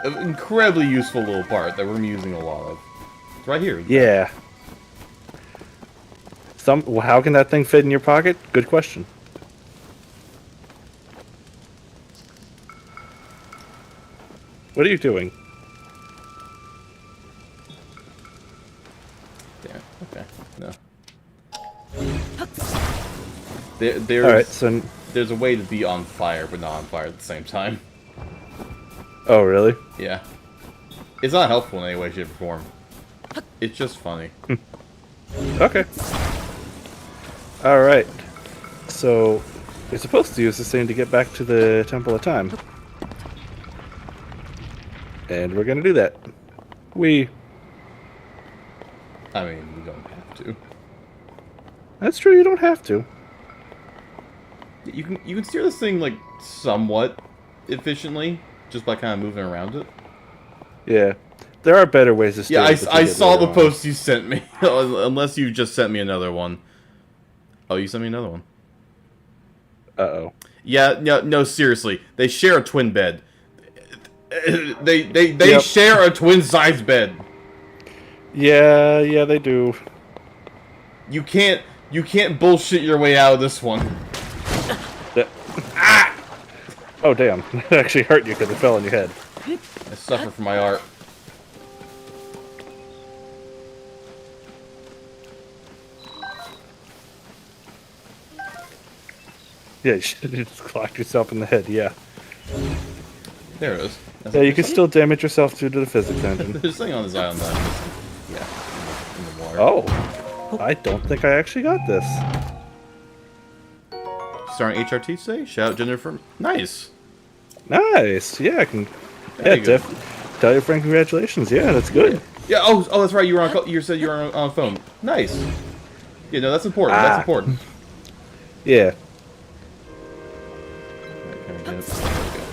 An incredibly useful little part that we're using a lot of. It's right here. Yeah. How can that thing fit in your pocket? Good question. What are you doing? Damn. Okay. No. There. All right. So there's a way to be on fire but not on fire at the same time. Oh, really? Yeah. It's not helpful in any way, shape, or form. It's just funny. Okay. Alright. So, we're supposed to use this thing to get back to the Temple of Time. And we're gonna do that. I mean, we don't have to. That's true, you don't have to. You can steer this thing, like, somewhat efficiently, just by kind of moving around it. Yeah. There are better ways to steer Yeah, it, but I you get saw the later on. post you sent me. Unless you just sent me another one. Oh, you sent me another one. Uh-oh. Yeah, no, seriously. They share a twin bed. They Yep. share a twin-sized bed. Yeah, they do. You can't bullshit your way out of this one. Oh, damn. That actually hurt you because it fell on your head. I suffer from my art. Yeah, you should have just clocked yourself in the head, yeah. There it is. That's Yeah, what you you're can saying? still damage yourself due to the physics engine. There's something on this island that I'm missing. Yeah, in the water. Oh, I don't think I actually got this. Starring HRT today? Shout out Gender Firm. Nice. Nice. Yeah, I can. Very Yeah, good. tell your friend congratulations. Yeah, that's good. Yeah. Oh, that's right. You were on. You said you were on phone. Nice. Yeah. No, that's important. That's important. Yeah. Alright, can we get it? There we go.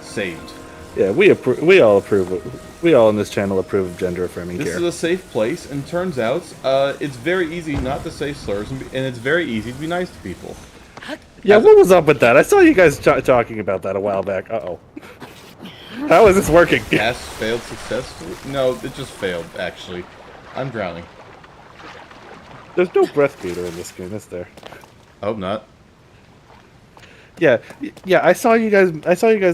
Saved. Yeah, we all approve. We all on this channel approve of gender affirming This care. is a safe place, and turns out it's very easy not to say slurs, and it's very easy to be nice to people. Yeah, what was up with that? I saw you guys talking about that a while back. Uh-oh. How is this working? Pass failed successfully? No, it just failed, actually. I'm drowning. There's no breath meter in this game, is there? I hope not. Yeah, I saw you guys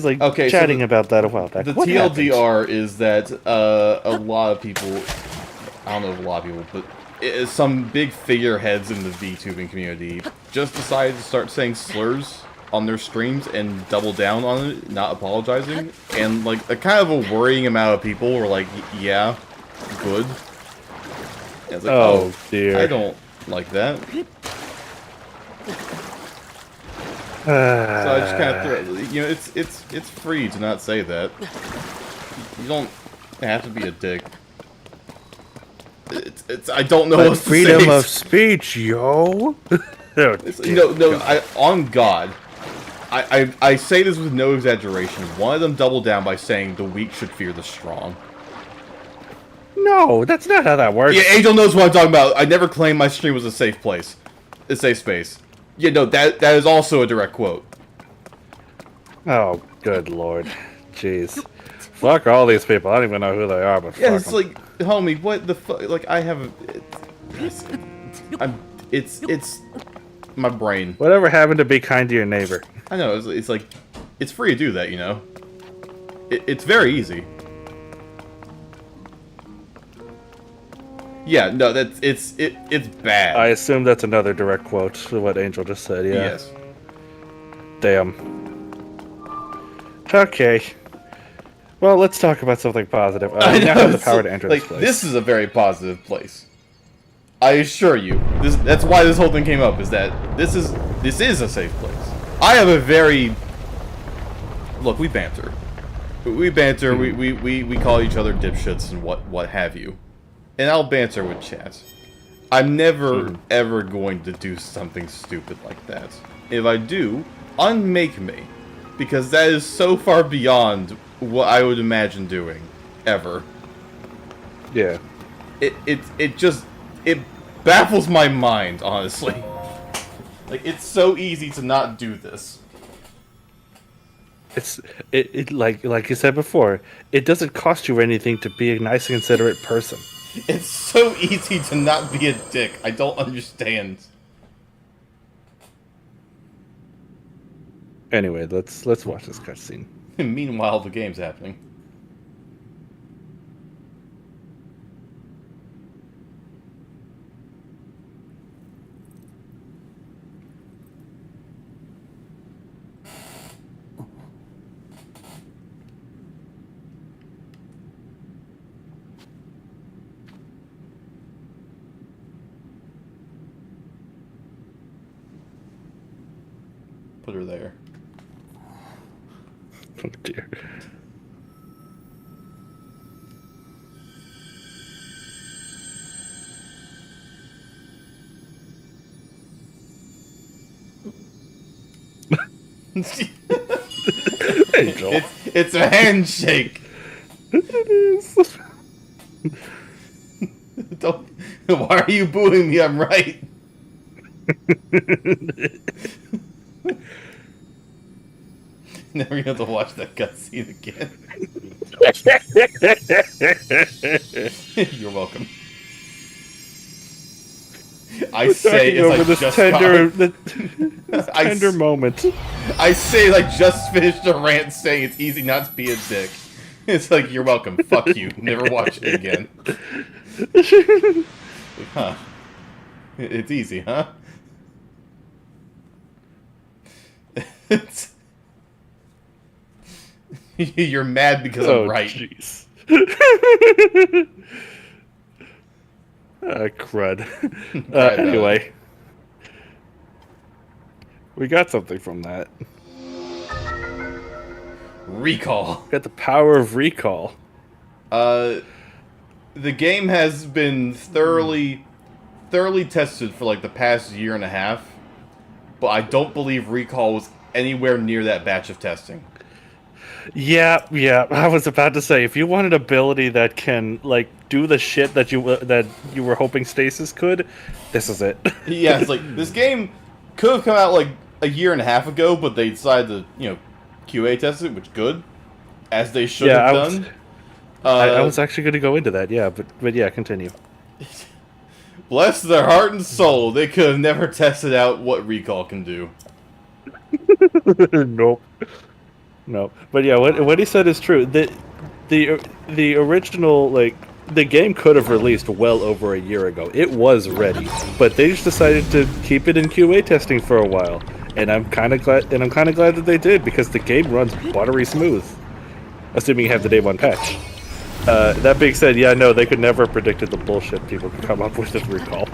like Okay, so chatting about that a while back. The What happened? TLDR is that a lot of people, I don't know if a lot of people, but some big figureheads in the VTubing community just decided to start saying slurs on their streams and double down on it, not apologizing. And like a kind of a worrying amount of people were like, yeah, good. And it's like, Oh, dear. I don't like that. So I just kind of threw it. You know, it's free to not say that. You don't have to be a dick. I don't know what to freedom say. of speech, yo. On God, I say this with no exaggeration. One of them doubled down by saying the weak should fear the strong. No, that's not how that works. Yeah, Angel knows what I'm talking about. I never claimed my stream was a safe place, a safe space. Yeah, no, that is also a direct quote. Oh, good lord. Jeez. Fuck all these people. I don't even know who they are, but Yeah, fuck it's 'em. like, homie, what the fuck? Like, I have a... It's my brain. Whatever happened to be kind to your neighbor? I know, it's like, it's free to do that, you know? It's very easy. Yeah, no, it's bad. I assume that's another direct quote to what Angel just said, yeah. Yes. Damn. Okay. Well, let's talk about something positive. I We now know, have the it's power to enter like, this place. this is a very positive place. I assure you. That's why this whole thing came up, is that this is a safe place. I have a very... Look, we banter. We banter, we call each other dipshits and what have you. And I'll banter with chat. I'm never, ever going to do something stupid like that. If I do, unmake me. Because that is so far beyond what I would imagine doing. Ever. Yeah. It baffles my mind, honestly. Like, it's so easy to not do this. It like you said before, it doesn't cost you anything to be a nice and considerate person. It's so easy to not be a dick. I don't understand. Anyway, let's watch this cutscene. Meanwhile, the game's happening. put her there. Oh dear. Hey, Joel. It's a handshake. It is. Don't. Why are you booing me? I'm right. Never gonna have to watch that cutscene again. You're welcome. I say as I just tender moment. I say like just finished a rant saying it's easy not to be a dick. It's like you're welcome. Fuck you. Never watch it again. Huh? It's easy, huh? You're mad because I'm right. Jeez. Crud. Anyway. We got something from that. Recall. Got the power of recall. The game has been thoroughly tested for like the past year and a half, but I don't believe recall was anywhere near that batch of testing. Yeah. I was about to say, if you want an ability that can like do the shit that you were hoping Stasis could, this is it. Yeah, it's like this game could have come out like a year and a half ago, but they decided to QA test it, which good, as they should have done. I was actually going to go into that, yeah, but yeah, continue. Bless their heart and soul, they could have never tested out what recall can do. Nope. No, but yeah, what he said is true. The original, like, the game could have released well over a year ago. It was ready, but they just decided to keep it in QA testing for a while, and I'm kind of glad that they did, because the game runs buttery smooth, assuming you have the day one patch. That being said, yeah, no, they could never have predicted the bullshit people could come up with recall.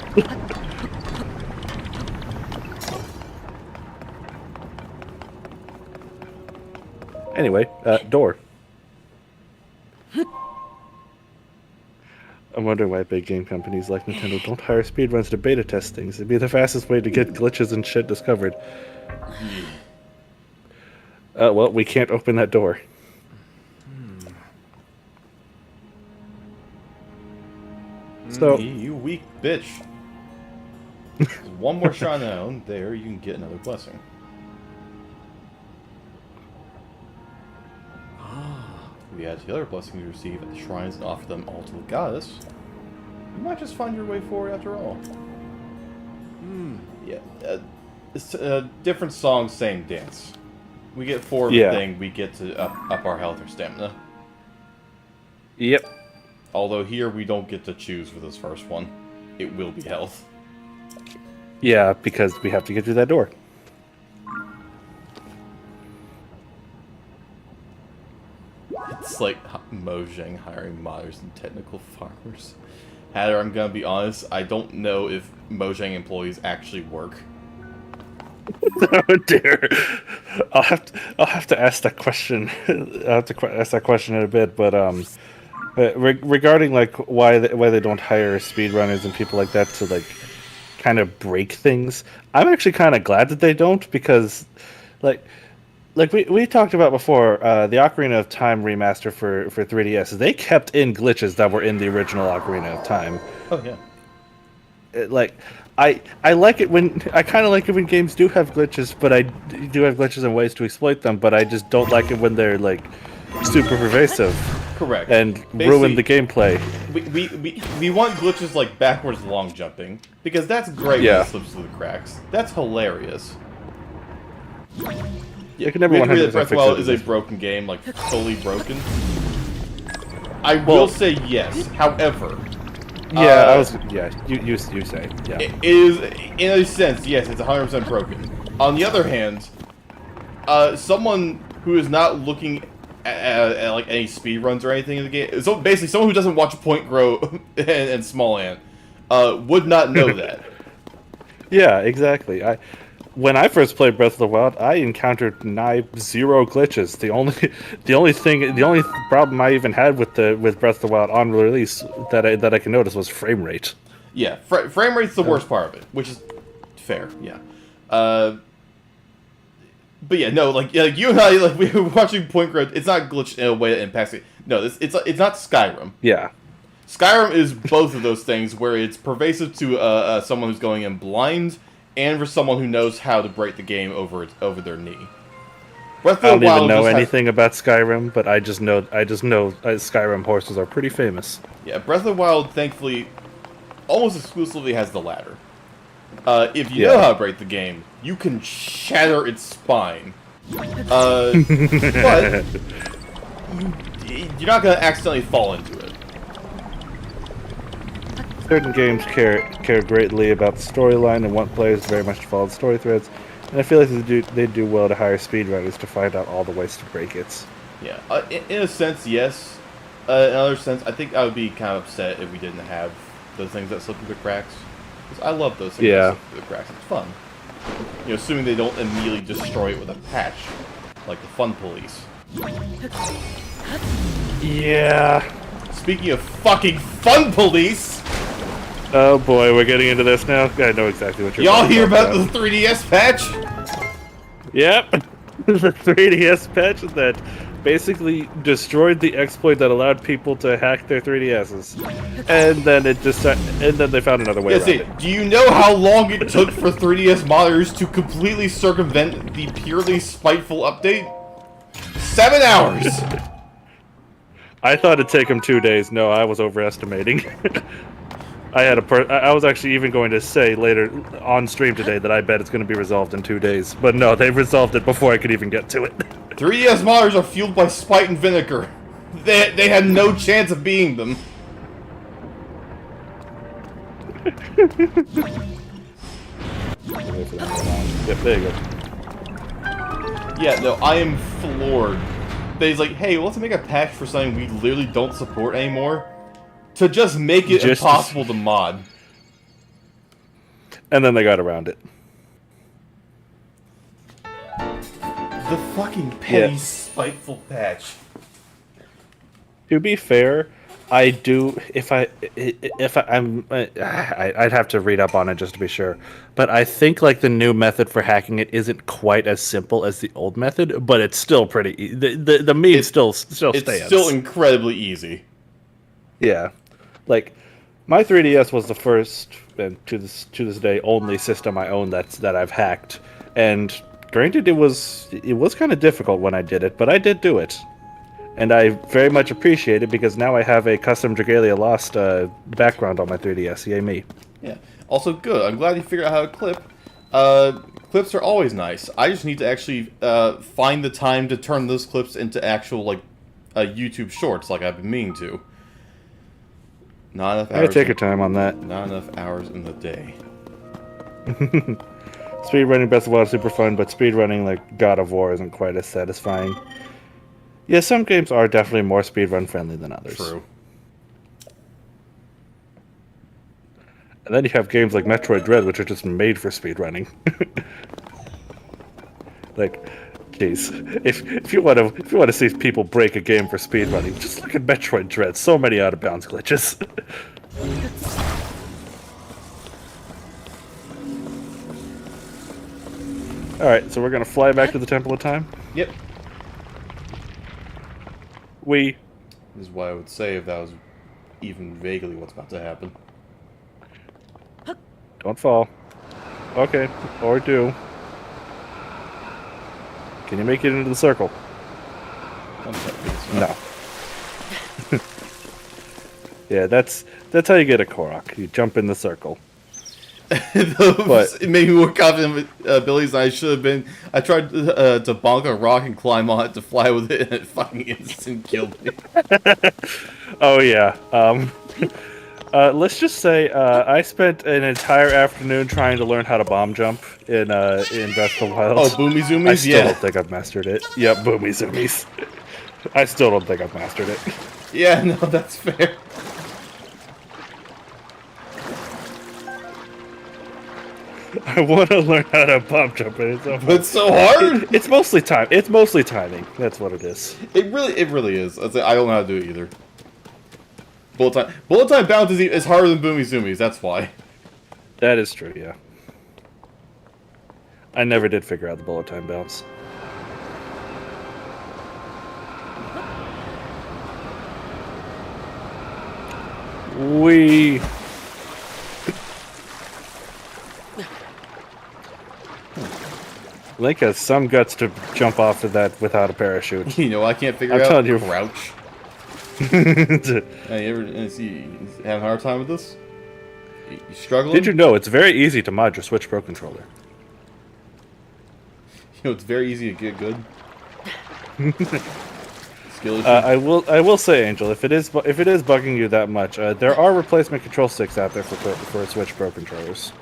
Anyway, door. I'm wondering why big game companies like Nintendo don't hire speedruns to beta test things. It'd be the fastest way to get glitches and shit discovered. Well, we can't open that door. So You weak bitch. One more shrine down there, you can get another blessing. We add to the other blessings you receive at the shrines and offer them all to the goddess. You might just find your way forward after all. Yeah, it's different song, same dance. We get 4 of the thing, we get to up our health or stamina. Yep. Although here we don't get to choose for this first one. It will be health. Yeah, because we have to get through that door. It's like Mojang hiring modders and technical farmers. Hatter, I'm gonna be honest, I don't know if Mojang employees actually work. Oh dear. I'll have to ask that question. I'll have to ask that question in a bit, but regarding like why they don't hire speedrunners and people like that to like kind of break things, I'm actually kind of glad that they don't, because like we talked about before, the Ocarina of Time remaster for 3DS, they kept in glitches that were in the original Ocarina of Time. Oh yeah. I like it when I kind of like it when games do have glitches, but I do have glitches and ways to exploit them. But I just don't like it when they're like super pervasive. Correct. And basically, ruin the gameplay. We want glitches like backwards long jumping, because that's great when it slips through the cracks. That's hilarious. Yeah, can never we agree that 100% Breath of the Wild is a broken game, like fully broken. I will say yes. However, you say, yeah. It is, in a sense, yes, it's 100% broken. On the other hand, someone who is not looking at like any speedruns or anything in the game, so basically someone who doesn't watch Point Grow and Small Ant, would not know that. Yeah, exactly. when I first played Breath of the Wild, I encountered nigh zero glitches. The only problem I even had with Breath of the Wild on release that I can notice was frame rate. Yeah, frame rate's the worst part of it, which is fair. Yeah, but yeah, no, like you and I, like we were watching Point Growth. It's not glitched in a way that impacts it. No, it's not Skyrim. Yeah. Skyrim is both of those things where it's pervasive to someone who's going in blind, and for someone who knows how to break the game over their knee. I don't even know anything about Skyrim, but I just know Skyrim horses are pretty famous. Yeah, Breath of the Wild, thankfully, almost exclusively has the latter. If you know how to break the game, you can shatter its spine. But you're not going to accidentally fall into it. Certain games care greatly about the storyline and want players very much to follow the story threads, and I feel like they do well to hire speedrunners to find out all the ways to break it. Yeah, in a sense, yes. In another sense, I think I would be kind of upset if we didn't have those things that slip through the cracks. Because I love those things that slip through the cracks. It's fun. You know, assuming they don't immediately destroy it with a patch, like the Fun Police. Yeah. Speaking of fucking Fun Police! Oh boy, we're getting into this now. I know exactly what you're Y'all hear about the 3DS patch? Yep. The 3DS patch that basically destroyed the exploit that allowed people to hack their 3DSs. And then they found another way around it. Do you know how long it took for 3DS modders to completely circumvent the purely spiteful update? 7 hours! I thought it'd take them 2 days. No, I was overestimating. I was actually even going to say later on stream today that I bet it's going to be resolved in 2 days. But no, they resolved it before I could even get to it. 3DS modders are fueled by spite and vinegar. They had no chance of being them. Yep, there you go. Yeah, no, I am floored. They's like, hey, let's make a patch for something we literally don't support anymore. To just make it impossible to mod. And then they got around it. The fucking petty, spiteful patch. To be fair, I do. I'd have to read up on it just to be sure. But I think like the new method for hacking it isn't quite as simple as the old method, but it's still pretty. The meme still stands. It's still incredibly easy. Yeah, like my 3DS was the first and to this day only system I own that I've hacked, and granted it was kind of difficult when I did it, but I did do it. And I very much appreciate it because now I have a custom Dragalia Lost background on my 3DS. Yay me. Yeah. Also good. I'm glad you figured out how to clip. Clips are always nice. I just need to actually find the time to turn those clips into actual like YouTube shorts like I've been meaning to. Not enough hours. Take your time on that. Not enough hours in the day. Speedrunning Breath of the Wild is super fun, but speedrunning like God of War isn't quite as satisfying. Yeah, some games are definitely more speedrun friendly than others. True. And then you have games like Metroid Dread, which are just made for speedrunning. Like, jeez, if you want to see people break a game for speedrunning, just look at Metroid Dread. So many out of bounds glitches. All right, so we're gonna fly back to the Temple of Time. Yep. This is what I would say if that was even vaguely what's about to happen. Don't fall. Okay, or do. Can you make it into the circle? No. Yeah, that's how you get a Korok. You jump in the circle. It made me more confident with abilities than I should have been. I tried to bonk a rock and climb on it to fly with it, and it fucking instant killed me. Oh yeah. Let's just say I spent an entire afternoon trying to learn how to bomb jump in Breath of the Wild. Oh, boomy zoomies? I still don't think I've mastered it. Yep, boomy zoomies. I still don't think I've mastered it. Yeah, no, that's fair. I want to learn how to pop jump, but it's so hard. It's so hard. It's mostly time. It's mostly timing. That's what it is. It really is. I don't know how to do it either. Bullet time bounce is harder than Boomy Zoomies. That's why. That is true. Yeah. I never did figure out the bullet time bounce. Link has some guts to jump off of that without a parachute. You know, I can't figure I'm out. telling you. Crouch. Hey, you having a hard time with this? You struggling? Did you know it's very easy to mod your Switch Pro controller? You know, it's very easy to get good. Skill issue. I will say, Angel, if it is bugging you that much, there are replacement control sticks out there for Switch Pro controllers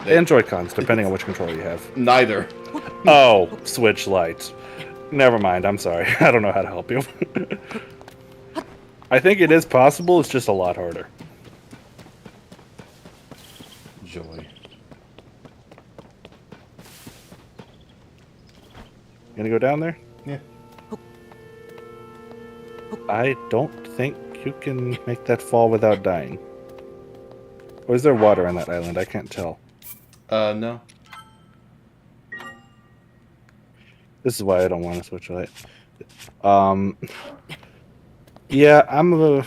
and Joy-Cons, depending on which controller you have. Neither. Oh, Switch Lite. Never mind. I'm sorry. I don't know how to help you. I think it is possible. It's just a lot harder. Joy. Gonna go down there? Yeah. I don't think you can make that fall without dying. Or is there water on that island? I can't tell. No. This is why I don't want to switch light. Yeah, I'm gonna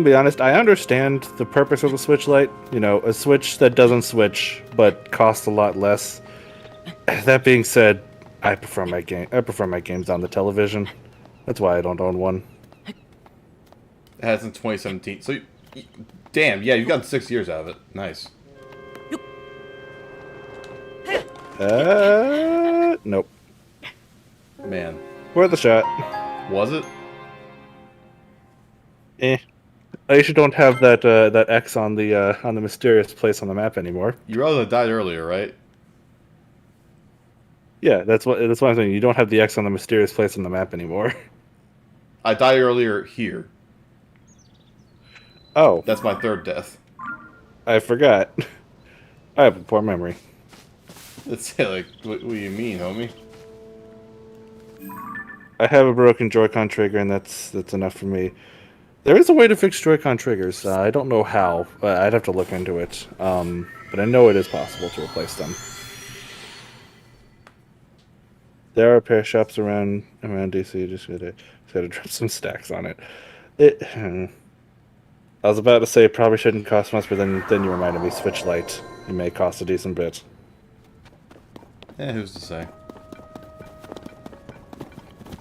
be honest. I understand the purpose of a Switch Lite. You know, a Switch that doesn't switch but costs a lot less. That being said, I prefer my games on the television. That's why I don't own one. It has in 2017. So, damn, yeah, you've gotten 6 years out of it. Nice. Nope. Man. Worth a shot. Was it? At least you don't have that that X on the mysterious place on the map anymore. You rather died earlier, right? Yeah, that's what I'm saying. You don't have the X on the mysterious place on the map anymore. I died earlier here. Oh, That's my third death. I forgot. I have a poor memory. It's like, what do you mean, homie? I have a broken Joy-Con trigger, and that's enough for me. There is a way to fix Joy-Con triggers. I don't know how. I'd have to look into it. But I know it is possible to replace them. There are repair shops around DC. Just gotta drop some stacks on it. I was about to say it probably shouldn't cost much, but then you reminded me. Switch Lite. It may cost a decent bit. Yeah, who's to say?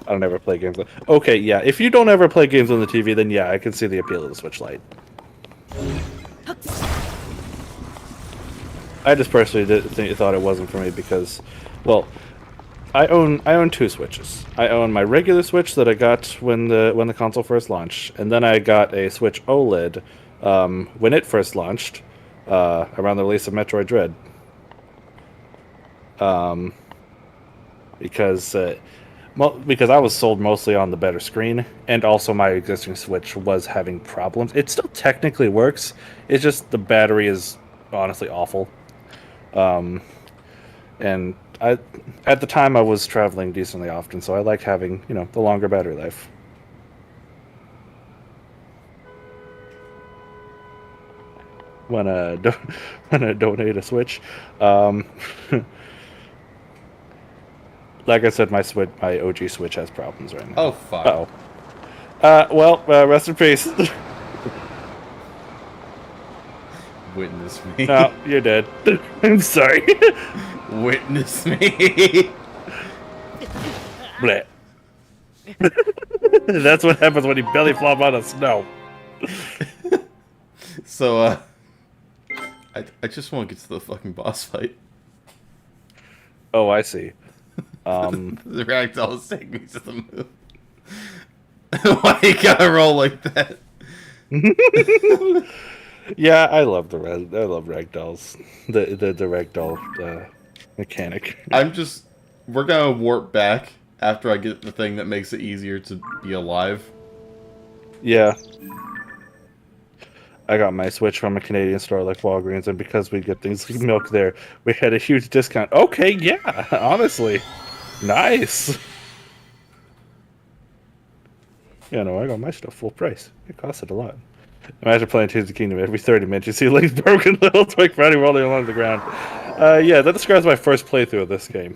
I don't ever play games. Okay, yeah. If you don't ever play games on the TV, then yeah, I can see the appeal of the Switch Lite. I just personally thought it wasn't for me because, well, I own two Switches. I own my regular Switch that I got when the console first launched, and then I got a Switch OLED when it first launched around the release of Metroid Dread. Because I was sold mostly on the better screen, and also my existing Switch was having problems. It still technically works. It's just the battery is honestly awful. And at the time I was traveling decently often, so I like having, the longer battery life. Wanna donate a Switch? Like I said, my OG Switch has problems right now. Oh, fuck. Well, rest in peace. Witness me. No, you're dead. I'm sorry. Witness me. Bleh. That's what happens when you belly flop out of snow. So, I just want to get to the fucking boss fight. Oh, I see. The ragdoll is taking me to the moon. Why you gotta roll like that? Yeah, I love ragdolls. The ragdoll mechanic. We're gonna warp back after I get the thing that makes it easier to be alive. Yeah. I got my Switch from a Canadian store like Walgreens, and because we get things like milk there, we had a huge discount. Okay, yeah, honestly. Nice. Yeah, no, I got my stuff full price. It costed a lot. Imagine playing Tears of the Kingdom. Every 30 minutes you see Link's broken little twig running rolling along the ground. Yeah, that describes my first playthrough of this game.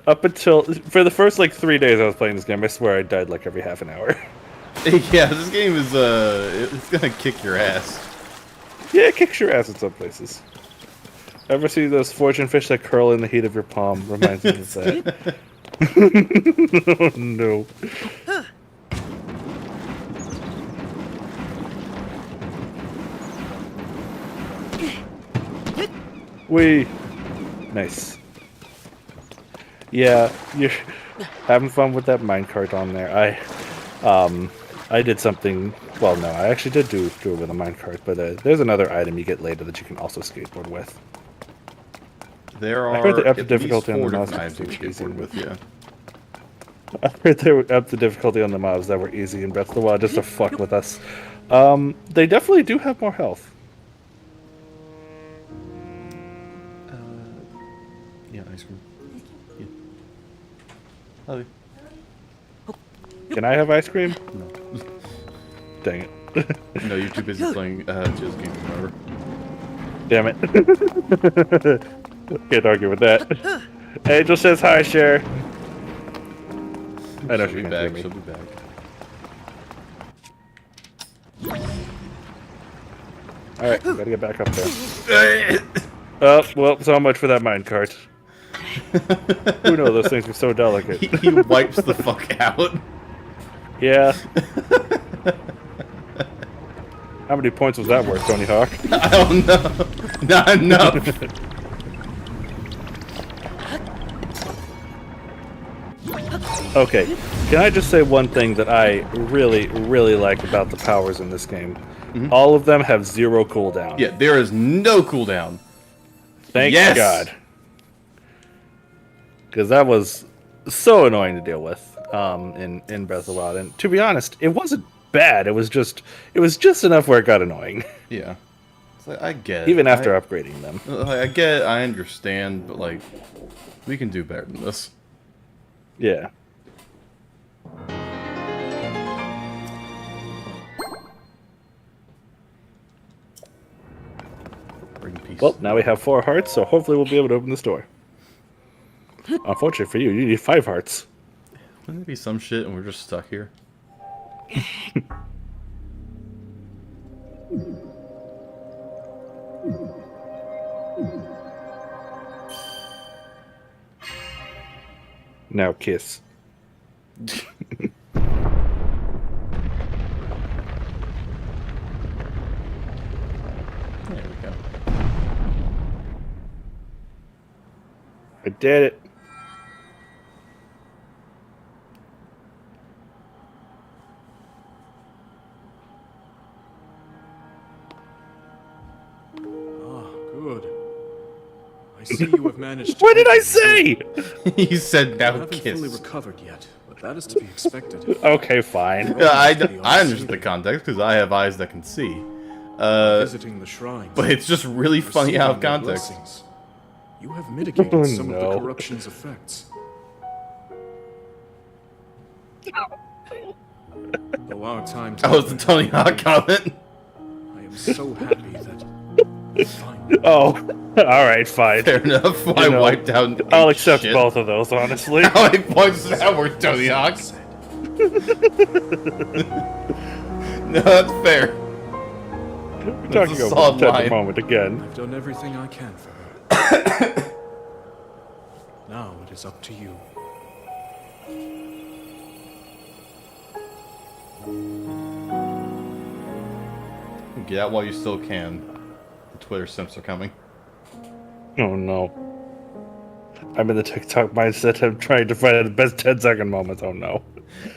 Up until... For the first, 3 days I was playing this game, I swear I died, every half an hour. Yeah, this game is, it's gonna kick your ass. Yeah, it kicks your ass in some places. Ever see those fortune fish that curl in the heat of your palm? Reminds me of that. Oh, no. Wee. Nice. Yeah, you're having fun with that minecart on there. I did something. Well, no, I actually did do it with a minecart, but there's another item you get later that you can also skateboard with. There are I heard they upped the at difficulty least on 4 the mobs. different items you can skateboard with, yeah. I heard they upped the difficulty on the mobs that were easy in Breath of the Wild just to fuck with us. They definitely do have more health. Yeah, ice cream. Yeah. Love you. Can I have ice cream? No. Dang it. No, you're too busy playing Jill's game, remember? Damn it. Can't argue with that. Angel says hi, Cher. I know She'll be can't back. hear me. She'll be back. Alright, gotta get back up there. Oh, well, so much for that minecart. Who knows, those things were so delicate. He wipes the fuck out. Yeah. How many points was that worth, Tony Hawk? I don't know. Not enough. Okay, can I just say one thing that I really, really like about the powers in this game? Mm-hmm. All of them have 0 cooldown. Yeah, there is no cooldown. Thank Yes! God. Because that was so annoying to deal with in Breath of the Wild. And to be honest, it wasn't bad. It was just enough where it got annoying. Yeah. It's like, I get it. Even after upgrading them. I get it, I understand, but we can do better than this. Yeah. Bring peace. Well, now we have 4 hearts, so hopefully we'll be able to open this door. Unfortunately for you, you need 5 hearts. Wouldn't it be some shit and we're just stuck here? Now kiss. There we go. I did it. Ah, good. I see you have managed to... What did I say? He said You now haven't fully kiss. recovered yet, but that is to be expected. Okay, fine. Yeah, I understand the context because I have eyes that can see. Visiting the shrines. But it's just really funny out of receiving their context. blessings. You have mitigated Oh, some of no. the corruption's effects. Though our time That was the Tony Hawk comment. I am so happy that finally Oh, alright, fine. Fair enough. I know, wiped out. I'll eight accept shit. both of those, honestly. How many points does that worth, Tony Hawk? No, that's fair. We're That's talking a over solid the line. moment again. I've done everything I can for her. Now it is up to you. Get out while you still can. The Twitter simps are coming. Oh no. I'm in the TikTok mindset. I'm trying to find the best 10-second moments. Oh no.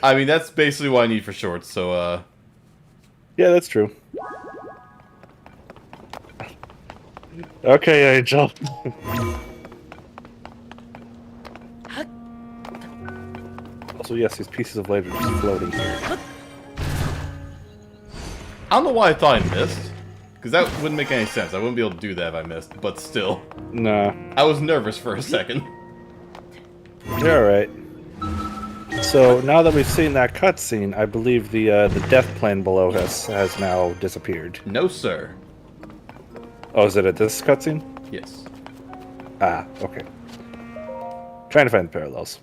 I mean, that's basically what I need for shorts, so, Yeah, that's true. Okay, Angel. Also, yes, these pieces of light are just floating here. I don't know why I thought I missed. Because that wouldn't make any sense. I wouldn't be able to do that if I missed, but still. Nah. I was nervous for a second. You're alright. So, now that we've seen that cutscene, I believe the death plane below us has now disappeared. No, sir. Oh, is it at this cutscene? Yes. Ah, okay. Trying to find the parallels.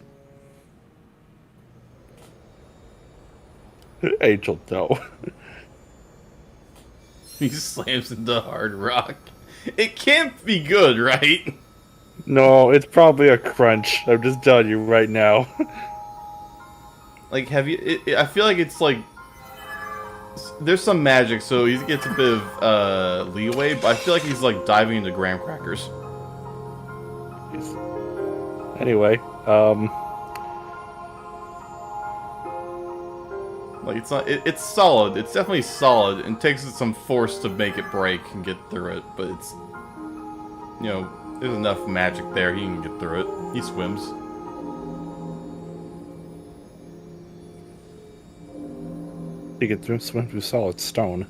Angel, no. He slams into hard rock. It can't be good, right? No, it's probably a crunch. I'm just telling you right now. Like, have you... I feel like it's like... There's some magic, so he gets a bit of leeway, but I feel like he's like diving into graham crackers. Anyway, Like, it's not... it's solid. It's definitely solid, and takes some force to make it break and get through it, but it's... You know, there's enough magic there, he can get through it. He swims. you can swim through solid stone.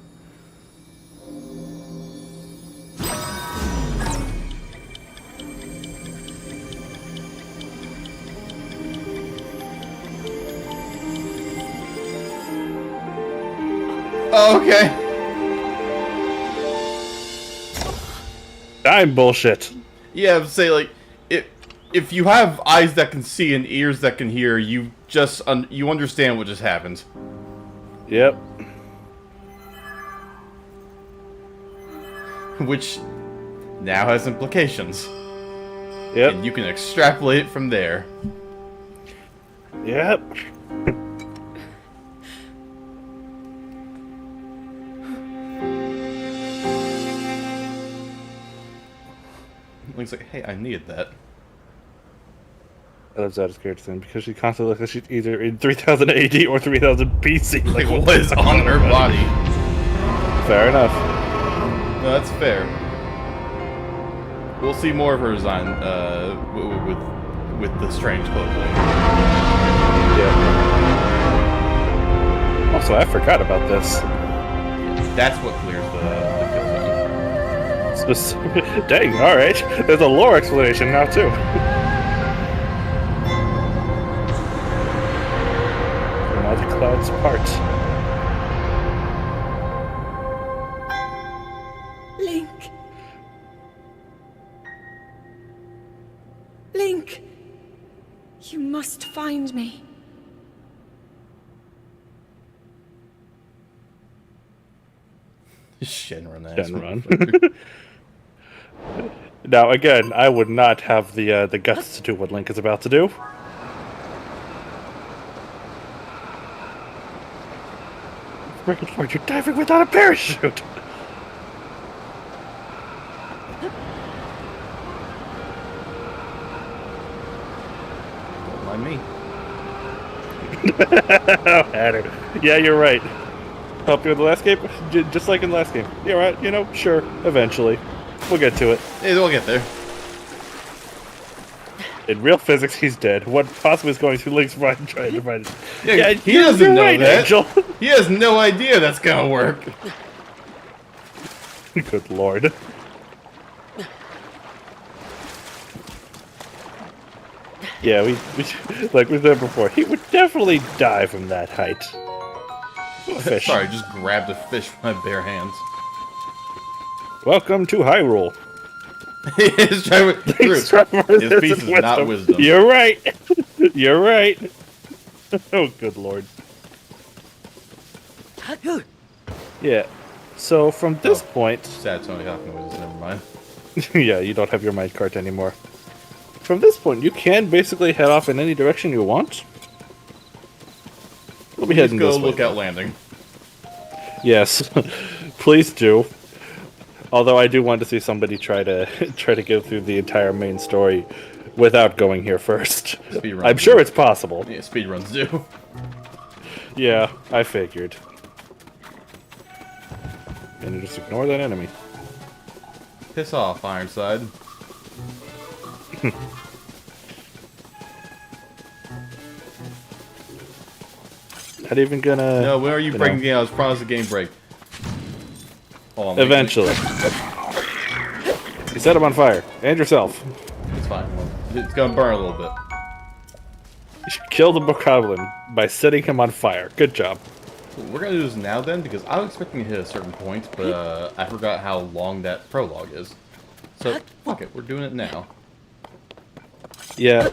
Oh, okay. I'm bullshit. Yeah, I would say, like, if you have eyes that can see and ears that can hear, you just you understand what just happened. Yep. Which now has implications. Yep. And you can extrapolate it from there. Yep. Link's like, hey, I needed that. I love Zelda's character thing because she constantly looks like she's either in 3000 AD or 3000 BC. Like, what is on her body? Fair enough. No, that's fair. We'll see more of her design with the strange clothing. Yeah. Also, I forgot about this. That's what clears the kill zone. Dang, alright. There's a lore explanation now, too. From all the clouds part. Link. Link. You must find me. Shenron ass. Shenron. Now, again, I would not have the guts to do what Link is about to do. Freaking Lord, you're diving without a parachute! Don't mind me. Yeah, you're right. Help you with the last game? Just like in the last game. You're right, you know, sure, eventually. We'll get to it. Hey, we'll get there. In real physics, he's dead. What possibly is going through Link's mind trying to find it? Yeah, he you're doesn't know right, that. Angel. He has no idea that's gonna work. Good lord. Yeah, we like we said before, he would definitely die from that height. Fish. Sorry, just grabbed a fish with my bare hands. Welcome to Hyrule. His piece is not wisdom. You're right. You're right. Oh, good lord. Yeah. So from this point, Sad Tony Hawk noises. Never mind. yeah, you don't have your minecart anymore. From this point, you can basically head off in any direction you want. We'll be heading go this way. Lookout Landing. Yes, please do. Although I do want to see somebody try to get through the entire main story without going here first. I'm sure it's possible. Yeah, speedruns do. Yeah, I figured. And you just ignore that enemy. Piss off, Ironside. Not even gonna... No, when are you breaking the game? I was promised a game break. Hold on, Eventually. You set him on fire. And yourself. It's fine. It's gonna burn a little bit. You should kill the bokoblin by setting him on fire. Good job. We're gonna do this now then, because I was expecting to hit a certain point, but I forgot how long that prologue is. So, fuck it, we're doing it now. Yeah,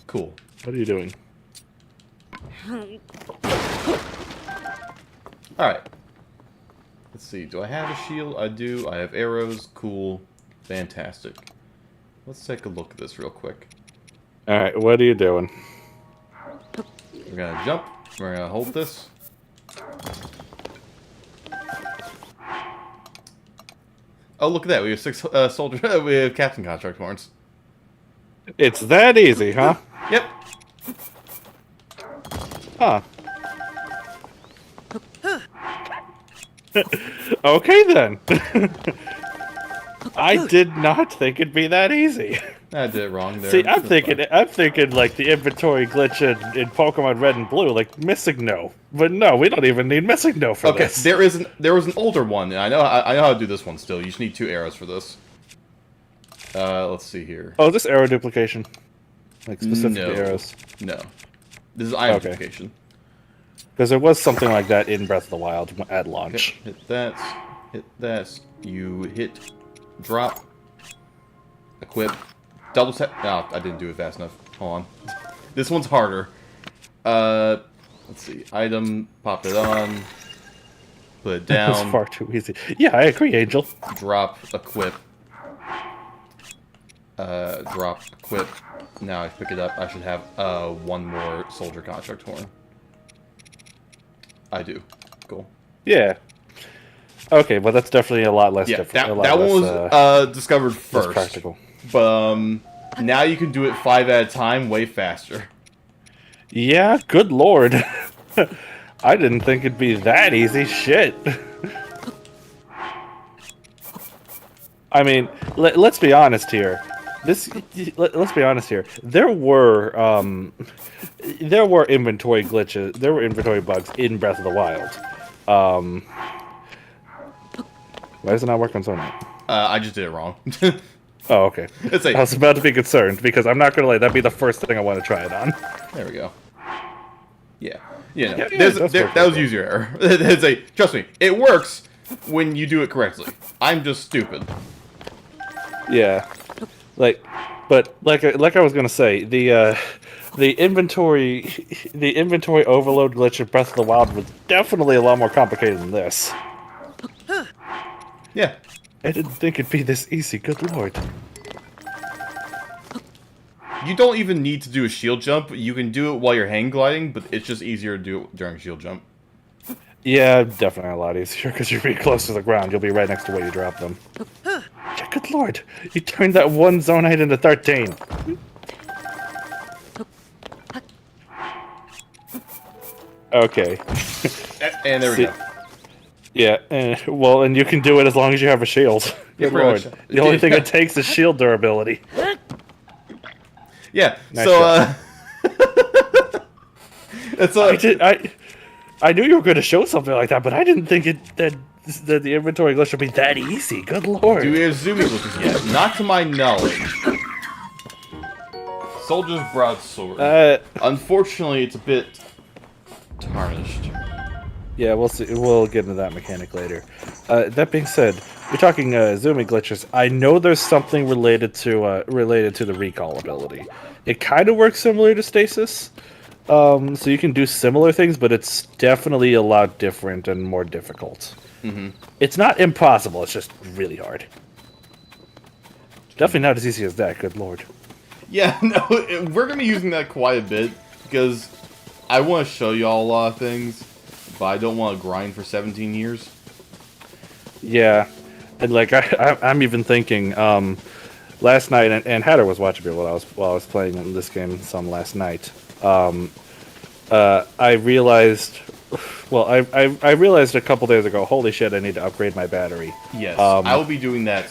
Cool. What are you doing? Alright. Let's see, do I have a shield? I do. I have arrows. Cool. Fantastic. Let's take a look at this real quick. Alright, what are you doing? We're gonna jump. We're gonna hold this. Oh, look at that. We have 6 soldier. We have captain contract horns. It's that easy, huh? Yep. Huh. Okay then. I did not think it'd be that easy. I did it wrong there. See, I'm That's thinking like the inventory glitch in Pokemon Red and Blue, like Missing No. But no, we don't even need Missing No for okay, this. there was an older one, and I know how to do this one still. You just need 2 arrows for this. Let's see here. Oh, is this arrow duplication? Like specific No. arrows? No. This is item Okay. duplication. Because there was something like that in Breath of the Wild at launch. Okay, hit that. Hit that. You hit drop. Equip. Double tap. No, I didn't do it fast enough. Hold on. This one's harder. Let's see. Item. Pop it on. Put it That was down. far too easy. Yeah, I agree, Angel. Drop. Equip. Drop. Equip. Now I pick it up. I should have 1 more soldier contract horn. I do. Cool. Yeah. Okay, but that's definitely a lot less Yeah, different. that one was discovered less first. practical. But now you can do it 5 at a time, way faster. Yeah, good lord. I didn't think it'd be that easy. Shit. I mean, let's be honest here. Let's be honest here. There were inventory glitches. There were inventory bugs in Breath of the Wild. Why does it not work on Sonar? I just did it wrong. Oh, okay. It's a, I was about to be concerned because I'm not gonna lie. That'd be the first thing I want to try it on. there we go. Yeah. Yeah, no. Yeah, that's that was user error. It's a, trust me, it works when you do it correctly. I'm just stupid. Yeah, but like I was gonna say, the inventory overload glitch in Breath of the Wild was definitely a lot more complicated than this. Yeah. I didn't think it'd be this easy. Good lord. You don't even need to do a shield jump. You can do it while you're hang gliding, but it's just easier to do it during shield jump. Yeah, definitely a lot easier because you're pretty close to the ground. You'll be right next to where you drop them. Yeah, good lord, you turned that one Zonite into 13. Okay. And there we go. Yeah, well, and you can do it as long as you have a shield. Yeah, Good pretty lord. much. The only thing it takes is shield durability. Yeah. Nice So it's I knew you were going to show something like that, but I didn't think that the inventory glitch would be that easy. Good lord. do we have zooming glitches yet? Not to my knowledge. Soldier's broadsword. Unfortunately, it's a bit tarnished. Yeah, we'll see. We'll get into that mechanic later. That being said, we're talking zooming glitches. I know there's something related to the recall ability. It kind of works similar to stasis, so you can do similar things, but it's definitely a lot different and more difficult. Mm-hmm. It's not impossible. It's just really hard. Definitely not as easy as that. Good lord. Yeah, no, we're gonna be using that quite a bit because I want to show y'all a lot of things, but I don't want to grind for 17 years. Yeah, and like I'm even thinking last night, and Hatter was watching me while I was playing this game some last night. I realized, well, I realized a couple days ago. Holy shit! I need to upgrade my battery. Yes, I will be doing that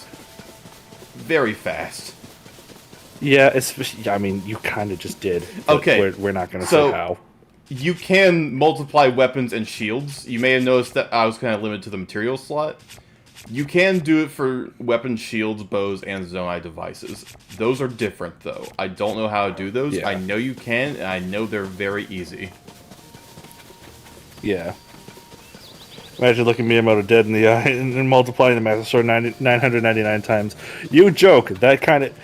very fast. Yeah, I mean, you kind of just did. But Okay, we're not going to so say how. You can multiply weapons and shields. You may have noticed that I was kind of limited to the material slot. You can do it for weapons, shields, bows, and Zonai devices. Those are different, though. I don't know how to do those. Yeah. I know you can, and I know they're very easy. Yeah. Imagine looking Miyamoto dead in the eye and multiplying the Master Sword 999 times. You joke. That kind of...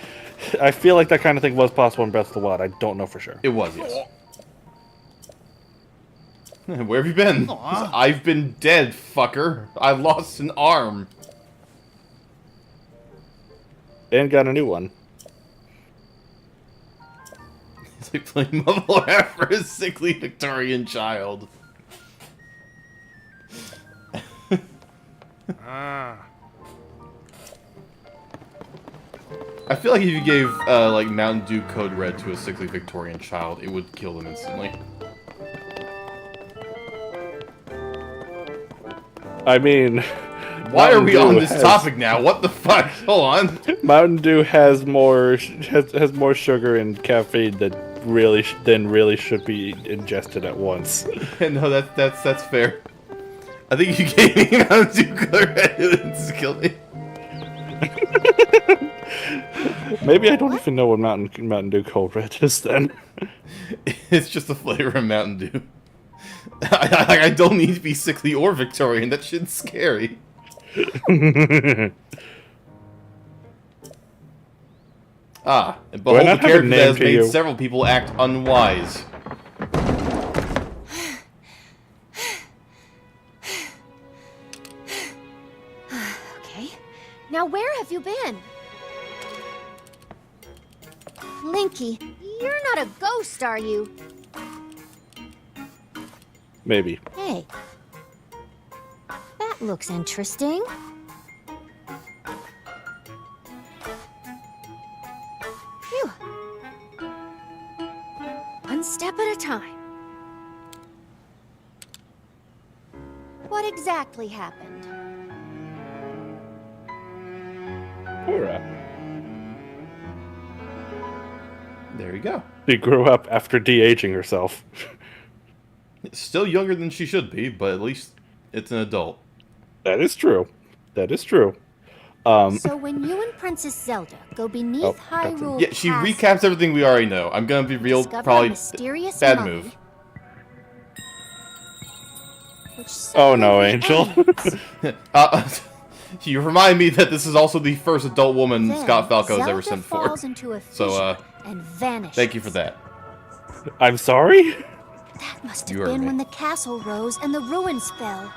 I feel like that kind of thing was possible in Breath of the Wild. I don't know for sure. It was, yes. Where have you been? 'Cause I've been dead, fucker. I lost an arm. And got a new one. It's like playing mobile app for a sickly Victorian child. I feel like if you gave, like, Mountain Dew Code Red to a sickly Victorian child, it would kill them instantly. I mean... Why are we on Dew this topic now? What the fuck? Hold on. Mountain Dew has more more sugar and caffeine than really should be ingested at once. No, that's fair. I think you gave me Mountain Dew Code Red, it would just kill me. Maybe I don't even know what Mountain Dew Cold Red is then. It's just the flavor of Mountain Dew. I don't need to be sickly or Victorian. That shit's scary. And behold the character that has made several people act unwise. Okay. Now where have you been? Linky, you're not a ghost, are you? Maybe. Hey. That looks interesting. Phew. One step at a time. What exactly happened? Poor There you go. She grew up after de-aging herself. Still younger than she should be, but at least it's an adult. That is true. That is true. So when you and Princess Zelda go beneath Hyrule Yeah, she Castle, recaps everything we already know. I'm gonna be real, discover a probably mysterious bad mummy, move. which Oh no, certainly Angel. ends. You remind me that this is also the first adult woman Then Scott Falco has Zelda ever sent for. falls into a So, fissure and vanishes. thank you for that. I'm sorry? That must You have heard been me. when the castle rose and the ruins fell.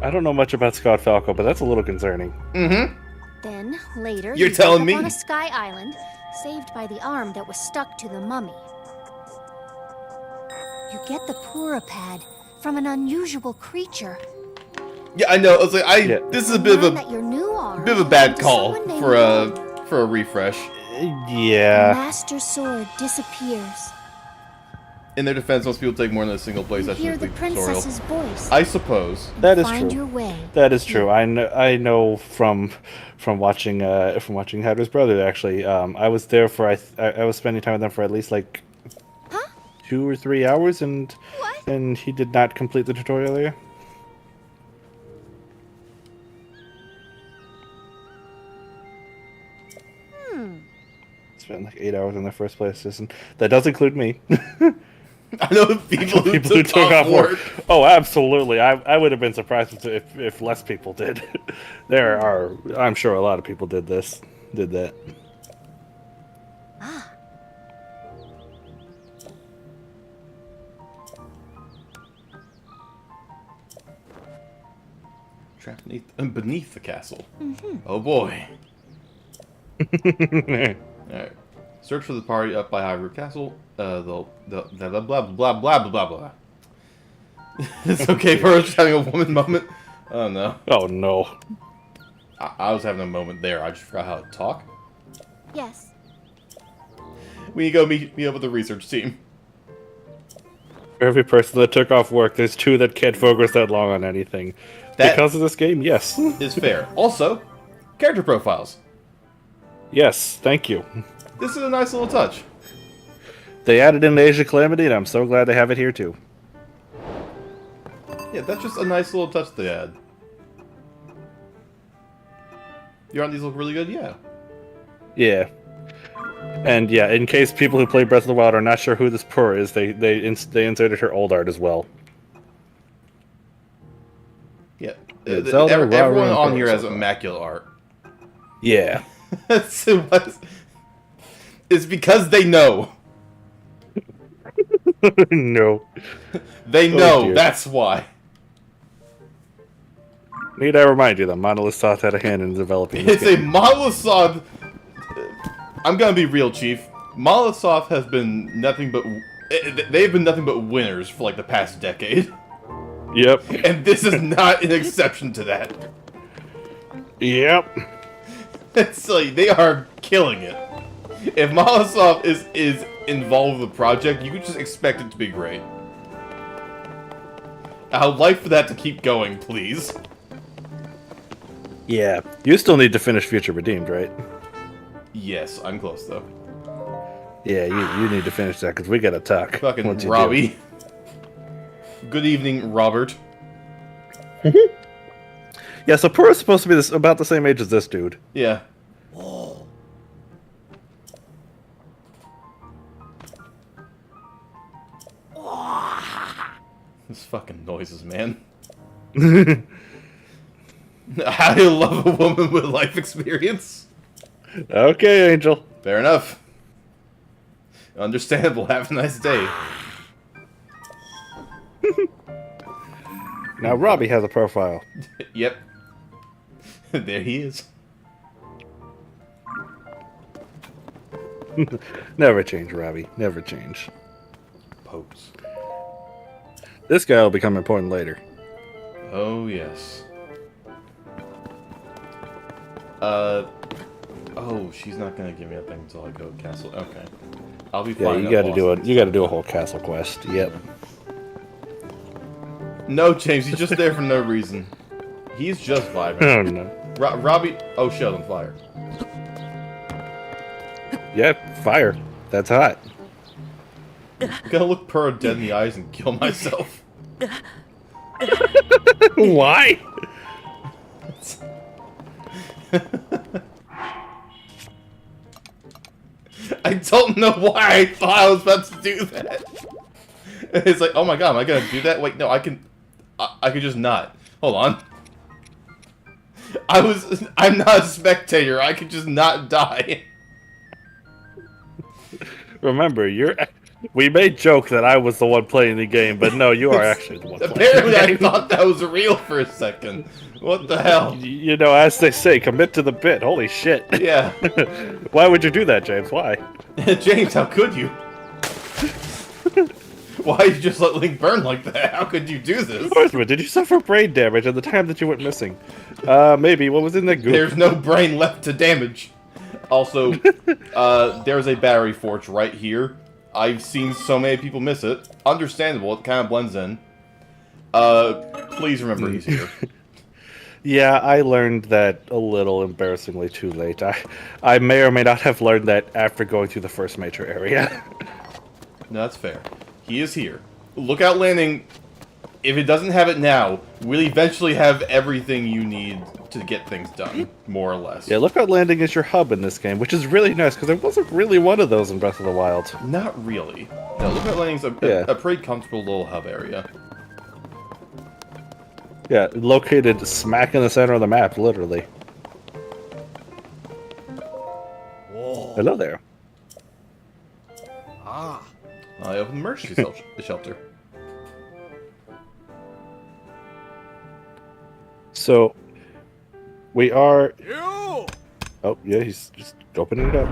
I don't know much about Scott Falco, but that's a little concerning. Mm-hmm. Then, later, You're you telling woke up me? on a sky island, saved by the arm that was stuck to the mummy. You get the Pura pad from an unusual creature. Yeah, I know. I was like, this is a bit of Learn a that your new arm bit of a bad belonged to call someone named for Nome. a refresh. The Yeah. Master Sword disappears. In their defense, most people take more than a single You playtime hear the tutorial. princess's voice. I suppose. That is Find true. your way. That is true. I know from watching Hadru's brother actually. I was there for I was spending time with them for at least like Huh? 2 or 3 hours, and What? and he did not complete the tutorial there. Spent like 8 hours in the first place, and that does include me. I know the people who People who took off work. Oh, absolutely. I would have been surprised if less people did. There are, I'm sure, a lot of people did that. Ah. Trapped beneath the castle. Oh boy. Alright. Search for the party up by Hyrule Castle. The blah blah blah blah blah blah. It's okay for us just having a woman moment. Oh no. Oh no. I was having a moment there. I just forgot how to talk. Yes. We need to go meet up with the research team. For every person that took off work, there's 2 that can't focus that long on anything. That- Because of this game, yes. Is fair. Also, character profiles. Yes, thank you. This is a nice little touch. They added in the Age of Calamity, and I'm so glad they have it here too. Yeah, that's just a nice little touch they add. Your aren't these look really good? Yeah. Yeah. And yeah, in case people who play Breath of the Wild are not sure who this Purr is, they inserted her old art as well. Yeah. Zelda, Everyone Rauru, on and here Purr has so far. immaculate art. Yeah. It's because they know. No. They know, dear. that's why. Need I remind you that Monolith Soft had a hand in developing this It's a game. Monolith Soft. I'm gonna be real, Chief. Monolith Soft has been nothing but. They've been nothing but winners for like the past decade. Yep. And this is not an exception to that. Yep. It's like, they are killing it. If Monolith Soft is involved with the project, you can just expect it to be great. I would like for that to keep going, please. Yeah. You still need to finish Future Redeemed, right? Yes, I'm close though. Yeah, you need to finish that because we gotta talk. Fucking once you Robbie. Good evening, Robert. do. Yeah, so Purr is supposed to be about the same age as this dude. Yeah. These fucking noises, man. How do you love a woman with life experience? Okay, Angel. Fair enough. Understandable. Have a nice day. Now Robbie has a profile. Yep. There he is. Never change, Robbie. Never change. Pose. This guy will become important later. Oh, yes. Oh, she's not gonna give me a thing until I go castle. Okay. I'll be Yeah, fine. you gotta do a whole castle quest. Yep. No, James, he's just there for no reason. He's just vibing. Oh no. Robbie. Oh, shit, on fire. Yeah, fire. That's hot. I'm gonna look Purr dead in the eyes and kill myself. Why? I don't know why I thought I was about to do that. It's like, oh my god, am I gonna do that? Wait, no, I can just not. Hold on. I'm not a spectator. I could just not die. Remember, we made joke that I was the one playing the game, but no, you are actually the one playing Apparently, the I game. thought that was real for a second. What the hell? You know, as they say, commit to the bit. Holy shit. Yeah. Why would you do that, James? Why? James, how could you? Why did you just let Link burn like that? How could you do this? Horseman, did you suffer brain damage at the time that you went missing? Maybe. What was in that goop? There's no brain left to damage. Also, there's a battery forge right here. I've seen so many people miss it. Understandable, it kind of blends in. Please remember he's here. Yeah, I learned that a little embarrassingly too late. I may or may not have learned that after going through the first major area. No, that's fair. He is here. Lookout Landing, if it doesn't have it now, will eventually have everything you need to get things done, more or less. Yeah, Lookout Landing is your hub in this game, which is really nice, because there wasn't really one of those in Breath of the Wild. Not really. No, Lookout Landing's a pretty comfortable little hub area. Yeah, located smack in the center of the map, literally. Whoa. Hello there. Ah. I opened the emergency shelter. So, we are... You! Oh, yeah, he's just opening it up.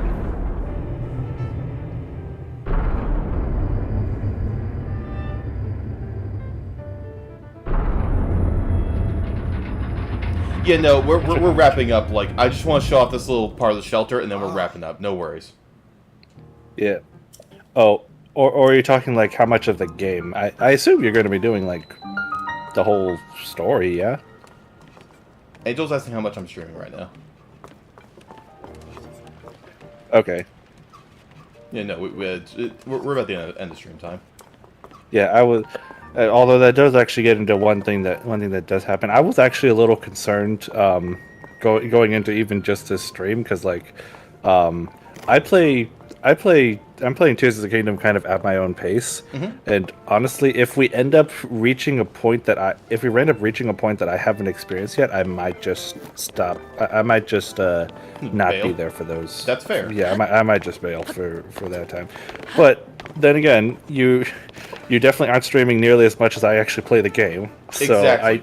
Yeah, no, we're wrapping up. Like, I just want to show off this little part of the shelter, and then we're wrapping up. No worries. Yeah. Oh, or are you talking, like, how much of the game? I assume you're going to be doing, like, the whole story, yeah? Angel's asking how much I'm streaming right now. Okay. Yeah, no, we're about the end of stream time. Yeah, I was. Although that does actually get into one thing that does happen. I was actually a little concerned going into even just this stream because like I'm playing Tears of the Kingdom kind of at my own pace, and honestly, if we end up reaching a point that I haven't experienced yet, I might just stop. I might just not Bail. be there for those. That's fair. Yeah, I might just bail for that time. But then again, you definitely aren't streaming nearly as much as I actually play the game. So Exactly.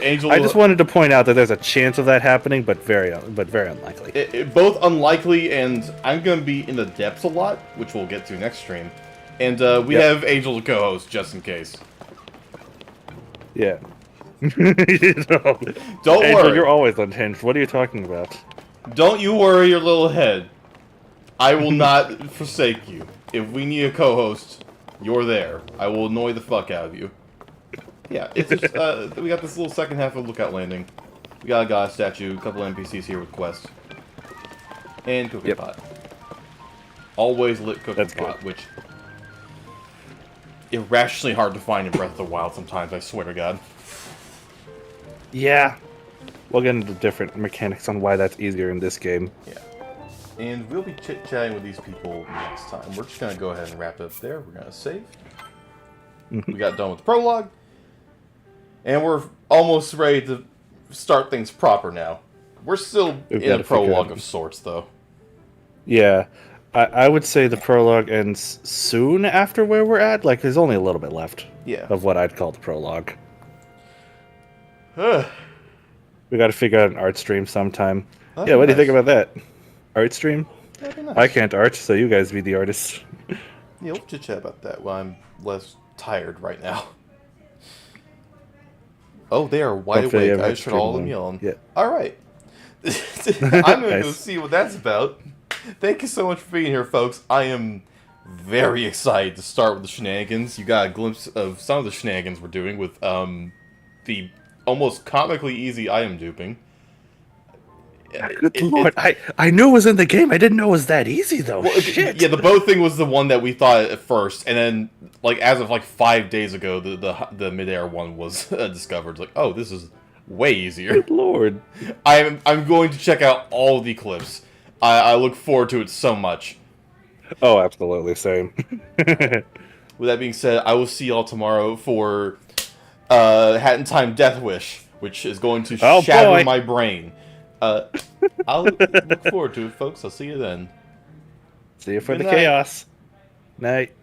Angel. I just wanted to point out that there's a chance of that happening, but very unlikely. Both unlikely, and I'm going to be in the depths a lot, which we'll get to next stream. And we have Angel to co-host, just in case. Yeah. Don't Angel, worry. you're always unhinged. What are you talking about? Don't you worry your little head. I will not forsake you. If we need a co-host, you're there. I will annoy the fuck out of you. Yeah, it's just, we got this little second half of Lookout Landing. We got a god statue, a couple NPCs here with quests. And cooking pot. Always lit cooking pot, which... irrationally hard to find in Breath of the Wild sometimes, I swear to God. Yeah. We'll get into different mechanics on why that's easier in this game. Yeah. And we'll be chit-chatting with these people next time. We're just going to go ahead and wrap it up there. We're going to save. We got done with the prologue. And we're almost ready to start things proper now. We're still in a prologue of sorts, though. Yeah. I would say the prologue ends soon after where we're at. Like, there's only a little bit left of what I'd call the prologue. We got to figure out an art stream sometime. What do you think about that? Art stream? That'd be nice. I can't art, so you guys be the artists. Yeah, we'll chit-chat about that while I'm less tired right now. Oh, they are wide awake. I just heard all of them yelling. Yeah. Alright. I'm going to go see what that's about. Thank you so much for being here, folks. I am very excited to start with the shenanigans. You got a glimpse of some of the shenanigans we're doing with the almost comically easy item duping. Good lord, I knew it was in the game. I didn't know it was that easy, though. Well, shit. Yeah, the bow thing was the one that we thought at first, and then, like, as of, like, 5 days ago, the midair one was discovered. It's like, oh, this is way easier. Good lord. I'm going to check out all the clips. I look forward to it so much. Oh, absolutely, same. With that being said, I will see y'all tomorrow for Hat in Time Death Wish, which is going to shatter my brain. I'll look forward to it, folks. I'll see you then. See you for Good the night. chaos. Night.